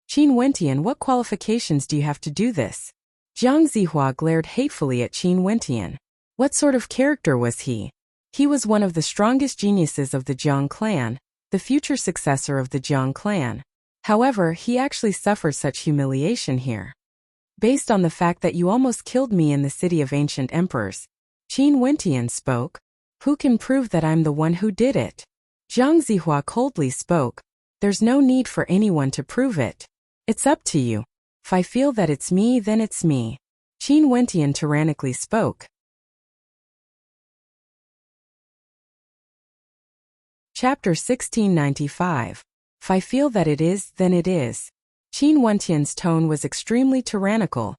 Qin Wentian, what qualifications do you have to do this? Zhang Zihua glared hatefully at Qin Wentian. What sort of character was he? He was one of the strongest geniuses of the Zhang clan, the future successor of the Zhang clan. However, he actually suffered such humiliation here. Based on the fact that you almost killed me in the city of ancient emperors, Qin Wentian spoke. Who can prove that I'm the one who did it? Zhang Zihua coldly spoke. There's no need for anyone to prove it. It's up to you. If I feel that it's me, then it's me. Qin Wentian tyrannically spoke. Chapter 1695. If I feel that it is, then it is. Qin Wentian's tone was extremely tyrannical,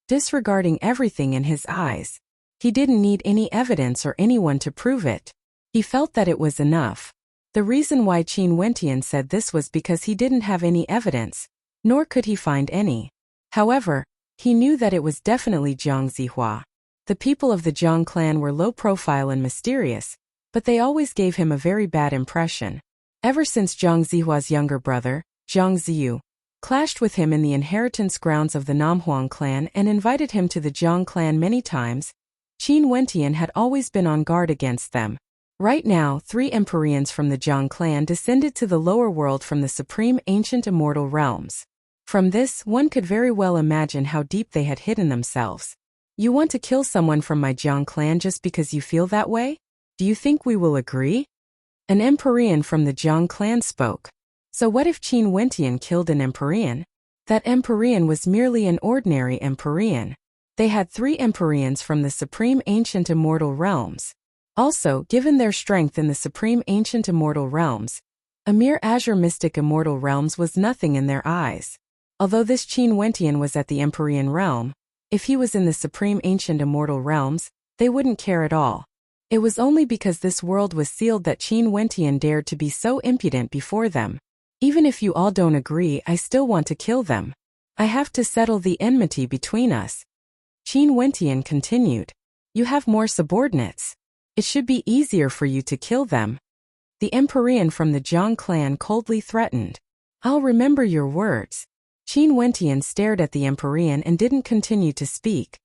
disregarding everything in his eyes. He didn't need any evidence or anyone to prove it. He felt that it was enough. The reason why Qin Wentian said this was because he didn't have any evidence, nor could he find any. However, he knew that it was definitely Zhang Zihua. The people of the Zhang clan were low profile and mysterious, but they always gave him a very bad impression. Ever since Zhang Zihua's younger brother, Zhang Ziyu, clashed with him in the inheritance grounds of the Namhuang clan and invited him to the Zhang clan many times, Qin Wentian had always been on guard against them. Right now, 3 Empyreans from the Zhang clan descended to the lower world from the supreme ancient immortal realms. From this, one could very well imagine how deep they had hidden themselves. You want to kill someone from my Zhang clan just because you feel that way? Do you think we will agree? An Empyrean from the Zhang clan spoke. So what if Qin Wentian killed an Empyrean? That Empyrean was merely an ordinary Empyrean. They had 3 Empyreans from the supreme ancient immortal realms. Also, given their strength in the supreme ancient immortal realms, a mere azure mystic immortal realms was nothing in their eyes. Although this Qin Wentian was at the Empyrean realm, if he was in the supreme ancient immortal realms, they wouldn't care at all. It was only because this world was sealed that Qin Wentian dared to be so impudent before them. Even if you all don't agree, I still want to kill them. I have to settle the enmity between us. Qin Wentian continued. You have more subordinates. It should be easier for you to kill them. The Empyrean from the Zhang clan coldly threatened. I'll remember your words. Qin Wentian stared at the Empyrean and didn't continue to speak.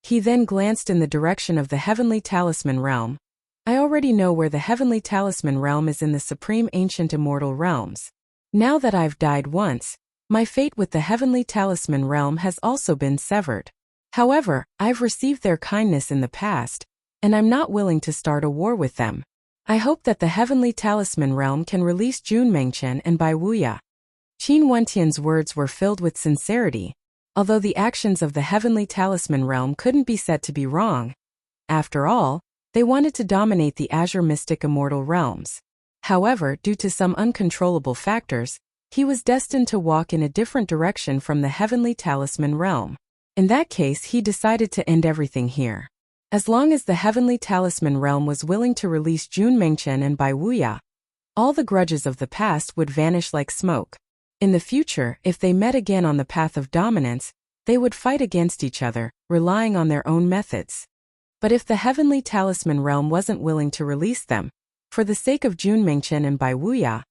He then glanced in the direction of the Heavenly Talisman realm. I already know where the Heavenly Talisman realm is in the supreme ancient immortal realms. Now that I've died once, my fate with the Heavenly Talisman realm has also been severed. However, I've received their kindness in the past, and I'm not willing to start a war with them. I hope that the Heavenly Talisman realm can release Junmengchen and Bai Wuya. Qin Wentian's words were filled with sincerity, although the actions of the Heavenly Talisman realm couldn't be said to be wrong. After all, they wanted to dominate the Azure Mystic Immortal realms. However, due to some uncontrollable factors, he was destined to walk in a different direction from the Heavenly Talisman realm. In that case, he decided to end everything here. As long as the Heavenly Talisman realm was willing to release Junmengchen and Bai Wuya, all the grudges of the past would vanish like smoke. In the future, if they met again on the path of dominance, they would fight against each other, relying on their own methods. But if the Heavenly Talisman realm wasn't willing to release them, for the sake of Junmengchen and Bai Wuya,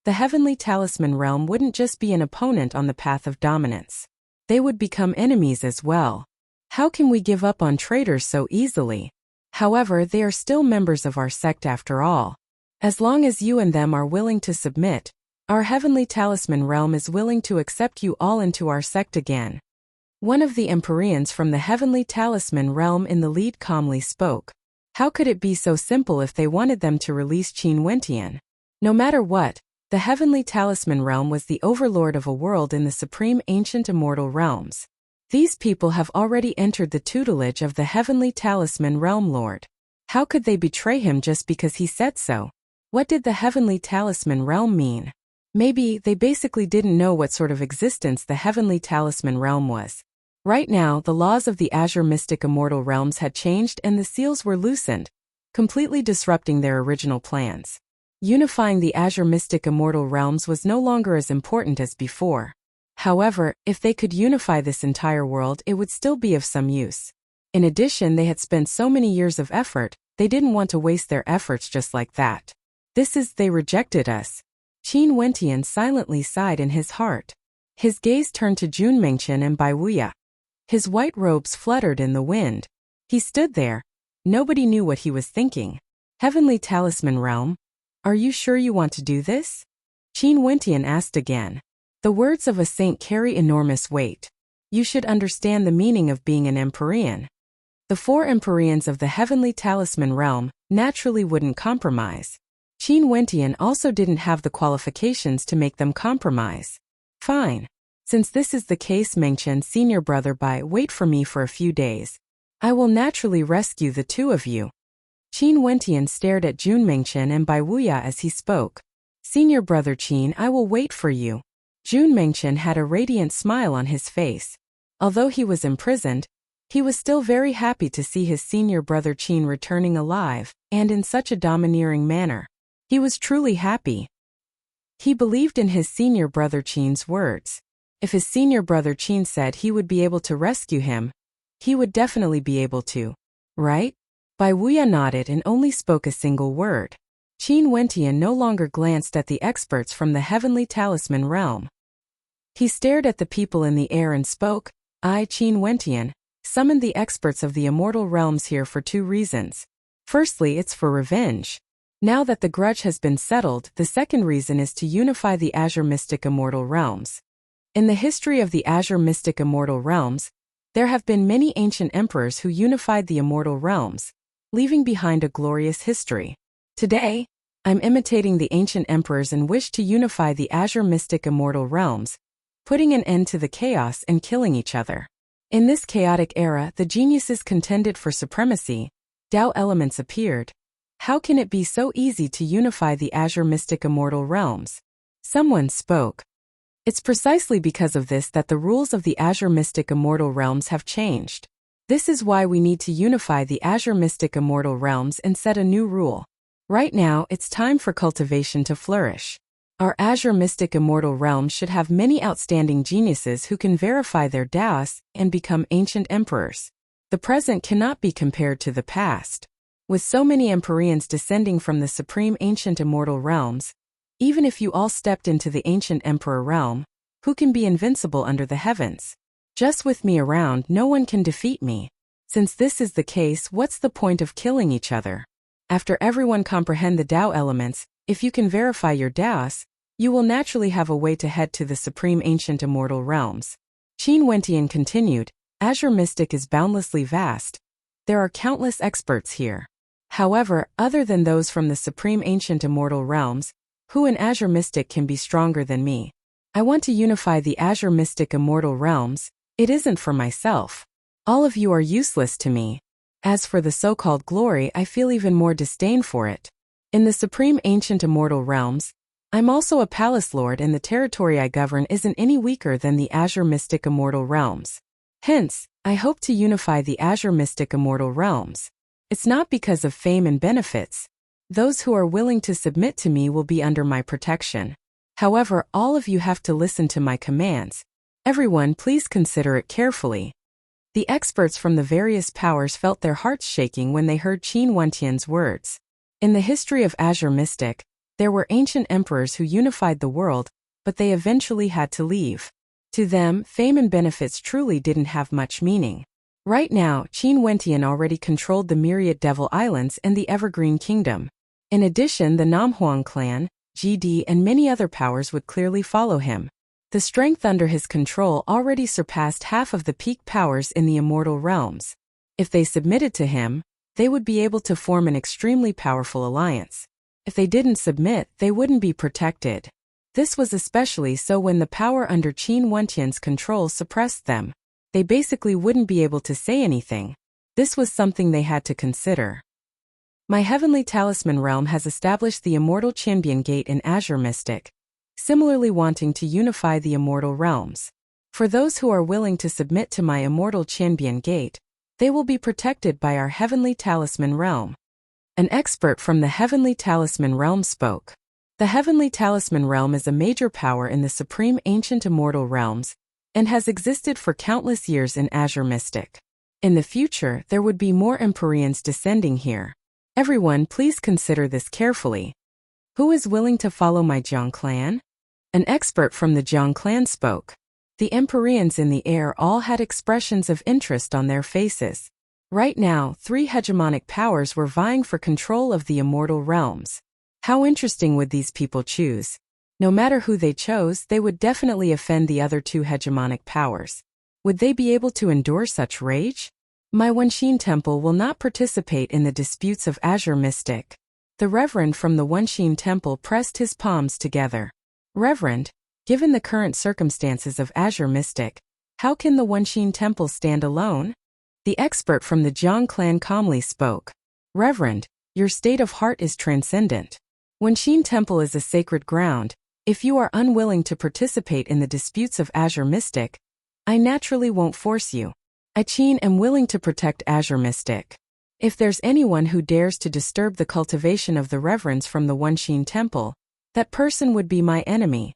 the Heavenly Talisman realm wouldn't just be an opponent on the path of dominance. They would become enemies as well. How can we give up on traitors so easily? However, they are still members of our sect after all. As long as you and them are willing to submit, our Heavenly Talisman realm is willing to accept you all into our sect again. One of the Empyreans from the heavenly talisman realm in the lead calmly spoke. How could it be so simple if they wanted them to release Qin Wentian? No matter what, the heavenly talisman realm was the overlord of a world in the supreme ancient immortal realms. These people have already entered the tutelage of the heavenly talisman realm lord. How could they betray him just because he said so? What did the heavenly talisman realm mean? Maybe they basically didn't know what sort of existence the heavenly talisman realm was. Right now, the laws of the Azure Mystic Immortal Realms had changed and the seals were loosened, completely disrupting their original plans. Unifying the Azure Mystic Immortal Realms was no longer as important as before. However, if they could unify this entire world, it would still be of some use. In addition, they had spent so many years of effort, they didn't want to waste their efforts just like that. They rejected us. Qin Wentian silently sighed in his heart. His gaze turned to Jun Mengchen and Bai Wuya. His white robes fluttered in the wind. He stood there. Nobody knew what he was thinking. Heavenly Talisman Realm? Are you sure you want to do this? Qin Wentian asked again. The words of a saint carry enormous weight. You should understand the meaning of being an Empyrean. The 4 Empyreans of the Heavenly Talisman Realm naturally wouldn't compromise. Qin Wentian also didn't have the qualifications to make them compromise. Fine. Since this is the case, Mengchen, senior brother Bai, wait for me for a few days. I will naturally rescue the 2 of you. Qin Wentian stared at Jun Mengchen and Bai Wuya as he spoke. Senior brother Qin, I will wait for you. Jun Mengchen had a radiant smile on his face. Although he was imprisoned, he was still very happy to see his senior brother Qin returning alive, and in such a domineering manner. He was truly happy. He believed in his senior brother Qin's words. If his senior brother Qin said he would be able to rescue him, he would definitely be able to. Right? Bai Wuya nodded and only spoke a single word. Qin Wentian no longer glanced at the experts from the heavenly talisman realm. He stared at the people in the air and spoke. I, Qin Wentian, summoned the experts of the immortal realms here for 2 reasons. Firstly, it's for revenge. Now that the grudge has been settled, the second reason is to unify the Azure Mystic Immortal Realms. In the history of the Azure Mystic Immortal Realms, there have been many ancient emperors who unified the immortal realms, leaving behind a glorious history. Today, I'm imitating the ancient emperors and wish to unify the Azure Mystic Immortal Realms, putting an end to the chaos and killing each other. In this chaotic era, the geniuses contended for supremacy. Tao elements appeared. How can it be so easy to unify the Azure Mystic Immortal Realms? Someone spoke. It's precisely because of this that the rules of the Azure Mystic Immortal Realms have changed. This is why we need to unify the Azure Mystic Immortal Realms and set a new rule. Right now, it's time for cultivation to flourish. Our Azure Mystic Immortal Realms should have many outstanding geniuses who can verify their Daos and become ancient emperors. The present cannot be compared to the past. With so many Empyreans descending from the supreme ancient immortal realms, even if you all stepped into the ancient emperor realm, who can be invincible under the heavens? Just with me around, no one can defeat me. Since this is the case, what's the point of killing each other? After everyone comprehend the Tao elements, if you can verify your Daos, you will naturally have a way to head to the supreme ancient immortal realms. Qin Wentian continued, Azure Mystic is boundlessly vast. There are countless experts here. However, other than those from the supreme ancient immortal realms, who in Azure Mystic can be stronger than me? I want to unify the Azure Mystic Immortal Realms. It isn't for myself. All of you are useless to me. As for the so-called glory, I feel even more disdain for it. In the supreme ancient immortal realms, I'm also a palace lord and the territory I govern isn't any weaker than the Azure Mystic Immortal Realms. Hence, I hope to unify the Azure Mystic Immortal Realms. It's not because of fame and benefits. Those who are willing to submit to me will be under my protection. However, all of you have to listen to my commands. Everyone, please consider it carefully. The experts from the various powers felt their hearts shaking when they heard Qin Wentian's words. In the history of Azure Mystic, there were ancient emperors who unified the world, but they eventually had to leave. To them, fame and benefits truly didn't have much meaning. Right now, Qin Wentian already controlled the myriad Devil Islands and the Evergreen Kingdom. In addition, the Namhuang clan, GD and many other powers would clearly follow him. The strength under his control already surpassed half of the peak powers in the immortal realms. If they submitted to him, they would be able to form an extremely powerful alliance. If they didn't submit, they wouldn't be protected. This was especially so when the power under Qin Wentian's control suppressed them. They basically wouldn't be able to say anything. This was something they had to consider. My heavenly talisman realm has established the immortal Champion Gate in Azure Mystic, similarly wanting to unify the immortal realms. For those who are willing to submit to my immortal Champion Gate, they will be protected by our heavenly talisman realm. An expert from the heavenly talisman realm spoke. The heavenly talisman realm is a major power in the supreme ancient immortal realms and has existed for countless years in Azure Mystic. In the future, there would be more Empyreans descending here. Everyone, please consider this carefully. Who is willing to follow my Jiang clan? An expert from the Jiang clan spoke. The Empyreans in the air all had expressions of interest on their faces. Right now, 3 hegemonic powers were vying for control of the immortal realms. How interesting would these people choose? No matter who they chose, they would definitely offend the other 2 hegemonic powers. Would they be able to endure such rage? My Wenxin Temple will not participate in the disputes of Azure Mystic. The Reverend from the Wenxin Temple pressed his palms together. Reverend, given the current circumstances of Azure Mystic, how can the Wenxin Temple stand alone? The expert from the Jiang clan calmly spoke. Reverend, your state of heart is transcendent. Wenxin Temple is a sacred ground. If you are unwilling to participate in the disputes of Azure Mystic, I naturally won't force you. I, Qin, am willing to protect Azure Mystic. If there's anyone who dares to disturb the cultivation of the reverends from the Wenxin Temple, that person would be my enemy.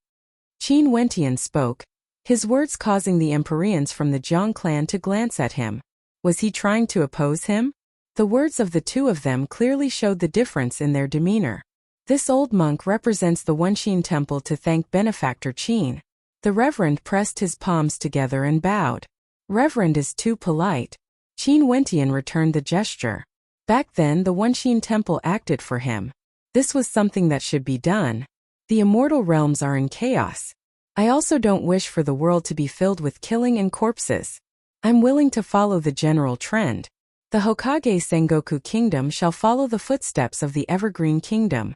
Qin Wentian spoke, his words causing the Empyreans from the Jiang clan to glance at him. Was he trying to oppose him? The words of the 2 of them clearly showed the difference in their demeanor. This old monk represents the Wenxin Temple to thank benefactor Qin. The Reverend pressed his palms together and bowed. Reverend is too polite. Qin Wentian returned the gesture. Back then, the Wenxin Temple acted for him. This was something that should be done. The immortal realms are in chaos. I also don't wish for the world to be filled with killing and corpses. I'm willing to follow the general trend. The Hokage Sengoku Kingdom shall follow the footsteps of the Evergreen Kingdom.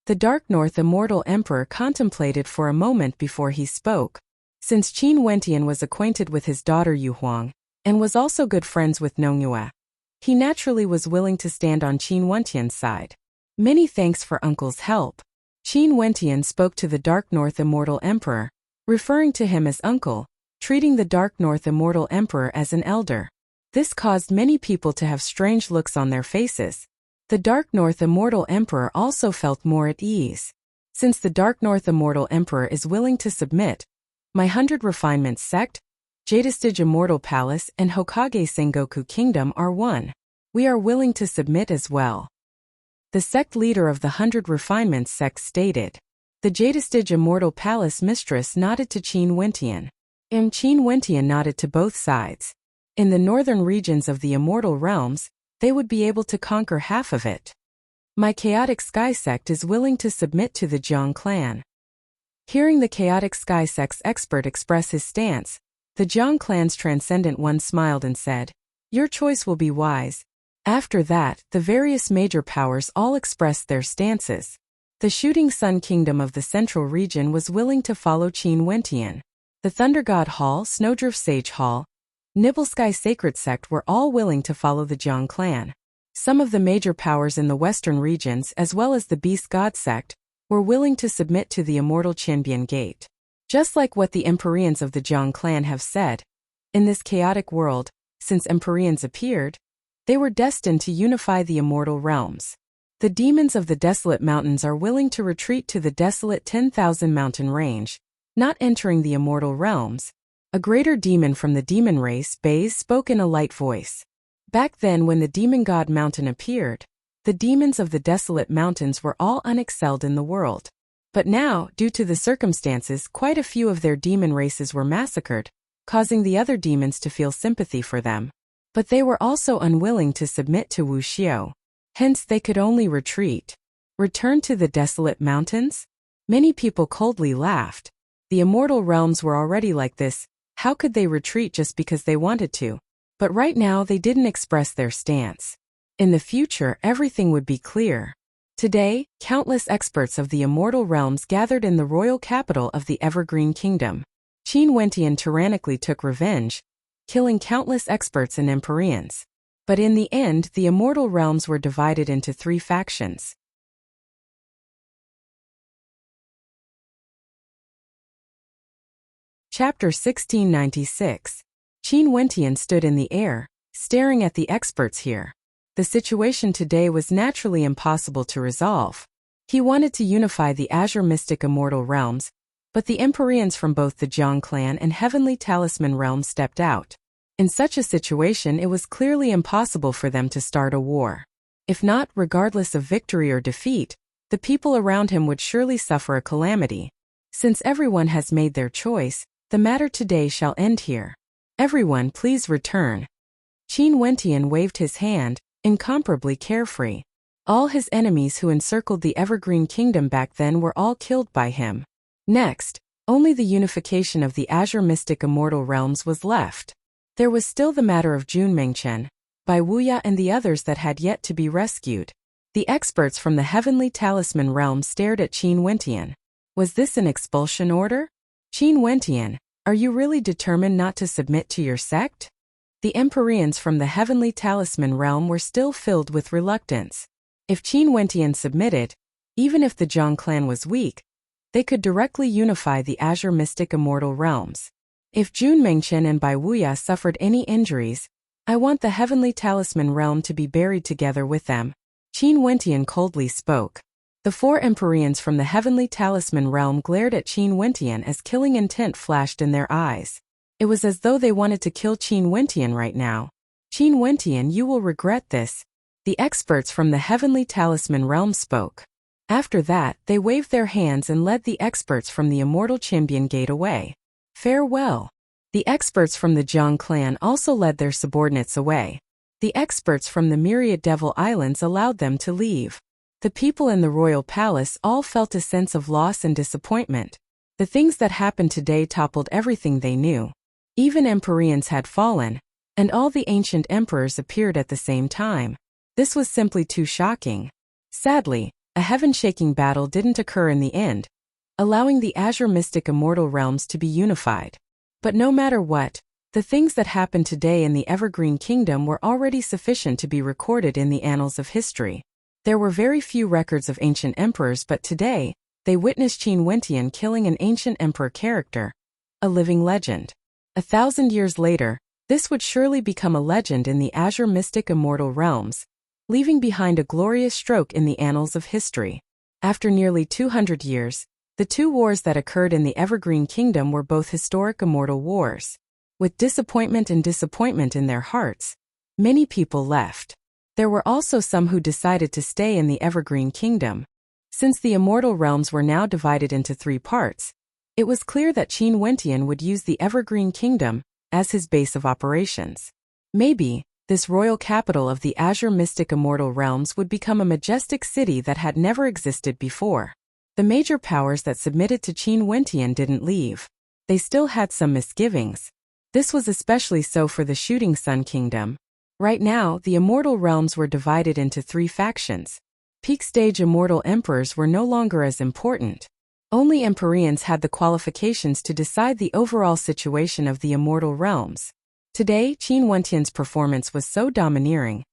The Dark North Immortal Emperor contemplated for a moment before he spoke. Since Qin Wentian was acquainted with his daughter Yu Huang, and was also good friends with Nongyue, he naturally was willing to stand on Qin Wentian's side. Many thanks for uncle's help. Qin Wentian spoke to the Dark North Immortal Emperor, referring to him as uncle, treating the Dark North Immortal Emperor as an elder. This caused many people to have strange looks on their faces. The Dark North Immortal Emperor also felt more at ease. Since the Dark North Immortal Emperor is willing to submit, my 100 Refinements sect, Jadestige Immortal Palace and Hokage Sengoku Kingdom are one. We are willing to submit as well. The sect leader of the 100 Refinements sect stated. The Jadestige Immortal Palace mistress nodded to Qin Wentian. Qin Wentian nodded to both sides. In the northern regions of the immortal realms, they would be able to conquer half of it. My Chaotic Sky sect is willing to submit to the Jiang clan. Hearing the Chaotic Sky sect's expert express his stance, the Jiang clan's Transcendent One smiled and said, your choice will be wise. After that, the various major powers all expressed their stances. The Shooting Sun Kingdom of the Central Region was willing to follow Qin Wentian. The Thunder God Hall, Snowdrift Sage Hall, Nibblesky Sacred Sect were all willing to follow the Jiang clan. Some of the major powers in the western regions as well as the Beast God Sect were willing to submit to the immortal Champion Gate. Just like what the Empyreans of the Jiang clan have said, in this chaotic world, since Empyreans appeared, they were destined to unify the immortal realms. The demons of the Desolate Mountains are willing to retreat to the desolate 10,000 mountain range, not entering the immortal realms. A greater demon from the demon race, Baze, spoke in a light voice. Back then when the demon god mountain appeared, the demons of the Desolate Mountains were all unexcelled in the world. But now, due to the circumstances, quite a few of their demon races were massacred, causing the other demons to feel sympathy for them. But they were also unwilling to submit to Wu Xiao. Hence they could only retreat. Return to the Desolate Mountains? Many people coldly laughed. The immortal realms were already like this. How could they retreat just because they wanted to? But right now they didn't express their stance. In the future, everything would be clear. Today, countless experts of the immortal realms gathered in the royal capital of the Evergreen Kingdom. Qin Wentian tyrannically took revenge, killing countless experts and Empyreans. But in the end, the immortal realms were divided into 3 factions. Chapter 1696. Qin Wentian stood in the air, staring at the experts here. The situation today was naturally impossible to resolve. He wanted to unify the Azure Mystic Immortal Realms, but the Empyreans from both the Jiang clan and Heavenly Talisman realm stepped out. In such a situation, it was clearly impossible for them to start a war. If not, regardless of victory or defeat, the people around him would surely suffer a calamity. Since everyone has made their choice, the matter today shall end here. Everyone, please return. Qin Wentian waved his hand, incomparably carefree. All his enemies who encircled the Evergreen Kingdom back then were all killed by him. Next, only the unification of the Azure Mystic Immortal Realms was left. There was still the matter of Junmengchen, Bai Wuya and the others that had yet to be rescued. The experts from the Heavenly Talisman realm stared at Qin Wentian. Was this an expulsion order? Qin Wentian, are you really determined not to submit to your sect? The Empyreans from the Heavenly Talisman realm were still filled with reluctance. If Qin Wentian submitted, even if the Jiang clan was weak, they could directly unify the Azure Mystic Immortal Realms. If Junmengchen and Bai Wuya suffered any injuries, I want the Heavenly Talisman realm to be buried together with them. Qin Wentian coldly spoke. The 4 Empyreans from the Heavenly Talisman realm glared at Qin Wentian as killing intent flashed in their eyes. It was as though they wanted to kill Qin Wentian right now. Qin Wentian, you will regret this. The experts from the Heavenly Talisman realm spoke. After that, they waved their hands and led the experts from the Immortal Champion Gate away. Farewell. The experts from the Jiang clan also led their subordinates away. The experts from the Myriad Devil Islands allowed them to leave. The people in the royal palace all felt a sense of loss and disappointment. The things that happened today toppled everything they knew. Even Empyreans had fallen, and all the ancient emperors appeared at the same time. This was simply too shocking. Sadly, a heaven-shaking battle didn't occur in the end, allowing the Azure Mystic Immortal Realms to be unified. But no matter what, the things that happened today in the Evergreen Kingdom were already sufficient to be recorded in the annals of history. There were very few records of ancient emperors, but today, they witnessed Qin Wentian killing an ancient emperor character, a living legend. 1,000 years later, this would surely become a legend in the Azure Mystic Immortal Realms, leaving behind a glorious stroke in the annals of history. After nearly 200 years, the 2 wars that occurred in the Evergreen Kingdom were both historic immortal wars. With disappointment in their hearts, many people left. There were also some who decided to stay in the Evergreen Kingdom. Since the immortal realms were now divided into 3 parts, it was clear that Qin Wentian would use the Evergreen Kingdom as his base of operations. Maybe, this royal capital of the Azure Mystic Immortal Realms would become a majestic city that had never existed before. The major powers that submitted to Qin Wentian didn't leave. They still had some misgivings. This was especially so for the Shooting Sun Kingdom. Right now, the immortal realms were divided into 3 factions. Peak stage immortal emperors were no longer as important. Only Empyreans had the qualifications to decide the overall situation of the immortal realms. Today, Qin Wentian's performance was so domineering,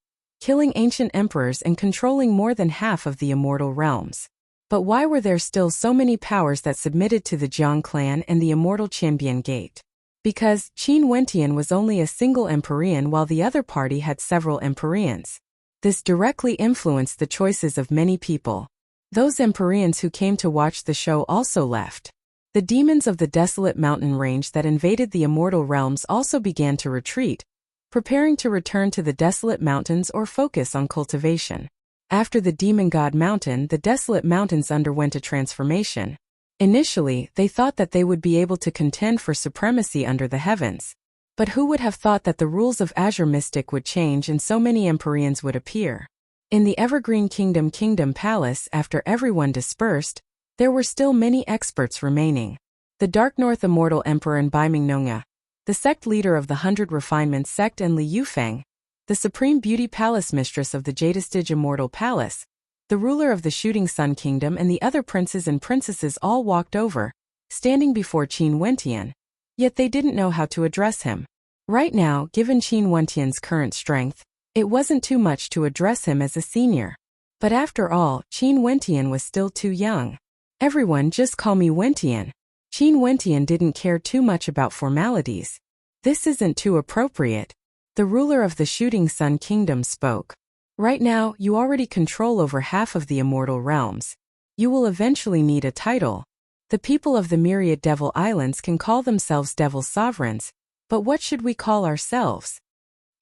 killing ancient emperors and controlling more than half of the immortal realms. But why were there still so many powers that submitted to the Jiang clan and the Immortal Champion Gate? Because Qin Wentian was only a single Empyrean while the other party had several Empyreans. This directly influenced the choices of many people. Those Empyreans who came to watch the show also left. The demons of the desolate mountain range that invaded the immortal realms also began to retreat, preparing to return to the desolate mountains or focus on cultivation. After the Demon God Mountain, the desolate mountains underwent a transformation. Initially, they thought that they would be able to contend for supremacy under the heavens. But who would have thought that the rules of Azure Mystic would change and so many Empyreans would appear? In the Evergreen Kingdom Palace, after everyone dispersed, there were still many experts remaining. the Dark North Immortal Emperor and Bai Mingnonga, the sect leader of the 100 Refinements sect and Li Yufeng, the Supreme Beauty Palace Mistress of the Jadestige Immortal Palace, the ruler of the Shooting Sun Kingdom and the other princes and princesses all walked over, standing before Qin Wentian. Yet they didn't know how to address him. Right now, given Qin Wentian's current strength, it wasn't too much to address him as a senior. But after all, Qin Wentian was still too young. Everyone just call me Wentian. Qin Wentian didn't care too much about formalities. This isn't too appropriate. The ruler of the Shooting Sun Kingdom spoke. Right now, you already control over half of the immortal realms. You will eventually need a title. The people of the myriad Devil Islands can call themselves Devil Sovereigns, but what should we call ourselves?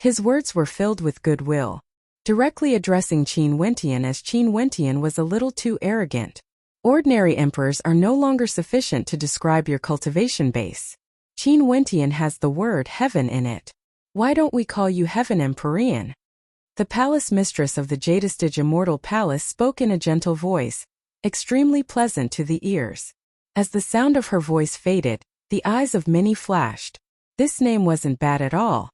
His words were filled with goodwill, directly addressing Qin Wentian as Qin Wentian was a little too arrogant. Ordinary emperors are no longer sufficient to describe your cultivation base. Qin Wentian has the word heaven in it. Why don't we call you Heaven Empyrean? The palace mistress of the Jadestige Immortal Palace spoke in a gentle voice, extremely pleasant to the ears. As the sound of her voice faded, the eyes of many flashed. This name wasn't bad at all.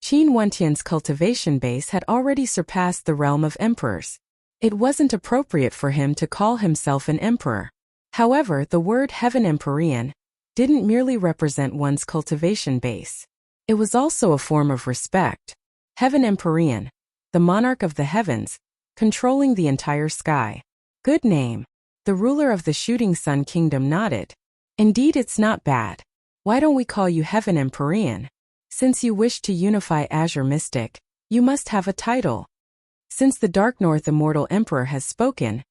Qin Wentian's cultivation base had already surpassed the realm of emperors. It wasn't appropriate for him to call himself an emperor. However, the word Heaven Empyrean didn't merely represent one's cultivation base. It was also a form of respect. Heaven Empyrean, the monarch of the heavens, controlling the entire sky. Good name. The ruler of the Shooting Sun Kingdom nodded. Indeed, it's not bad. Why don't we call you Heaven Empyrean? Since you wish to unify Azure Mystic, you must have a title. Since the Dark North Immortal Emperor has spoken,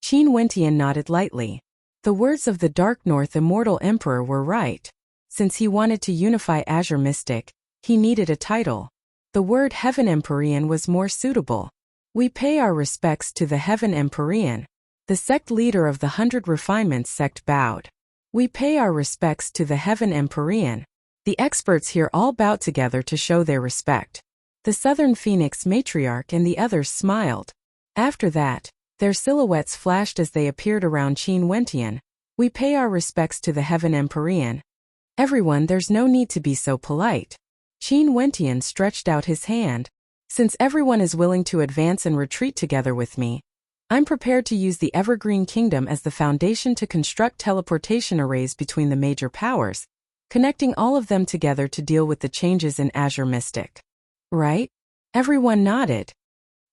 Qin Wentian nodded lightly. The words of the Dark North Immortal Emperor were right. Since he wanted to unify Azure Mystic, he needed a title. The word Heaven Empyrean was more suitable. We pay our respects to the Heaven Empyrean. The sect leader of the 100 Refinements sect bowed. We pay our respects to the Heaven Empyrean. The experts here all bowed together to show their respect. The Southern Phoenix matriarch and the others smiled. After that, their silhouettes flashed as they appeared around Qin Wentian. We pay our respects to the Heaven Empyrean. Everyone, there's no need to be so polite. Qin Wentian stretched out his hand. Since everyone is willing to advance and retreat together with me, I'm prepared to use the Evergreen Kingdom as the foundation to construct teleportation arrays between the major powers, connecting all of them together to deal with the changes in Azure Mystic. Right? Everyone nodded.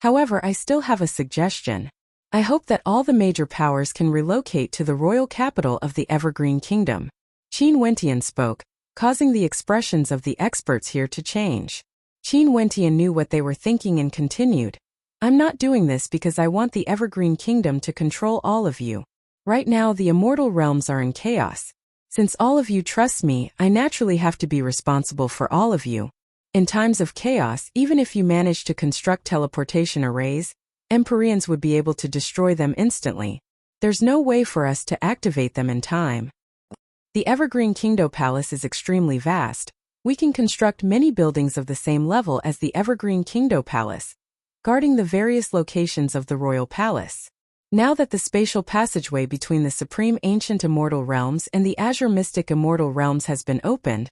However, I still have a suggestion. I hope that all the major powers can relocate to the royal capital of the Evergreen Kingdom. Qin Wentian spoke, causing the expressions of the experts here to change. Qin Wentian knew what they were thinking and continued. I'm not doing this because I want the Evergreen Kingdom to control all of you. Right now the immortal realms are in chaos. Since all of you trust me, I naturally have to be responsible for all of you. In times of chaos, even if you manage to construct teleportation arrays, Empyreans would be able to destroy them instantly. There's no way for us to activate them in time. The Evergreen Kingdom Palace is extremely vast. We can construct many buildings of the same level as the Evergreen Kingdom Palace, guarding the various locations of the royal palace. Now that the spatial passageway between the Supreme Ancient Immortal Realms and the Azure Mystic Immortal Realms has been opened,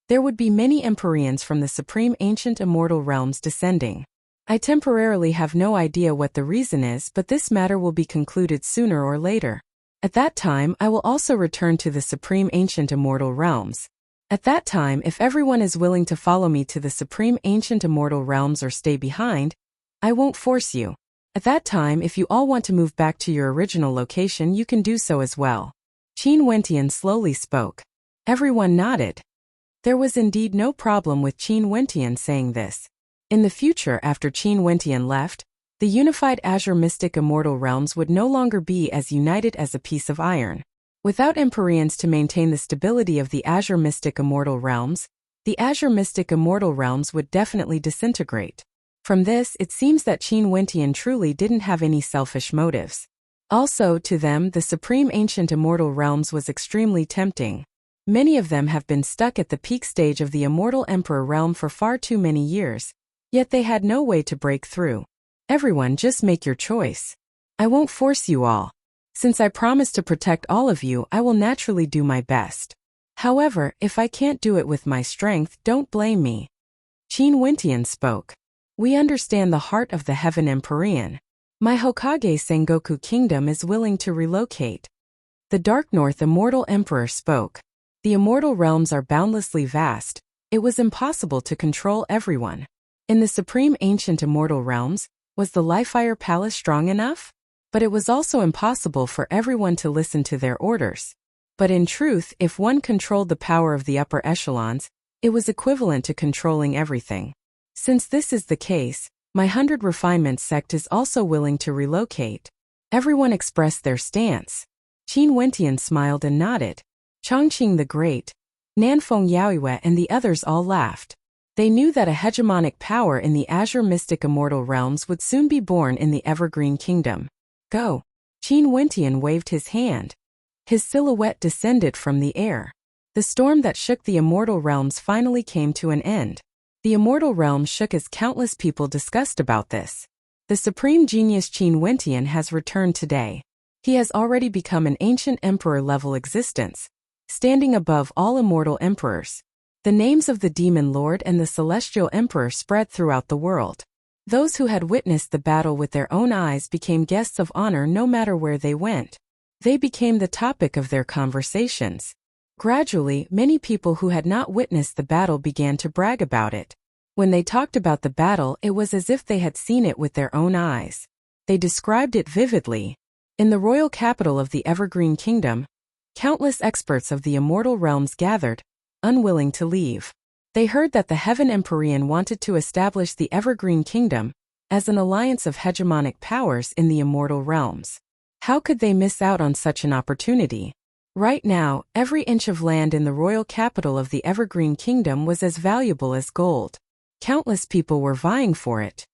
there would be many Empyreans from the Supreme Ancient Immortal Realms descending. I temporarily have no idea what the reason is, but this matter will be concluded sooner or later. At that time, I will also return to the Supreme Ancient Immortal Realms. At that time, if everyone is willing to follow me to the Supreme Ancient Immortal Realms or stay behind, I won't force you. At that time, if you all want to move back to your original location, you can do so as well. Qin Wentian slowly spoke. Everyone nodded. There was indeed no problem with Qin Wentian saying this. In the future, after Qin Wentian left, the unified Azure Mystic Immortal Realms would no longer be as united as a piece of iron. Without Empyreans to maintain the stability of the Azure Mystic Immortal Realms, the Azure Mystic Immortal Realms would definitely disintegrate. From this, it seems that Qin Wentian truly didn't have any selfish motives. Also, to them, the Supreme Ancient Immortal Realms was extremely tempting. Many of them have been stuck at the peak stage of the Immortal Emperor realm for far too many years, yet they had no way to break through. Everyone, just make your choice. I won't force you all. Since I promise to protect all of you, I will naturally do my best. However, if I can't do it with my strength, don't blame me. Qin Wentian spoke. We understand the heart of the Heaven Empyrean. My Hokage Sengoku Kingdom is willing to relocate. The Dark North Immortal Emperor spoke. The immortal realms are boundlessly vast. It was impossible to control everyone. In the supreme ancient immortal realms, was the Lifefire Palace strong enough? But it was also impossible for everyone to listen to their orders. But in truth, if one controlled the power of the upper echelons, it was equivalent to controlling everything. Since this is the case, my 100 Refinements sect is also willing to relocate. Everyone expressed their stance. Qin Wentian smiled and nodded. Chongqing the Great, Nanfeng Yaoyue and the others all laughed. They knew that a hegemonic power in the Azure Mystic Immortal Realms would soon be born in the Evergreen Kingdom. Go! Qin Wentian waved his hand. His silhouette descended from the air. The storm that shook the Immortal Realms finally came to an end. The Immortal Realm shook as countless people discussed about this. The supreme genius Qin Wentian has returned today. He has already become an ancient emperor-level existence, standing above all immortal emperors. The names of the Demon Lord and the Celestial Emperor spread throughout the world. Those who had witnessed the battle with their own eyes became guests of honor no matter where they went. They became the topic of their conversations. Gradually, many people who had not witnessed the battle began to brag about it. When they talked about the battle, it was as if they had seen it with their own eyes. They described it vividly. In the royal capital of the Evergreen Kingdom, countless experts of the immortal realms gathered, unwilling to leave. They heard that the Heaven Empyrean wanted to establish the Evergreen Kingdom as an alliance of hegemonic powers in the immortal realms. How could they miss out on such an opportunity? Right now, every inch of land in the royal capital of the Evergreen Kingdom was as valuable as gold. Countless people were vying for it.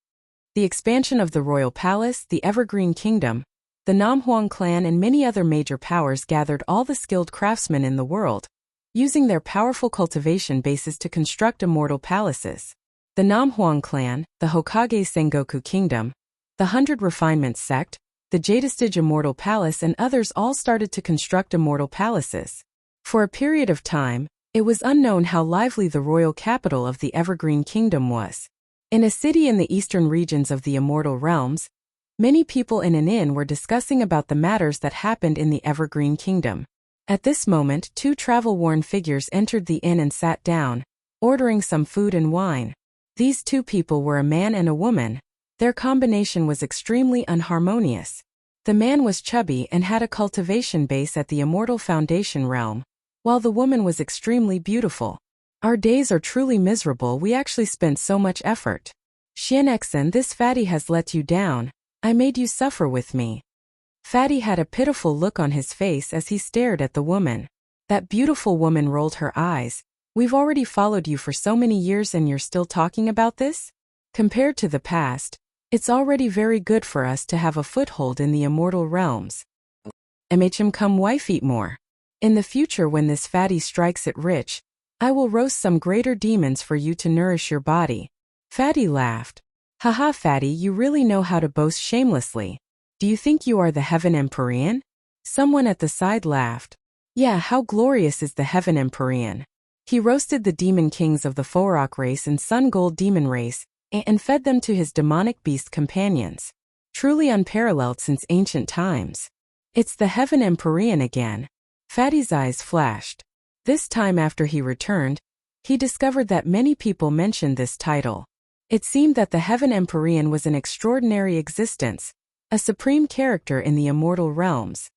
The expansion of the royal palace, the Evergreen Kingdom, the Namhuang clan and many other major powers gathered all the skilled craftsmen in the world, using their powerful cultivation bases to construct immortal palaces. The Namhuang clan, the Hokage Sengoku Kingdom, the 100 Refinements sect, the Jadestige Immortal Palace and others all started to construct immortal palaces. For a period of time, it was unknown how lively the royal capital of the Evergreen Kingdom was. In a city in the eastern regions of the immortal realms, many people in an inn were discussing about the matters that happened in the Evergreen Kingdom. At this moment, two travel-worn figures entered the inn and sat down, ordering some food and wine. These two people were a man and a woman. Their combination was extremely unharmonious. The man was chubby and had a cultivation base at the Immortal Foundation realm, while the woman was extremely beautiful. Our days are truly miserable. We actually spent so much effort. Xianexen, this fatty has let you down. I made you suffer with me. Fatty had a pitiful look on his face as he stared at the woman. That beautiful woman rolled her eyes. We've already followed you for so many years and you're still talking about this? Compared to the past, it's already very good for us to have a foothold in the immortal realms. MHM come wife eat more. In the future when this fatty strikes it rich, I will roast some greater demons for you to nourish your body. Fatty laughed. Haha Fatty, you really know how to boast shamelessly. Do you think you are the Heaven Empyrean? Someone at the side laughed. Yeah, how glorious is the Heaven Empyrean. He roasted the demon kings of the Forok race and Sun Gold demon race, and fed them to his demonic beast companions. Truly unparalleled since ancient times. It's the Heaven Empyrean again. Fatty's eyes flashed. This time after he returned, he discovered that many people mentioned this title. It seemed that the Heaven Empyrean was an extraordinary existence, a supreme character in the immortal realms.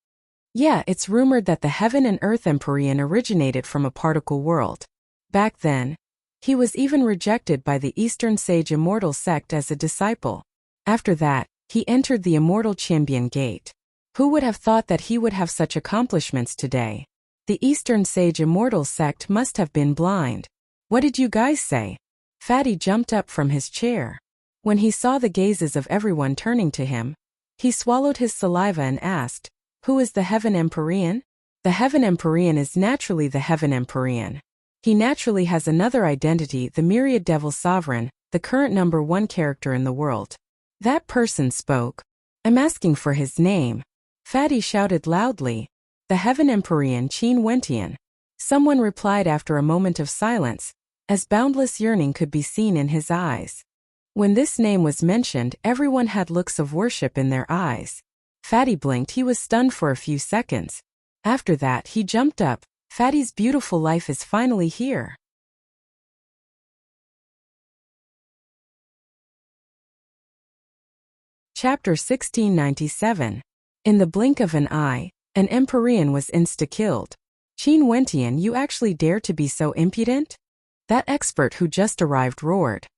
Yeah, it's rumored that the Heaven and Earth Empyrean originated from a particle world. Back then, he was even rejected by the Eastern Sage Immortal sect as a disciple. After that, he entered the Immortal Champion Gate. Who would have thought that he would have such accomplishments today? The Eastern Sage Immortal sect must have been blind. What did you guys say? Fatty jumped up from his chair. When he saw the gazes of everyone turning to him, he swallowed his saliva and asked, Who is the Heaven Empyrean? The Heaven Empyrean is naturally the Heaven Empyrean. He naturally has another identity, the Myriad Devil Sovereign, the current #1 character in the world. That person spoke. I'm asking for his name. Fatty shouted loudly. The Heaven Empyrean Qin Wentian. Someone replied after a moment of silence, as boundless yearning could be seen in his eyes. When this name was mentioned, everyone had looks of worship in their eyes. Fatty blinked. He was stunned for a few seconds. After that, he jumped up. Fatty's beautiful life is finally here. Chapter 1697. In the blink of an eye, an Empyrean was insta-killed. Qin Wentian, you actually dare to be so impudent? That expert who just arrived roared.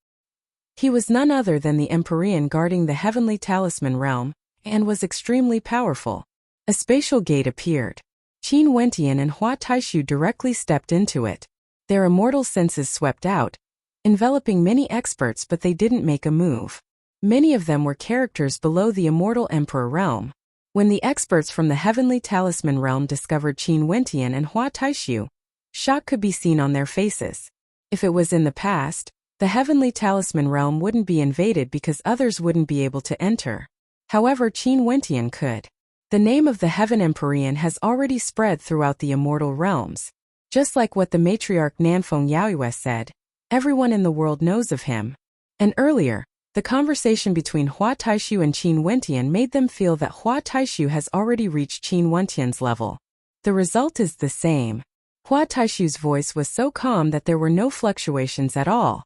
He was none other than the Empyrean guarding the heavenly talisman realm, and was extremely powerful. A spatial gate appeared. Qin Wentian and Hua Taishu directly stepped into it. Their immortal senses swept out, enveloping many experts, but they didn't make a move. Many of them were characters below the immortal emperor realm. When the experts from the heavenly talisman realm discovered Qin Wentian and Hua Taishu, shock could be seen on their faces. If it was in the past, the heavenly talisman realm wouldn't be invaded because others wouldn't be able to enter. However, Qin Wentian could. The name of the Heaven Empyrean has already spread throughout the immortal realms. Just like what the matriarch Nanfeng Yaoyue said, everyone in the world knows of him. And earlier, the conversation between Hua Taishu and Qin Wentian made them feel that Hua Taishu has already reached Qin Wentian's level. The result is the same. Hua Taishu's voice was so calm that there were no fluctuations at all.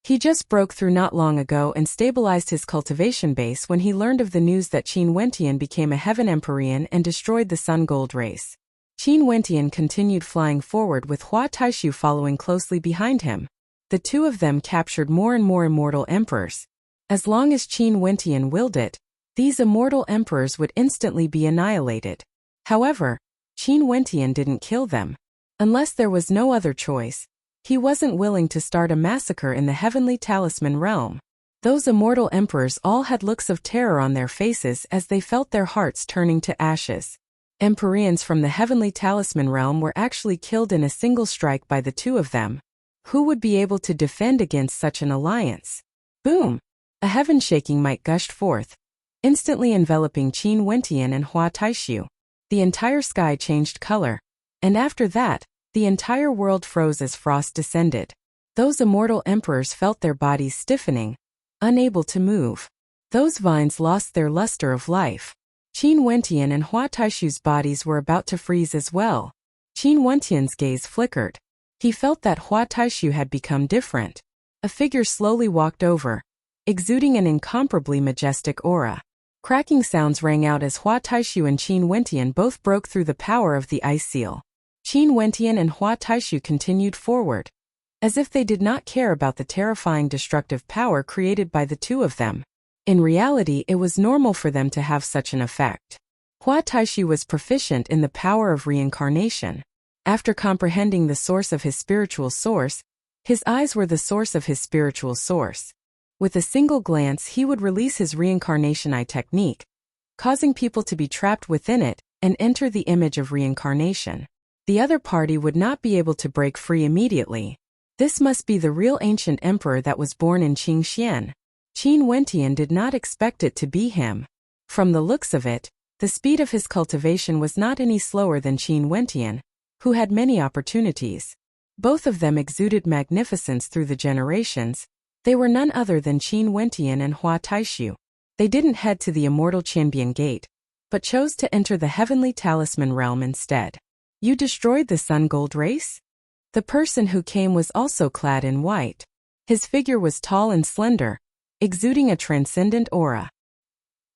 He just broke through not long ago and stabilized his cultivation base when he learned of the news that Qin Wentian became a Heaven Empyrean and destroyed the Sun Gold race. Qin Wentian continued flying forward with Hua Taishu following closely behind him. The two of them captured more and more immortal emperors. As long as Qin Wentian willed it, these immortal emperors would instantly be annihilated. However, Qin Wentian didn't kill them. Unless there was no other choice, he wasn't willing to start a massacre in the heavenly talisman realm. Those immortal emperors all had looks of terror on their faces as they felt their hearts turning to ashes. Empyreans from the heavenly talisman realm were actually killed in a single strike by the two of them. Who would be able to defend against such an alliance? Boom! A heaven-shaking might gushed forth, instantly enveloping Qin Wentian and Hua Taishu. The entire sky changed color, and after that, the entire world froze as frost descended. Those immortal emperors felt their bodies stiffening, unable to move. Those vines lost their luster of life. Qin Wentian and Hua Taishu's bodies were about to freeze as well. Qin Wentian's gaze flickered. He felt that Hua Taishu had become different. A figure slowly walked over, exuding an incomparably majestic aura. Cracking sounds rang out as Hua Taishu and Qin Wentian both broke through the power of the ice seal. Qin Wentian and Hua Taishu continued forward, as if they did not care about the terrifying destructive power created by the two of them. In reality, it was normal for them to have such an effect. Hua Taishu was proficient in the power of reincarnation. After comprehending the source of his spiritual source, his eyes were the source of his spiritual source. With a single glance, he would release his reincarnation eye technique, causing people to be trapped within it and enter the image of reincarnation. The other party would not be able to break free immediately. This must be the real ancient emperor that was born in Qingxian. Qin Wentian did not expect it to be him. From the looks of it, the speed of his cultivation was not any slower than Qin Wentian, who had many opportunities. Both of them exuded magnificence through the generations. They were none other than Qin Wentian and Hua Taishu. They didn't head to the immortal Qianbian Gate, but chose to enter the heavenly talisman realm instead. You destroyed the Sun Gold race? The person who came was also clad in white. His figure was tall and slender, exuding a transcendent aura.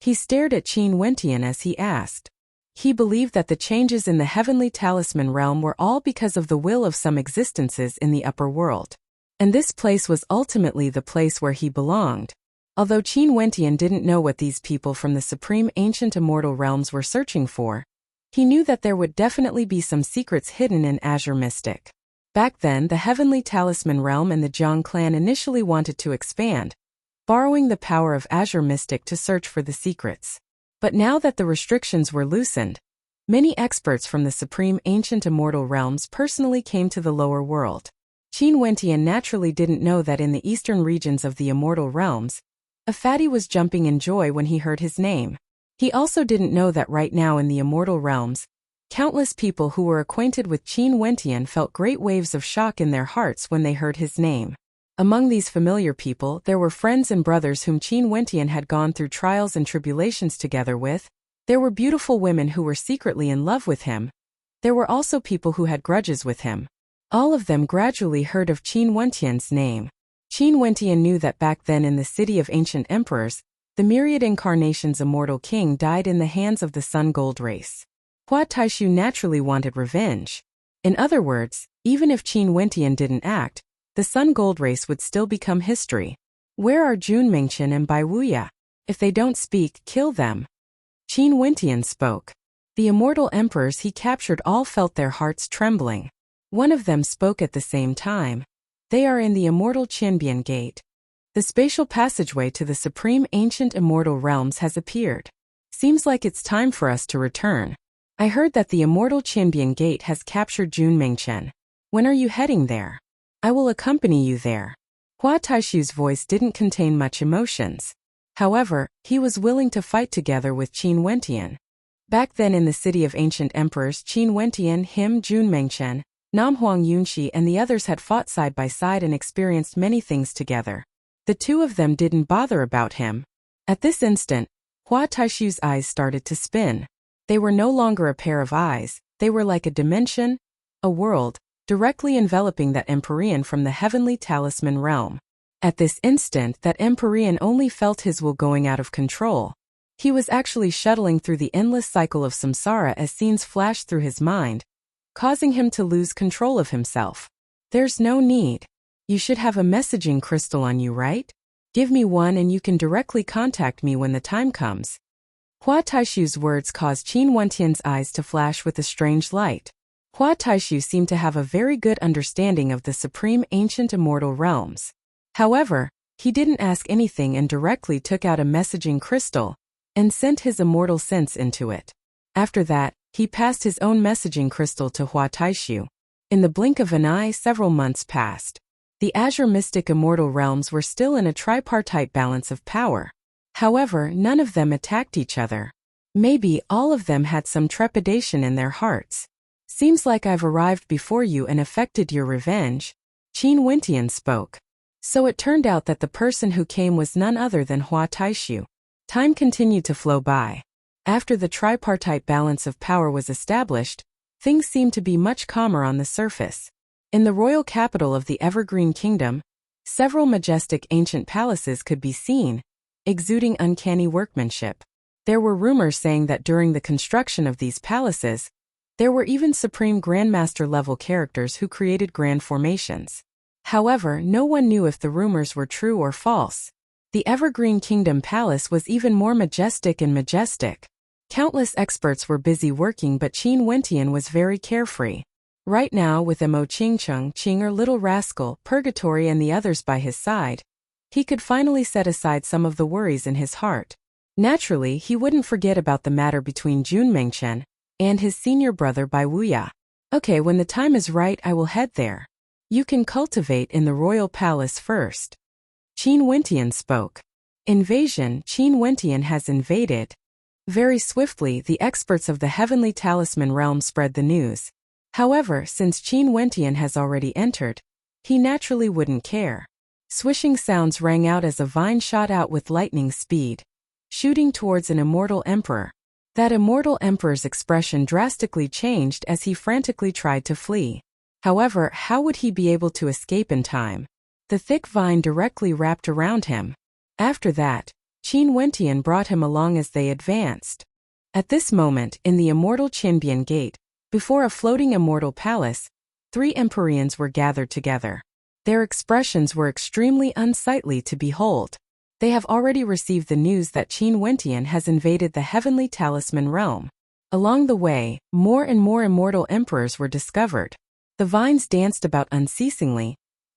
He stared at Qin Wentian as he asked. He believed that the changes in the heavenly talisman realm were all because of the will of some existences in the upper world. And this place was ultimately the place where he belonged. Although Qin Wentian didn't know what these people from the supreme ancient immortal realms were searching for, he knew that there would definitely be some secrets hidden in Azure Mystic. Back then, the heavenly talisman realm and the Jiang clan initially wanted to expand, borrowing the power of Azure Mystic to search for the secrets. But now that the restrictions were loosened, many experts from the supreme ancient immortal realms personally came to the lower world. Qin Wentian naturally didn't know that in the eastern regions of the immortal realms, a fatty was jumping in joy when he heard his name. He also didn't know that right now in the immortal realms, Countless people who were acquainted with Qin Wentian felt great waves of shock in their hearts when they heard his name. Among these familiar people, there were friends and brothers whom Qin Wentian had gone through trials and tribulations together with. There were beautiful women who were secretly in love with him. There were also people who had grudges with him. All of them gradually heard of Qin Wentian's name. Qin Wentian knew that back then in the city of ancient emperors, the myriad incarnations immortal king died in the hands of the Sun Gold race. Hua Taishu naturally wanted revenge. In other words, even if Qin Wentian didn't act, the Sun Gold race would still become history. Where are Jun Mingchen and Bai Wuya? If they don't speak, kill them. Qin Wentian spoke. The immortal emperors he captured all felt their hearts trembling. One of them spoke at the same time. They are in the immortal Qinbian Gate. The spatial passageway to the supreme ancient immortal realms has appeared. Seems like it's time for us to return. I heard that the immortal Qinbian Gate has captured Jun Mingchen. When are you heading there? I will accompany you there. Hua Taishu's voice didn't contain much emotions. However, he was willing to fight together with Qin Wentian. Back then in the city of ancient emperors, Qin Wentian, him, Jun Mingchen, Namhuang Yunxi and the others had fought side by side and experienced many things together. The two of them didn't bother about him. At this instant, Hua Taishu's eyes started to spin. They were no longer a pair of eyes, they were like a dimension, a world, directly enveloping that Empyrean from the heavenly talisman realm. At this instant, that Empyrean only felt his will going out of control. He was actually shuttling through the endless cycle of samsara as scenes flashed through his mind, causing him to lose control of himself. There's no need. You should have a messaging crystal on you, right? Give me one and you can directly contact me when the time comes. Hua Taishu's words caused Qin Wentian's eyes to flash with a strange light. Hua Taishu seemed to have a very good understanding of the supreme ancient immortal realms. However, he didn't ask anything and directly took out a messaging crystal and sent his immortal sense into it. After that, he passed his own messaging crystal to Hua Taishu. In the blink of an eye, several months passed. The Azure Mystic Immortal Realms were still in a tripartite balance of power. However, none of them attacked each other. Maybe all of them had some trepidation in their hearts. Seems like I've arrived before you and effected your revenge. Qin Wentian spoke. So it turned out that the person who came was none other than Hua Taishu. Time continued to flow by. After the tripartite balance of power was established, things seemed to be much calmer on the surface. In the royal capital of the Evergreen Kingdom, several majestic ancient palaces could be seen, exuding uncanny workmanship. There were rumors saying that during the construction of these palaces, there were even supreme grandmaster-level characters who created grand formations. However, no one knew if the rumors were true or false. The Evergreen Kingdom Palace was even more majestic and majestic. Countless experts were busy working, but Qin Wentian was very carefree. Right now, with Mo Qingcheng, or Little Rascal, Purgatory and the others by his side, he could finally set aside some of the worries in his heart. Naturally, he wouldn't forget about the matter between Jun Mingchen and his senior brother Bai Wuya. Okay, when the time is right, I will head there. You can cultivate in the royal palace first. Qin Wentian spoke. Invasion. Qin Wentian has invaded. Very swiftly, the experts of the heavenly talisman realm spread the news. However, since Qin Wentian has already entered, he naturally wouldn't care. Swishing sounds rang out as a vine shot out with lightning speed, shooting towards an immortal emperor. That immortal emperor's expression drastically changed as he frantically tried to flee. However, how would he be able to escape in time? The thick vine directly wrapped around him. After that, Qin Wentian brought him along as they advanced. At this moment, in the immortal Qinbian Gate, before a floating immortal palace, 3 Empyreans were gathered together. Their expressions were extremely unsightly to behold. They have already received the news that Qin Wentian has invaded the heavenly talisman realm. Along the way, more and more immortal emperors were discovered. The vines danced about unceasingly.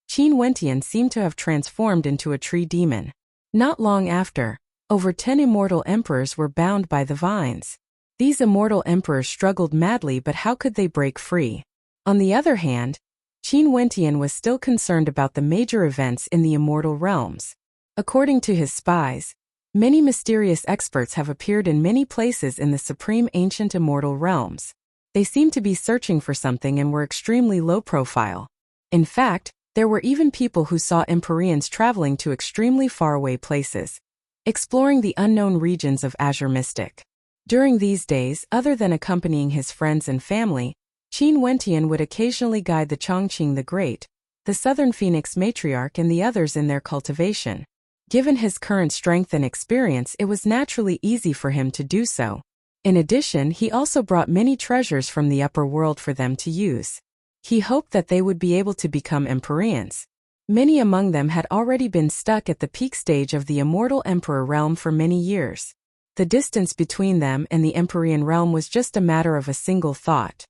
Qin Wentian seemed to have transformed into a tree demon. Not long after, over 10 immortal emperors were bound by the vines. These immortal emperors struggled madly, but how could they break free? On the other hand, Qin Wentian was still concerned about the major events in the immortal realms. According to his spies, many mysterious experts have appeared in many places in the supreme ancient immortal realms. They seemed to be searching for something and were extremely low profile. In fact, there were even people who saw Empyreans traveling to extremely faraway places, exploring the unknown regions of Azure Mystic. During these days, other than accompanying his friends and family, Qin Wentian would occasionally guide the Chongqing the Great, the Southern Phoenix matriarch and the others in their cultivation. Given his current strength and experience, it was naturally easy for him to do so. In addition, he also brought many treasures from the upper world for them to use. He hoped that they would be able to become Empyreans. Many among them had already been stuck at the peak stage of the immortal Emperor realm for many years. The distance between them and the Empyrean realm was just a matter of a single thought.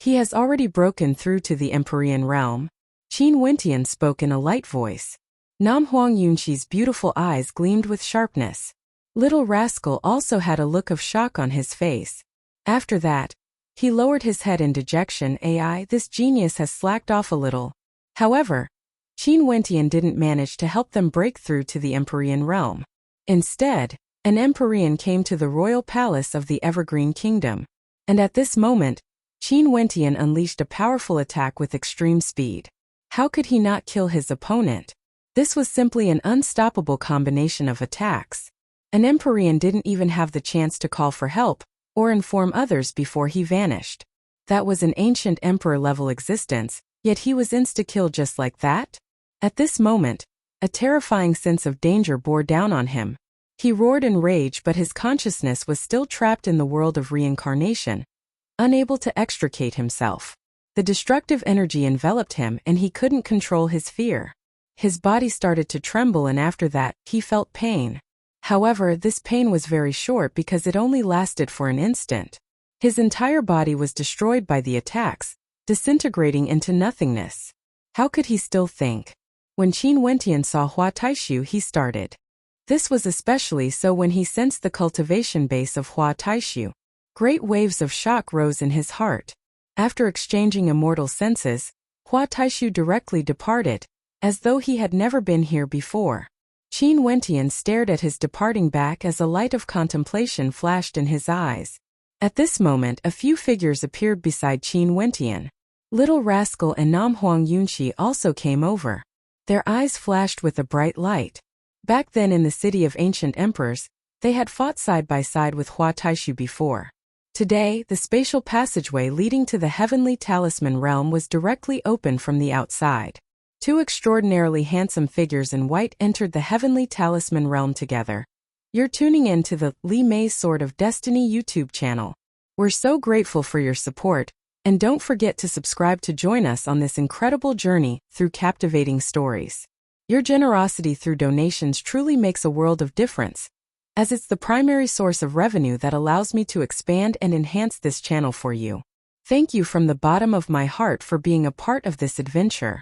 He has already broken through to the Empyrean realm. Qin Wentian spoke in a light voice. Nam Huang Yunqi's beautiful eyes gleamed with sharpness. Little Rascal also had a look of shock on his face. After that, he lowered his head in dejection. This genius has slacked off a little. However, Qin Wentian didn't manage to help them break through to the Empyrean realm. Instead, an Empyrean came to the royal palace of the Evergreen Kingdom. And at this moment, Qin Wentian unleashed a powerful attack with extreme speed. How could he not kill his opponent? This was simply an unstoppable combination of attacks. An Empyrean didn't even have the chance to call for help or inform others before he vanished. That was an ancient emperor-level existence, yet he was insta-killed just like that? At this moment, a terrifying sense of danger bore down on him. He roared in rage, but his consciousness was still trapped in the world of reincarnation, unable to extricate himself. The destructive energy enveloped him and he couldn't control his fear. His body started to tremble and after that, he felt pain. However, this pain was very short because it only lasted for an instant. His entire body was destroyed by the attacks, disintegrating into nothingness. How could he still think? When Qin Wentian saw Hua Taishu, he started. This was especially so when he sensed the cultivation base of Hua Taishu. Great waves of shock rose in his heart. After exchanging immortal senses, Hua Taishu directly departed, as though he had never been here before. Qin Wentian stared at his departing back as a light of contemplation flashed in his eyes. At this moment, a few figures appeared beside Qin Wentian. Little Rascal and Nam Huang Yunqi also came over. Their eyes flashed with a bright light. Back then in the city of ancient emperors, they had fought side by side with Hua Taishu before. Today, the spatial passageway leading to the heavenly talisman realm was directly open from the outside. Two extraordinarily handsome figures in white entered the heavenly talisman realm together. You're tuning in to the Li Mei's Sword of Destiny YouTube channel. We're so grateful for your support, and don't forget to subscribe to join us on this incredible journey through captivating stories. Your generosity through donations truly makes a world of difference, as it's the primary source of revenue that allows me to expand and enhance this channel for you. Thank you from the bottom of my heart for being a part of this adventure.